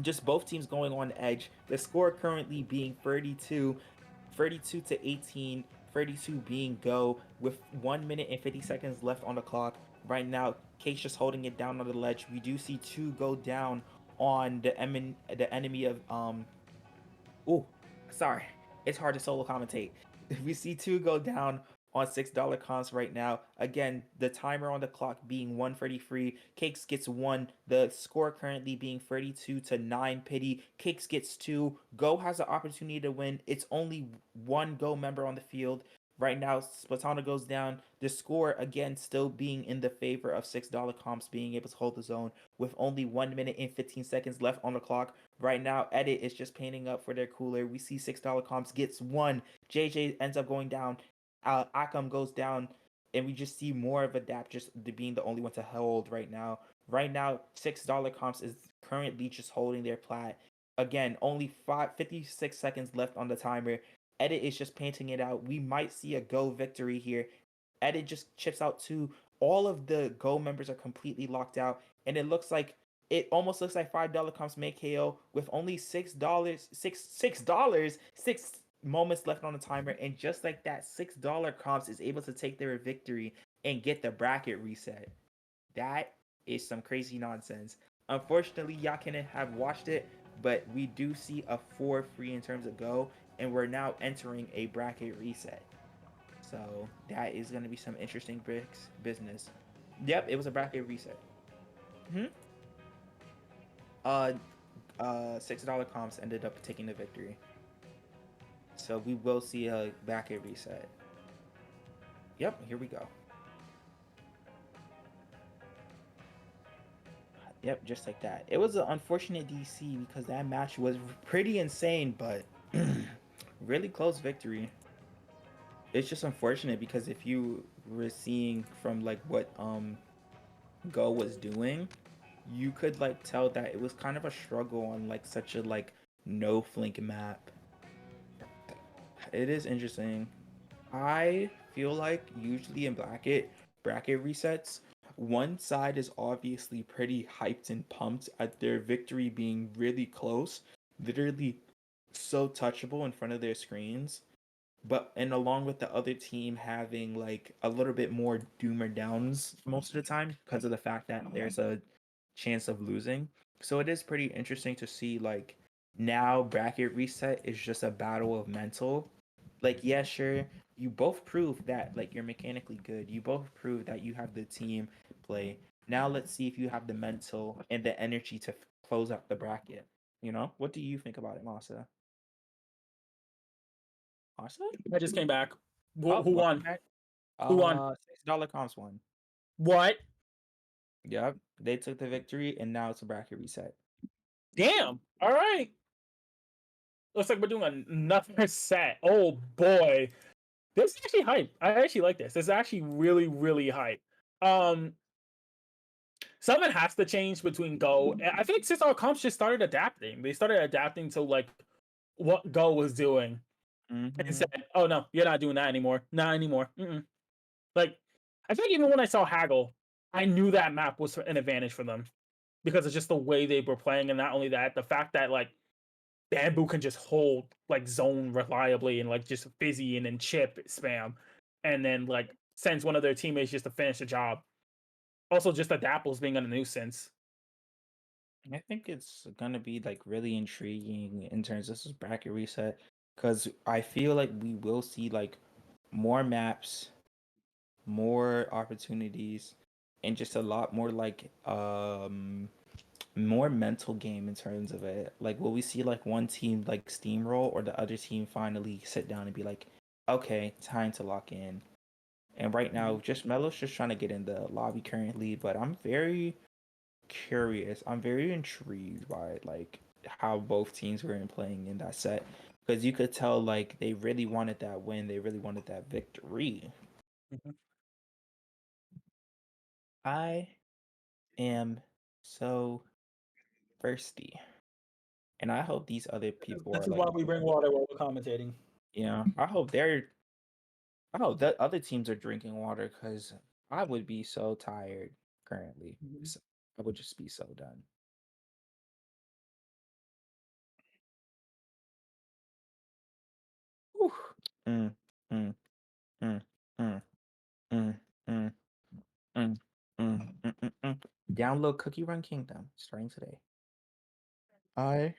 just both teams going on edge. The score currently being 32 to 18, 32 being Go with 1 minute and 50 seconds left on the clock. Right now, Case just holding it down on the ledge. We do see two go down on the enemy of Oh, sorry. It's hard to solo commentate. We see two go down on $6 comps right now. Again, the timer on the clock being 133. Cakes gets one. The score currently being 32 to 9 pity. Cakes gets two. Go has the opportunity to win. It's only one Go member on the field. Right now, Splatana goes down. The score again still being in the favor of $6 comps being able to hold the zone with only 1 minute and 15 seconds left on the clock. Right now, Edit is just painting up for their cooler. We see $6 comps gets one. JJ ends up going down. Akam goes down, and we just see more of Adapt just being the only one to hold right now. Right now, $6 comps is currently just holding their plat. Again, only 56 seconds left on the timer. Edit is just painting it out. We might see a Go victory here. Edit just chips out two. All of the Go members are completely locked out, and it almost looks like $5 comps make KO with only six moments left on the timer, and just like that, $6 comps is able to take their victory and get the bracket reset. That is some crazy nonsense. Unfortunately, y'all can have watched it, but we do see a 4 free in terms of Go, and we're now entering a bracket reset. So that is going to be some interesting business. Yep, it was a bracket reset. Hmm. Uh, $6 comps ended up taking the victory. So we will see a bracket reset. Yep, here we go. Yep, just like that. It was an unfortunate DC because that match was pretty insane, but really close victory. It's just unfortunate because if you were seeing from like what Go was doing, you could like tell that it was kind of a struggle on like such a like no flink map. It is interesting. I feel like usually in bracket resets, one side is obviously pretty hyped and pumped at their victory being really close, literally so touchable in front of their screens. But and along with the other team having like a little bit more doom or downs most of the time because of the fact that there's a chance of losing. So it is pretty interesting to see like Now bracket reset is just a battle of mental. Like, yeah, sure, you both prove that like you're mechanically good. You both prove that you have the team play. Now let's see if you have the mental and the energy to close out the bracket. You know, what do you think about it, Masa? Masa? I just came back. Oh, Who welcome won? back. Who won? $6 comps won. What? Yep, they took the victory, and now it's a bracket reset. Damn. All right. Looks like we're doing another set. Oh boy. This is actually hype. I actually like this. This is actually really, really hype. Um, Something has to change between Go. I think since our comps just started adapting, they started adapting to like what Go was doing and Mm-hmm. said, "Oh no, you're not doing that anymore. Not anymore." Mm-mm. Like, I think even when I saw Haggle, I knew that map was an advantage for them because it's just the way they were playing, and not only that, the fact that like Bamboo can just hold like zone reliably and like just fizzy and then chip spam, and then like sends one of their teammates just to finish the job. Also, just the Dapples being a nuisance. I think it's gonna be like really intriguing in terms of this bracket reset, because I feel like we will see like more maps, more opportunities, and just a lot more like more mental game in terms of it. Like, will we see like one team like steamroll, or the other team finally sit down and be like, okay, time to lock in? And right now, just Melo's just trying to get in the lobby currently, but I'm very curious. I'm very intrigued by like how both teams were in playing in that set, because you could tell like they really wanted that win. They really wanted that victory. Mhm. I am so thirsty, and I hope these other people This are is why like, we bring water while we're commentating. I hope that other teams are drinking water, because I would be so tired currently. Mhm. I would just be so done. Whew. Mm, mm, mm, mm, mm, mm, mm, mm. Download Cookie Run Kingdom starting today. I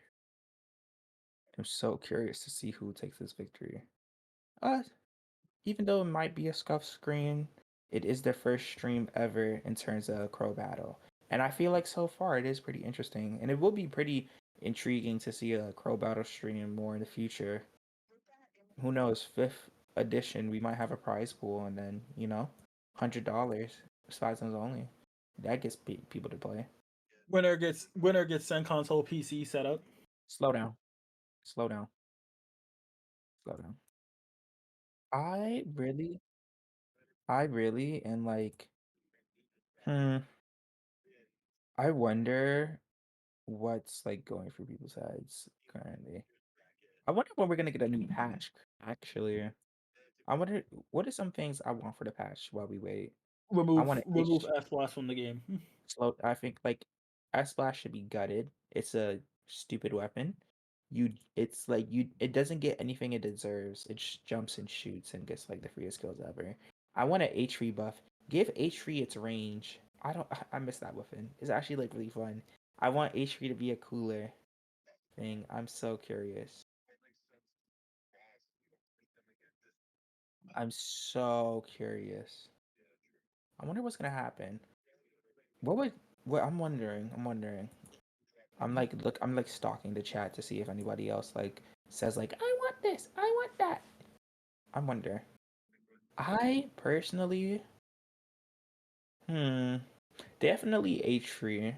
am so curious to see who takes this victory. Uh, Even though it might be a scuff screen, it is their first stream ever in terms of Crobattle. And I feel like so far it is pretty interesting. And it will be pretty intriguing to see a Crobattle stream more in the future. Who knows, fifth edition, we might have a prize pool, and then, $100, 5 times only. That gets people to play. Winner gets Sen console PC set up. Slow down. Slow down. Slow down. I really, and like, hmm, I wonder what's like going through people's heads currently. I wonder when we're gonna get a new patch. Actually, I wonder what are some things I want for the patch while we wait. I want to Remove itch S Blast from the game. slow. I think like S-Blast should be gutted. It's a stupid weapon. It's like it doesn't get anything it deserves. It just jumps and shoots and gets like the freest kills ever. I want an H3 buff. Give H3 its range. I miss that weapon. It's actually like really fun. I want H3 to be a cooler thing. I'm so curious. I'm so curious. I wonder what's gonna happen. What would what I'm wondering. I'm like stalking the chat to see if anybody else like says like I want this, I want that. I wonder. I personally, hmm, definitely H3.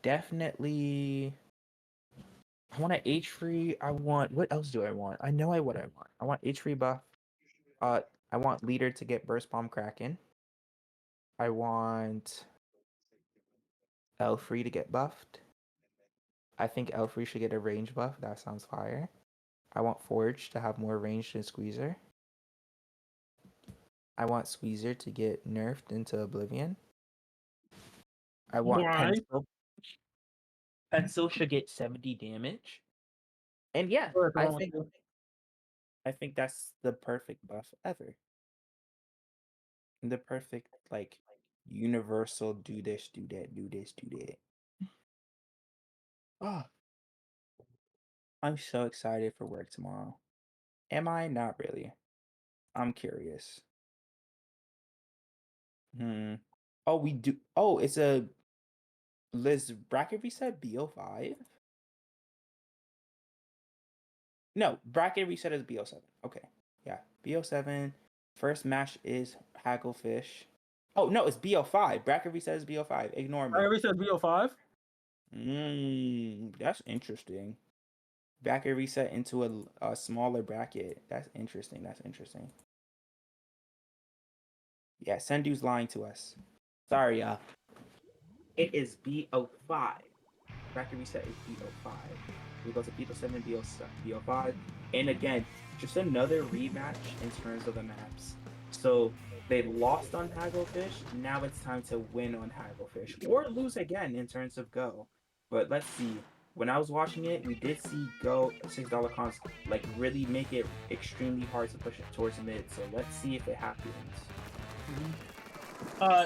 Definitely, I want an H3. I want, what else do I want? I know what I want. I want H3 buff. Uh, I want leader to get burst bomb Kraken. I want L3 to get buffed. I think L3 should get a range buff. That sounds fire. I want Forge to have more range than Squeezer. I want Squeezer to get nerfed into Oblivion. I want Why? Pencil. Pencil should get 70 damage. And yeah, What's I wrong with think you? I think that's the perfect buff ever. The perfect like universal do this, do that, do this, do that. Ah, I'm so excited for work tomorrow. Am I? Not really. I'm curious. Hmm. Oh, we do. Oh, it's a Liz bracket reset BO5? No, bracket reset is BO7. Okay. Yeah, BO7. First match is Hagglefish. Oh, no, it's BO5. Bracket reset is BO5. Ignore me. Everybody says BO5. That's interesting. Bracket reset into a smaller bracket. That's interesting. That's interesting. Yeah, Sendu's lying to us. Sorry, y'all. It is BO5. Bracket reset is BO5. We go to BO7, BO5. And again, just another rematch in terms of the maps. So they lost on Hagglefish. Now it's time to win on Hagglefish. Or lose again in terms of Go. But let's see. When I was watching it, we did see Go $6 cons like really make it extremely hard to push it towards mid. So let's see if it happens.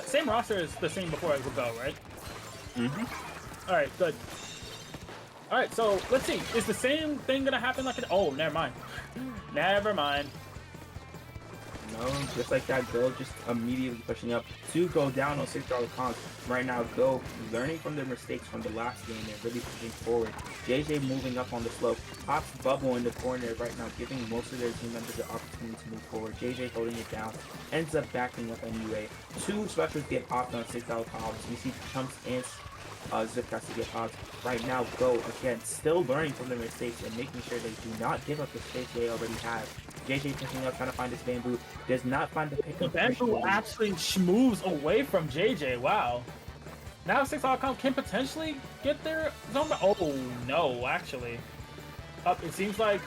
Same roster as the same before as Go, right? Mm-hmm. All right, good. All right, so let's see. Is the same thing gonna happen like it? Oh, never mind. Never mind. No, just like that, Go just immediately pushing up to go down on $6 cons. Right now, Go learning from their mistakes from the last game and really pushing forward. JJ moving up on the slope. Pops Bubble in the corner right now, giving most of their team members the opportunity to move forward. JJ holding it down, ends up backing up anyway. Two specials get popped on $6 cons. We see Chumps and Zipcast to get popped. Right now, Go again, still learning from their mistakes and making sure they do not give up the space they already have. JJ picking up, trying to find this bamboo. Does not find the pick. The bamboo actually moves away from JJ. Wow. Now $6 can potentially get their zone back. Oh no, actually. It seems like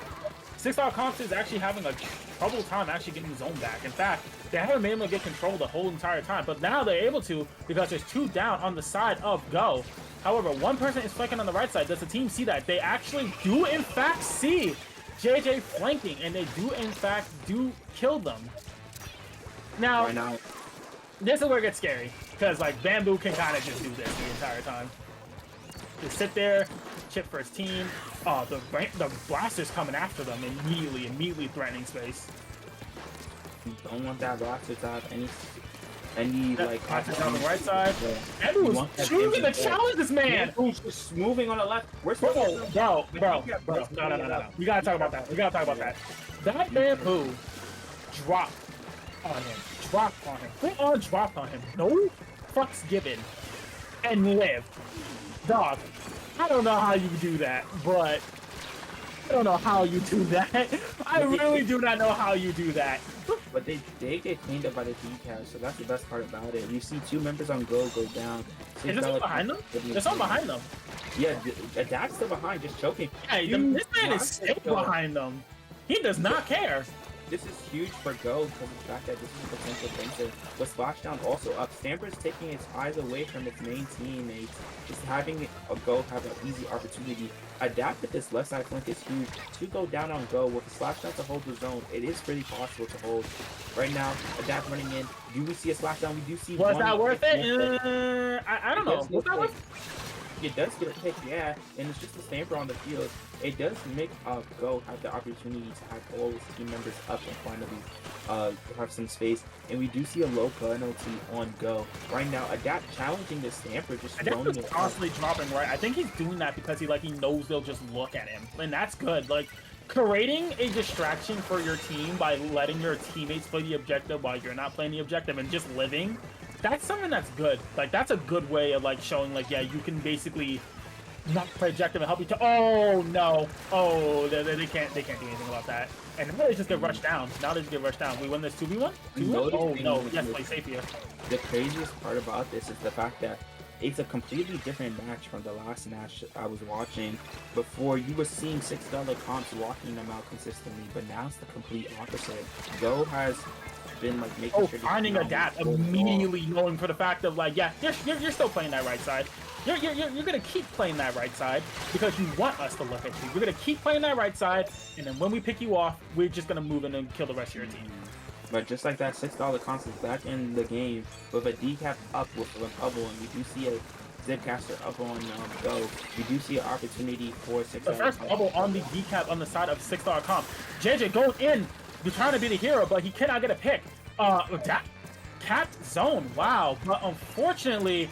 $6 comps is actually having a trouble time actually getting zone back. In fact, they haven't been able to get control the whole entire time, but now they're able to because there's two down on the side of Go. However, one person is flanking on the right side. Does the team see that? They actually do in fact see JJ flanking, and they do in fact kill them. Now, this is where it gets scary, because like Bamboo can kind of just do this the entire time. Just sit there, chip for his team. Oh, the blaster's coming after them immediately threatening space. You don't want that blaster to have any like blaster's on the right side. Bamboo is choosing to challenge this man. Bamboo's just moving on the left. We're bro. No. We gotta talk about that. That Bamboo dropped on him. Full on dropped on him. No fucks given. And live. Dog, I don't know how you do that, but I don't know how you do that. I really do not know how you do that. But they get cleaned up by the decals, so that's the best part about it. You see two members on go down. Is there someone behind them? There's someone behind them. Yeah, Adapt's still behind, just choking. Yeah, this man is still behind them. He does not care. This is huge for Go because of the fact that this is a potential fencer. But Splashdown also up. Stamper's taking its eyes away from its main teammates, just having a Go have an easy opportunity. Adapt with this left side flank is huge. To go down on Go with the Splashdown to hold the zone, it is pretty possible to hold. Right now, Adapt running in. Do we see a Splashdown? We do see. Was that worth it? I don't know. Was that worth it? It does get a pick, yeah, and it's just a Stamper on the field. It does make Go have the opportunity to have all his team members up and finally have some space. And we do see a low penalty on Go. Right now, Adapt challenging the Stamper, just throwing it constantly dropping, right? I think he's doing that because he knows they'll just look at him. And that's good. Like, creating a distraction for your team by letting your teammates play the objective while you're not playing the objective and just living, that's something that's good. Like, that's a good way of like showing like, yeah, you can basically not play objective and help you to. Oh no! Oh, they can't do anything about that. And now they just get rushed down. We win this 2v1. Oh no! Yes, play safe here. The craziest part about this is the fact that it's a completely different match from the last match I was watching. Before, you were seeing $6 comps walking them out consistently, but now it's the complete opposite. Go has been like making sure finding Adapt immediately, knowing for the fact of like, yeah, you're still playing that right side. You're gonna keep playing that right side because you want us to look at you. You're gonna keep playing that right side, and then when we pick you off, we're just gonna move in and kill the rest of your team. But just like that, $6 constant back in the game with a decap up with a bubble, and we do see Zipcaster up on Go. We do see an opportunity for six The dollar first comp. bubble on the decap on the side of $6 comp. JJ going in, he's trying to be the hero, but he cannot get a pick. That capped zone, wow. But unfortunately,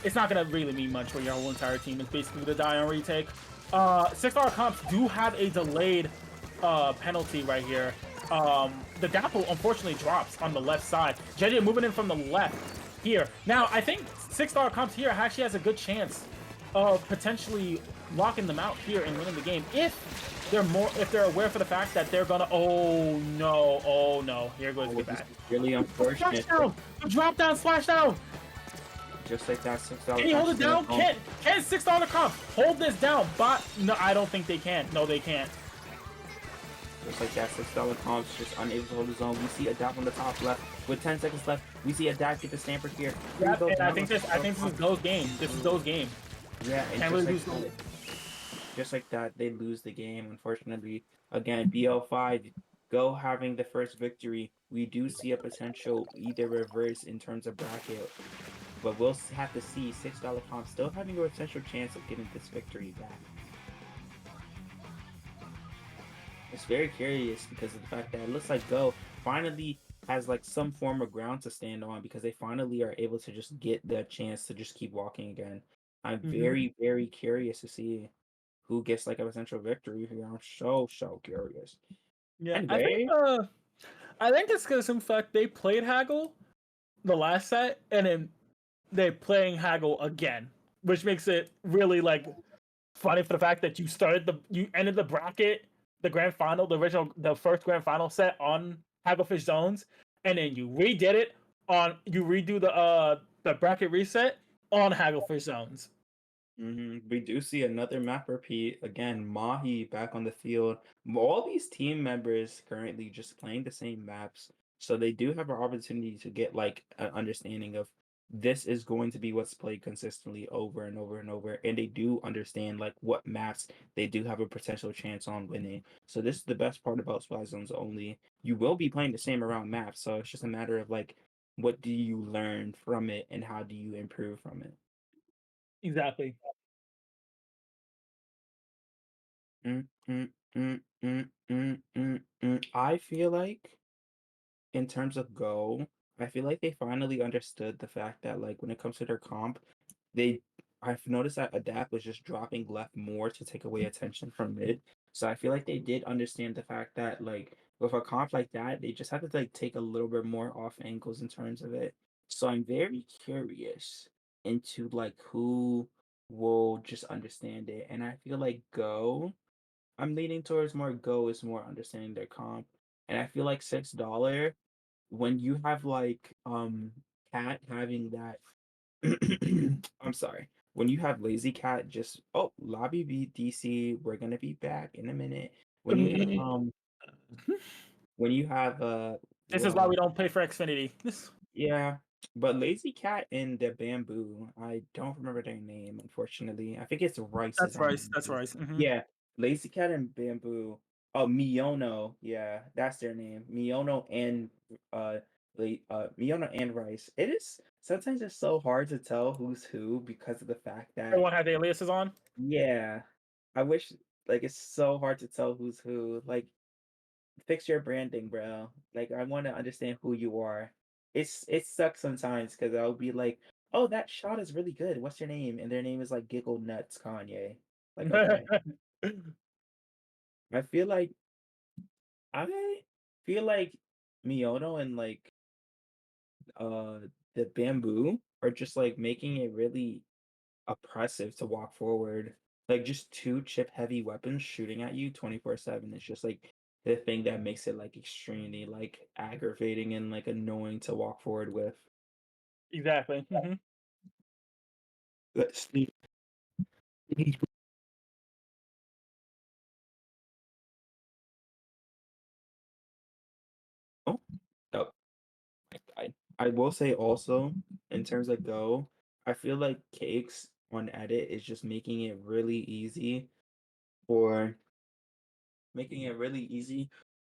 it's not gonna really mean much where your whole entire team is basically the die on retake. $6 comps do have a delayed penalty right here. The Dapple unfortunately drops on the left side. JJ moving in from the left here. Now, I think $6 comps here actually has a good chance of potentially locking them out here and winning the game if they're aware for the fact that they're gonna. Oh no, here goes the This back. is really unfortunate. Splash down, drop down, splash down. Just like that $6 Can you hold it down? comp. Can $6 comp hold this down? But no, I don't think they can. No, they can't. Just like that $6 comps, just unable to hold his own. We see a dap on the top left with 10 seconds left. We see a dap get the stamper here. Yeah, and I think this is those game. This is those game. Yeah, and Can't just really like lose. just like that, they lose the game, unfortunately. Again, BL5, Go having the first victory. We do see a potential either reverse in terms of bracket, but we'll have to see. $6 comp still having a potential chance of getting this victory back. It's very curious because of the fact that it looks like Go finally has like some form of ground to stand on because they finally are able to just get the chance to just keep walking again. I'm very, very curious to see who gets like a potential victory here. I'm so curious. Yeah, Anyway, I think it's because in fact they played Haggle the last set and then they're playing Haggle again, which makes it really like funny for the fact that you ended the bracket, the grand final, the first grand final set on Hagglefish Zones, and then you redo the bracket reset on Hagglefish Zones. we do see another map repeat again. Mahi back on the field. All these team members currently just playing the same maps, so they do have an opportunity to get like an understanding of this is going to be what's played consistently over and over and over, and they do understand like what maps they do have a potential chance on winning. So this is the best part about Spy Zones only. You will be playing the same around maps, so it's just a matter of like what do you learn from it and how do you improve from it. Exactly. Mm, mm, mm, mm, mm, I feel like in terms of Go, I feel like they finally understood the fact that like when it comes to their comp, they I've noticed that Adapt was just dropping left more to take away attention from mid. So I feel like they did understand the fact that like with a comp like that, they just have to like take a little bit more off angles in terms of it. So I'm very curious into like who will just understand it. And I feel like Go I'm leaning towards more Go is more understanding their comp. And I feel like $6 when you have like Cat having that I'm sorry. When you have Lazy Cat just lobby beat DC, we're gonna be back in a minute. When you have when you have This is why we don't play for Xfinity. yeah, but Lazy Cat and the Bamboo, I don't remember their name, unfortunately. I think it's Rice is That's on Rice. them. That's Rice. Yeah, Lazy Cat and Bamboo. Oh, Miyono. Yeah, that's their name. Miyono and Miyono and Rice. It is sometimes it's so hard to tell who's who because of the fact that Everyone has aliases on. yeah, I wish like it's so hard to tell who's who. Like fix your branding, bro. Like I want to understand who you are. It sucks sometimes because I'll be like, oh, that shot is really good. What's your name? And their name is like Giggle Nuts Kanye. Like okay, I feel like I feel like Miyono and like uh the Bamboo are just like making it really oppressive to walk forward. Like just two chip heavy weapons shooting at you 24/7. It's just like the thing that makes it like extremely like aggravating and like annoying to walk forward with. Exactly. Let's see. Oh, oh, I will say also in terms of Go, I feel like Cakes on edit is just for making it really easy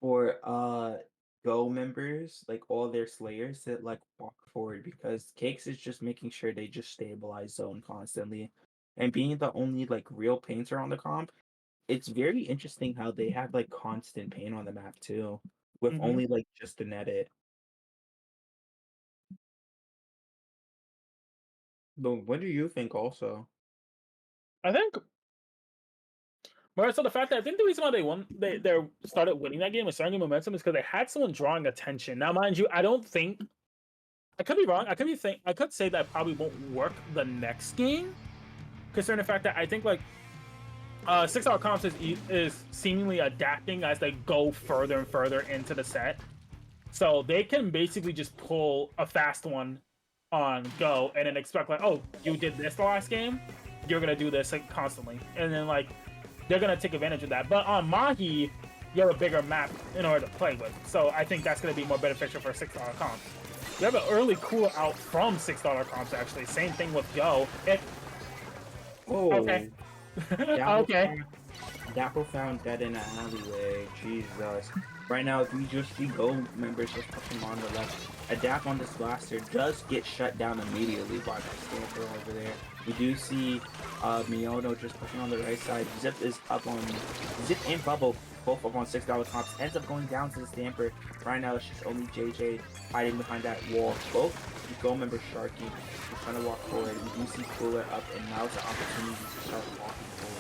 for Go members, like all their slayers, that like walk forward because Cakes is just making sure they just stabilize zone constantly. And being the only like real painter on the comp, it's very interesting how they have like constant paint on the map too, with Hmm. only like just to net it. But what do you think also? I think. But so the fact that I think the reason why they started winning that game and starting momentum is because they had someone drawing attention. Now, mind you, I don't think I could be wrong. I could say that probably won't work the next game, considering the fact that I think like 6 hour comps is seemingly adapting as they go further and further into the set. So they can basically just pull a fast one on Go and then expect like, oh, you did this the last game, you're gonna do this like, constantly, and then like they're gonna take advantage of that. But on Mahi, you have a bigger map in order to play with, so I think that's gonna be more beneficial for $6 comps. You have an early cool out from $6 comps actually. Same thing with Go. Okay. Oh, Dapple Okay. found, Dapple found dead in an alleyway. Jesus. Right now, if we just see Go members just pushing on the left, a dap on this blaster does get shut down immediately by that stamper over there. We do see Miyono just pushing on the right side. Zip is up on Zip and Bubble, both up on $6 comps. Ends up going down to the stamper. Right now, it's just only JJ hiding behind that wall. Both Go members Sharky is trying to walk forward. We do see Cooler up, and now it's an opportunity to start walking forward.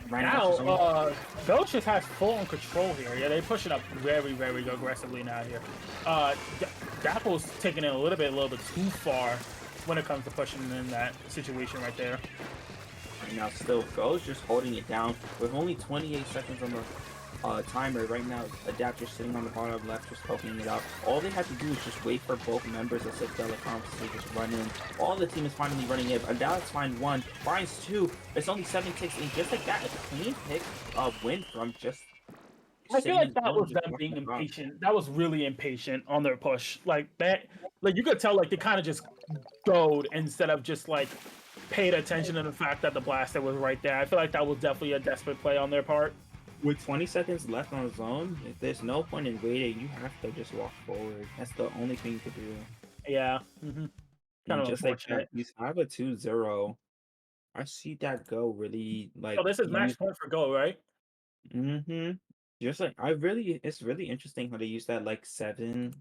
Right now, it's just only Belch just has full on control here. Yeah, they're pushing up very, very aggressively now here. Dapple's taking it a little bit too far when it comes to pushing in that situation right there. right now still Go's just holding it down with only 28 seconds on the timer. Right now, Adapt just sitting on the bottom left, just poking it up. All they have to do is just wait for both members of Six Comps to just run in. All the team is finally running in. Adapt's find one, finds two. It's only 7 ticks, and just like that, a clean pick win from just. I feel like that zone, was just them walking being across. impatient. That was really impatient on their push. Like that, like you could tell, like they kind of just goed instead of just like paid attention to the fact that the blaster was right there. I feel like that was definitely a desperate play on their part. With 20 seconds left on zone, if there's no point in waiting, you have to just walk forward. That's the only thing you can do. Yeah, kind And of just like that, unfortunate. you have a 2-0. I see that Go really So like this is use. match point for Go, right? Mm-hmm. Just like it's really interesting how they use that like seven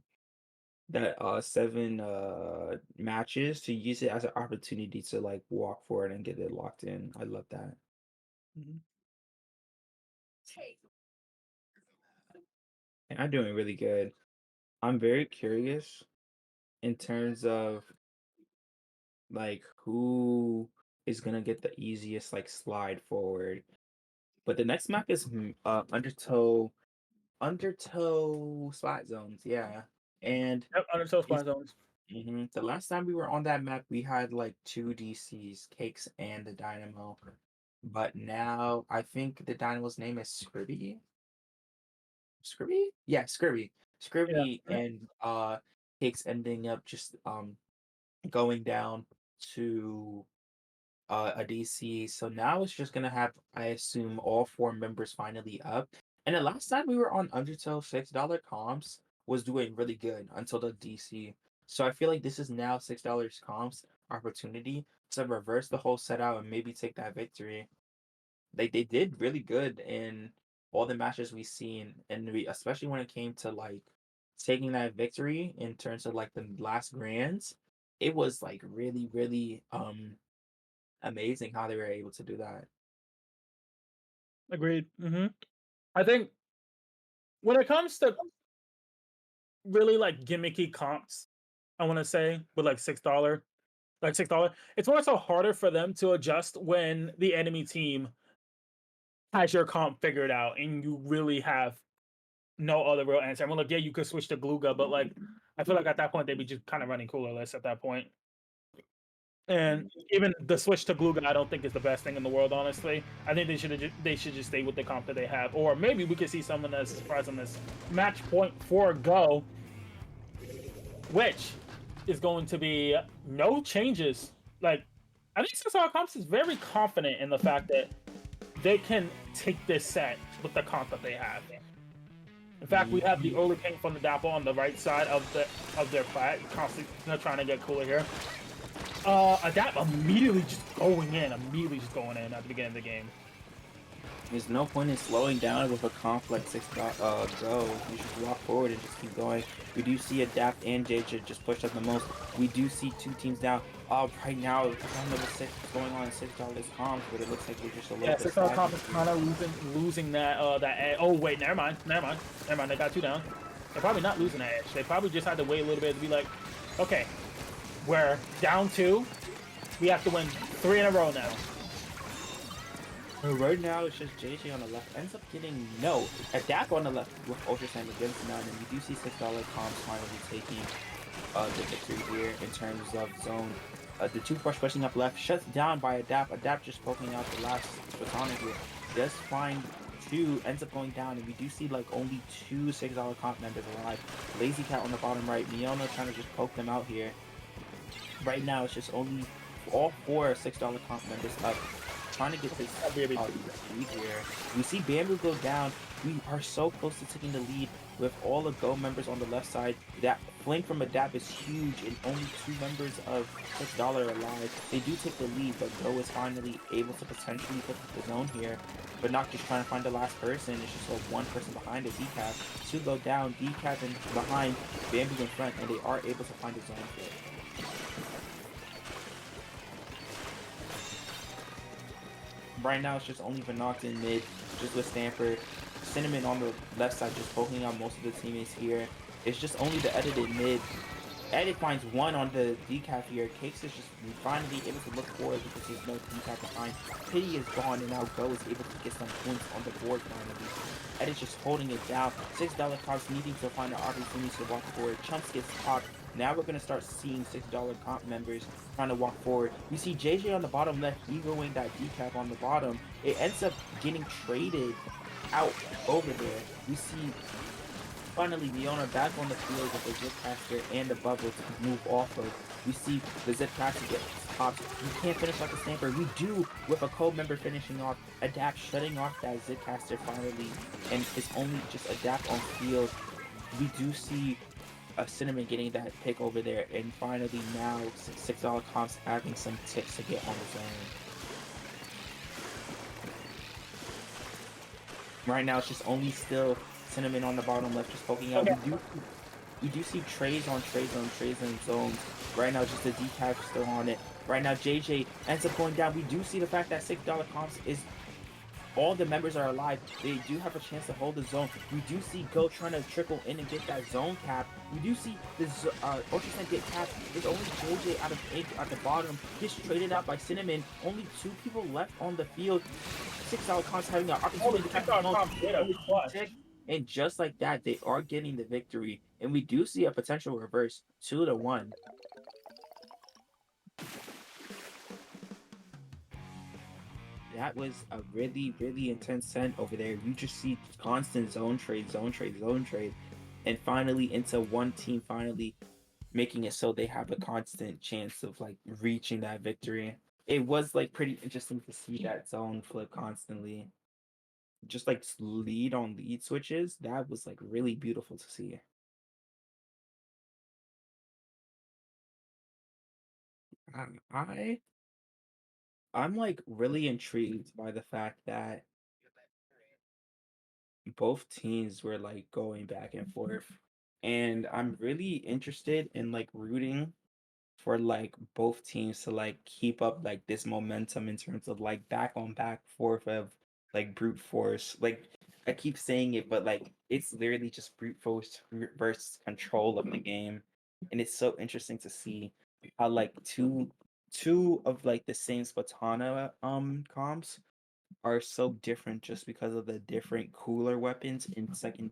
matches to use it as an opportunity to like walk forward and get it locked in. I love that. Mhm. And I'm doing really good. I'm very curious in terms of like who is gonna get the easiest like slide forward. But the next map is undertow spot zones, yeah. And Yep, undertow it's spawn zones. the last time we were on that map, we had like two DCs, Cakes and the Dynamo. But now I think the Dynamo's name is Scribby. Scribby? Yeah, Scribby. Yeah. Scribby and Cakes ending up just going down to a DC. So now it's just gonna have, I assume, all four members finally up. And the last time we were on Undertow, $6 comps was doing really good until the DC. So I feel like this is now $6 comps opportunity to reverse the whole set out and maybe take that victory. Like they did really good in all the matches we've seen, and especially when it came to like taking that victory in terms of like the last grands, it was like really, really amazing how they were able to do that. Agreed. I think when it comes to really like gimmicky comps, I want to say with like $6, it's more so harder for them to adjust when the enemy team has your comp figured out and you really have no other real answer. I mean, like, yeah, you could switch to Gluga, but like, I feel like at that point they'd be just kind of running cooler lists at that point. And even the switch to Gluga, I don't think is the best thing in the world. Honestly, I think they should just stay with the comp that they have, or maybe we could see someone that's surprised on this match point for Go, which is going to be no changes. Like, I think Six Comps is very confident in the fact that they can take this set with the comp that they have. In fact, we have the Mhm. early ping from the Dapple on the right side of their plat, constantly trying to get cooler here. Adapt immediately just going in at the beginning of the game. There's no point in slowing down with a complex go. You should walk forward and just keep going. We do see Adapt and JJ just push up the most. We do see two teams down. Right now, round number 6 is going on $6 comms, but it looks like we're just a little Yeah, bit 6 comp stagnant is here. kind of losing that edge. Oh wait, never mind. They got 2 down. They're probably not losing that edge. They probably just had to wait a little bit to be like, okay, we're down 2. We have to win 3 in a row now. Right now, it's just JJ on the left. Ends up getting no. Adapt on the left with Ultra Sand against none, and we do see $6 comms finally taking the victory here in terms of zone. The two push pushing up left, shuts down by Adapt. Adapt just poking out the last baton here. Does find 2, ends up going down, and we do see like only 2 $6 comp members alive. Lazy Cat on the bottom right. Miona trying to just poke them out here. Right now, it's just only all 4 $6 comp members up. Trying to get this lead here. We see Bamboo go down. We are so close to taking the lead with all the Go members on the left side. That flank from Adapt is huge, and only 2 members of $6 are alive. They do take the lead, but Go is finally able to potentially put the zone here. But not just trying to find the last person. It's just like 1 person behind it, Decaf. 2 go down, Decaf and behind, Bamboo in front, and they are able to find the zone here. Right now, it's just only Vinox in mid, just with Stamper. Cinnamon on the left side, just poking out most of the teammates here. It's just only the edited mid. Edit finds 1 on the decaf here. Cakes is just finally able to look forward because there's no decaf behind. Pity is gone, and now Go is able to get some points on the board finally. Edit's just holding it down. $6 cops needing to find an opportunity to walk forward. Chumps gets popped. Now we're going to start seeing $6 comp members trying to walk forward. You see JJ on the bottom left, egoing that decaf on the bottom. It ends up getting traded out over there. We see finally Miona back on the field with a Zipcaster and a bubble to move off of. We see the Zipcaster get popped. You can't finish off the Stamper. We do with a co-member finishing off. Adapt shutting off that Zipcaster finally, and it's only just Adapt on field. We do see Cinnamon getting that pick over there, and finally now $6 comps having some tips to get on the zone. Right now it's just only still Cinnamon on the bottom left, just poking out. Okay. We do see trays on zones. Right now, just the decaf still on it. Right now, JJ ends up going down. We do see the fact that $6 comps is all the members are alive. They do have a chance to hold the zone. We do see Go trying to trickle in and get that zone cap. We do see the Ultrasen get capped. There's only JJ out of 8 at the bottom. Gets traded out by Cinnamon. Only 2 people left on the field. $6 comps having an opportunity to catch the zone. And just like that, they are getting the victory. And we do see a potential reverse 2-1. That was a really, really intense set over there. You just see constant zone trade. And finally into one team finally making it so they have a constant chance of like reaching that victory. It was like pretty interesting to see that zone flip constantly. Just like lead on lead switches. That was like really beautiful to see. I I'm like really intrigued by the fact that both teams were like going back and forth. And I'm really interested in like rooting for like both teams to like keep up like this momentum in terms of like back on back forth of like brute force. Like I keep saying it, but like it's literally just brute force versus control of the game. And it's so interesting to see how like two of like the same Splatana comps are so different just because of the different cooler weapons in second.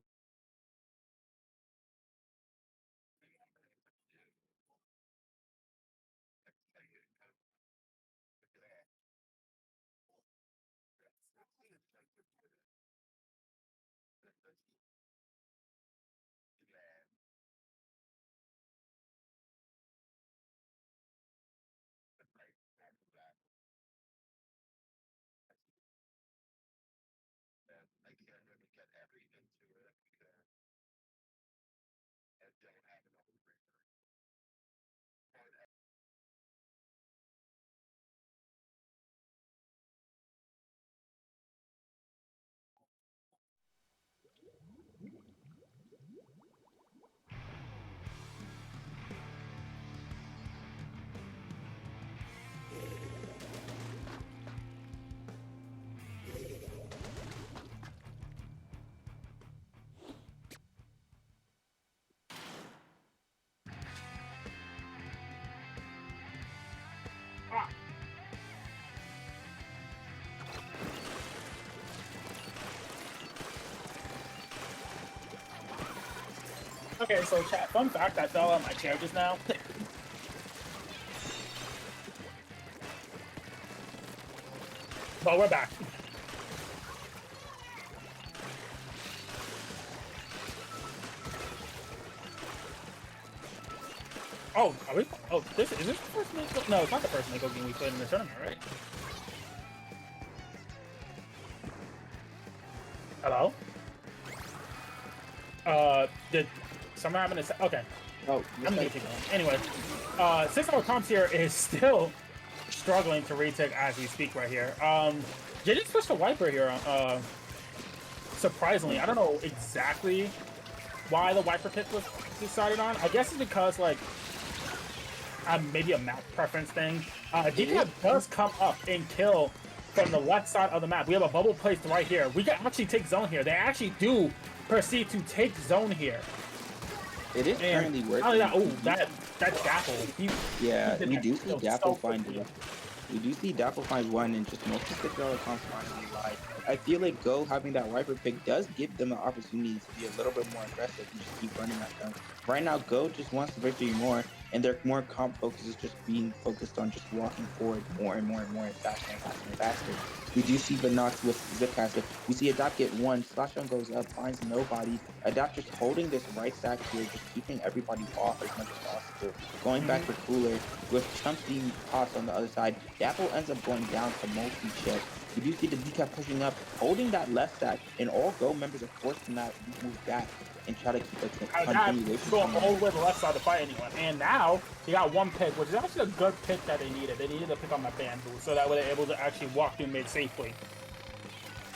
Okay, so chat. Fun fact: I fell on my chair just now. But we're back. Oh, are we? Oh, this is this the first Mako? No, it's not the first Mako game we played in the tournament, right? Hello. Did someone happen to say? Okay, Oh, I'm gonna take going. Anyway, 6-hour comps here is still struggling to retake as we speak right here. They did switch to Wiper here. Surprisingly, I don't know exactly why the Wiper pick was decided on. I guess it's because like maybe a map preference thing. DK does come up and kill from the left side of the map. We have a bubble placed right here. We can actually take zone here. They actually do proceed to take zone here. It is currently working. Oh, that Dapple. Yeah, we do see Dapple find we do see Dapple find one and just most of the $6 comps finally live. I feel like Go having that Wiper pick does give them an opportunity to be a little bit more aggressive and just keep running at them. Right now, Go just wants the victory more, and their more comp focus is just being focused on just walking forward more and more and more and faster and faster and faster. We do see Benox with Zipcaster. We see Adapt get one. Slashdown goes up, finds nobody. Adapt just holding this right stack here, just keeping everybody off as much as possible. Going back for Cooler with Chunks being tossed on the other side. Dapple ends up going down to multi-chip. We do see the decap pushing up, holding that left stack, and all Go members are forced to not move back and try to keep a continuation. Going all the way to the left side to fight anyone. And now he got one pick, which is actually a good pick that they needed. They needed to pick on that bamboo, so that way they're able to actually walk through mid safely.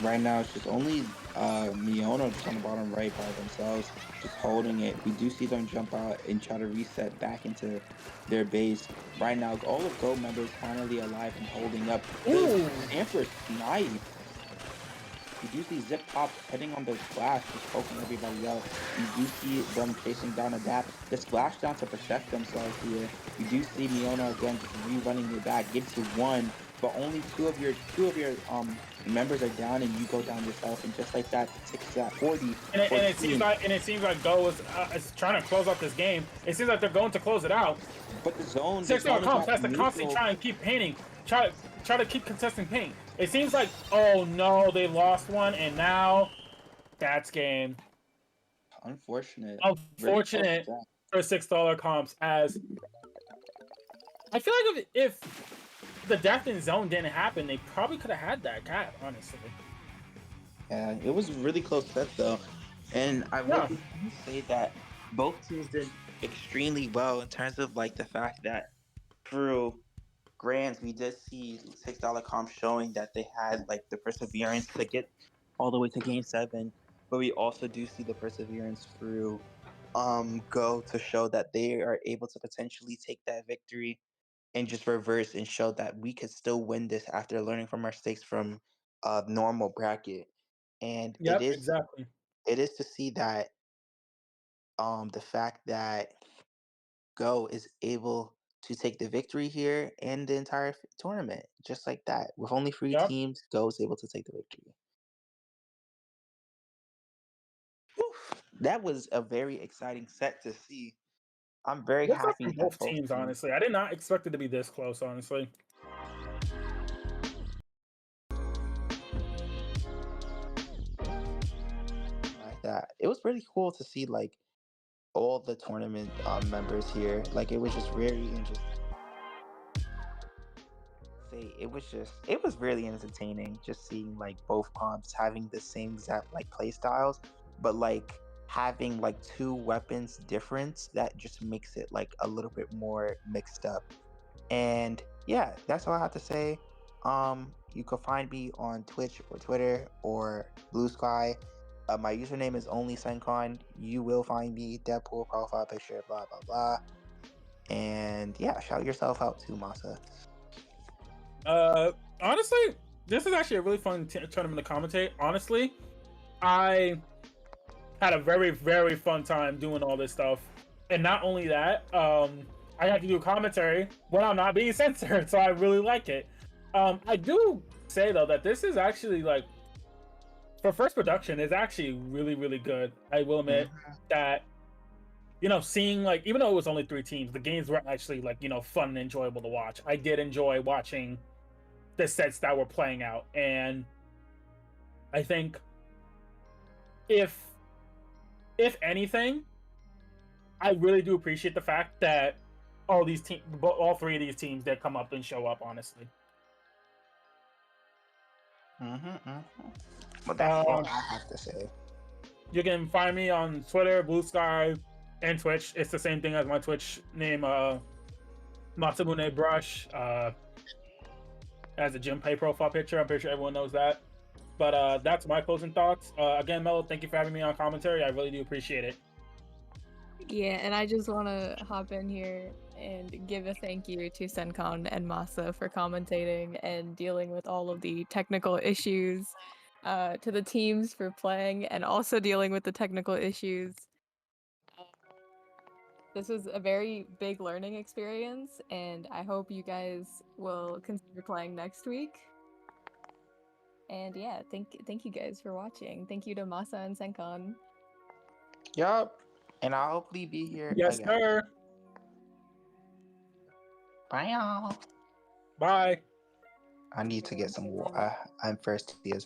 Right now, it's just only Miono just on the bottom right by themselves, just holding it. We do see them jump out and try to reset back into their base. Right now, all of Go members finally alive and holding up. Ooh! Amper's nice. You do see Zip Pop heading on the splash, just poking everybody out. You do see them chasing down Adapt. The splash down to protect themselves here. You do see Miona again just rerunning it back, gets to one, but only two of your members are down, and you go down yourself, and just like that, 6-40. And it seems like Go is trying to close out this game. It seems like they're going to close it out. But the zone, 6-hour comps has to constantly try and keep painting. Try to keep contesting paint. It seems like, oh no, they lost one, and now that's game. Unfortunate. Unfortunate for $6 comps, as I feel like if the death in zone didn't happen, they probably could have had that cap, honestly. Yeah, it was a really close set though. And I would say that both teams did extremely well in terms of like the fact that through grands we did see $6 comp showing that they had like the perseverance to get all the way to game 7, but we also do see the perseverance through Go to show that they are able to potentially take that victory and just reverse and show that we could still win this after learning from our mistakes from a normal bracket. And Yep, exactly. it is to see that the fact that Go is able to take the victory here and the entire tournament, just like that. With only 3 teams, Go is able to take the victory. Whew. That was a very exciting set to see. I'm very happy from that both teams, honestly. I did not expect it to be this close, honestly. Like that. It was really cool to see like all the tournament members here. Like it was just really interesting. It was really entertaining just seeing like both comps having the same exact like play styles, but like having like 2 weapons difference that just makes it like a little bit more mixed up. And yeah, that's all I have to say. You can find me on Twitch or Twitter or Blue Sky. My username is onlysencon. You will find me, Deadpool profile picture, blah blah blah. And yeah, shout yourself out too, Masa. Honestly, this is actually a really fun tournament to commentate. Honestly, I had a very, very fun time doing all this stuff. And not only that, I have to do commentary when I'm not being censored, so I really like it. I do say, though, that this is actually, like, for first production, is actually really, really good. I will admit that seeing like even though it was only 3 teams, the games were actually like fun and enjoyable to watch. I did enjoy watching the sets that were playing out, and I think if anything, I really do appreciate the fact that all 3 of these teams that come up and show up. Honestly, Well, that's all I have to say. you can find me on Twitter, Blue Sky, and Twitch. It's the same thing as my Twitch name, Masamune Brush. As a Junpei profile picture. I'm pretty sure everyone knows that. But that's my closing thoughts. Again, Mello, thank you for having me on commentary. I really do appreciate it. Yeah, and I just want to hop in here and give a thank you to Sencon and Masa for commentating and dealing with all of the technical issues, to the teams for playing and also dealing with the technical issues. This was a very big learning experience, and I hope you guys will consider playing next week. And yeah, thank you guys for watching. Thank you to Masa and Sencon. Yup. And I'll hopefully be here Yes, again. sir. Bye, y'all. Bye. I need to get some water. I'm thirsty as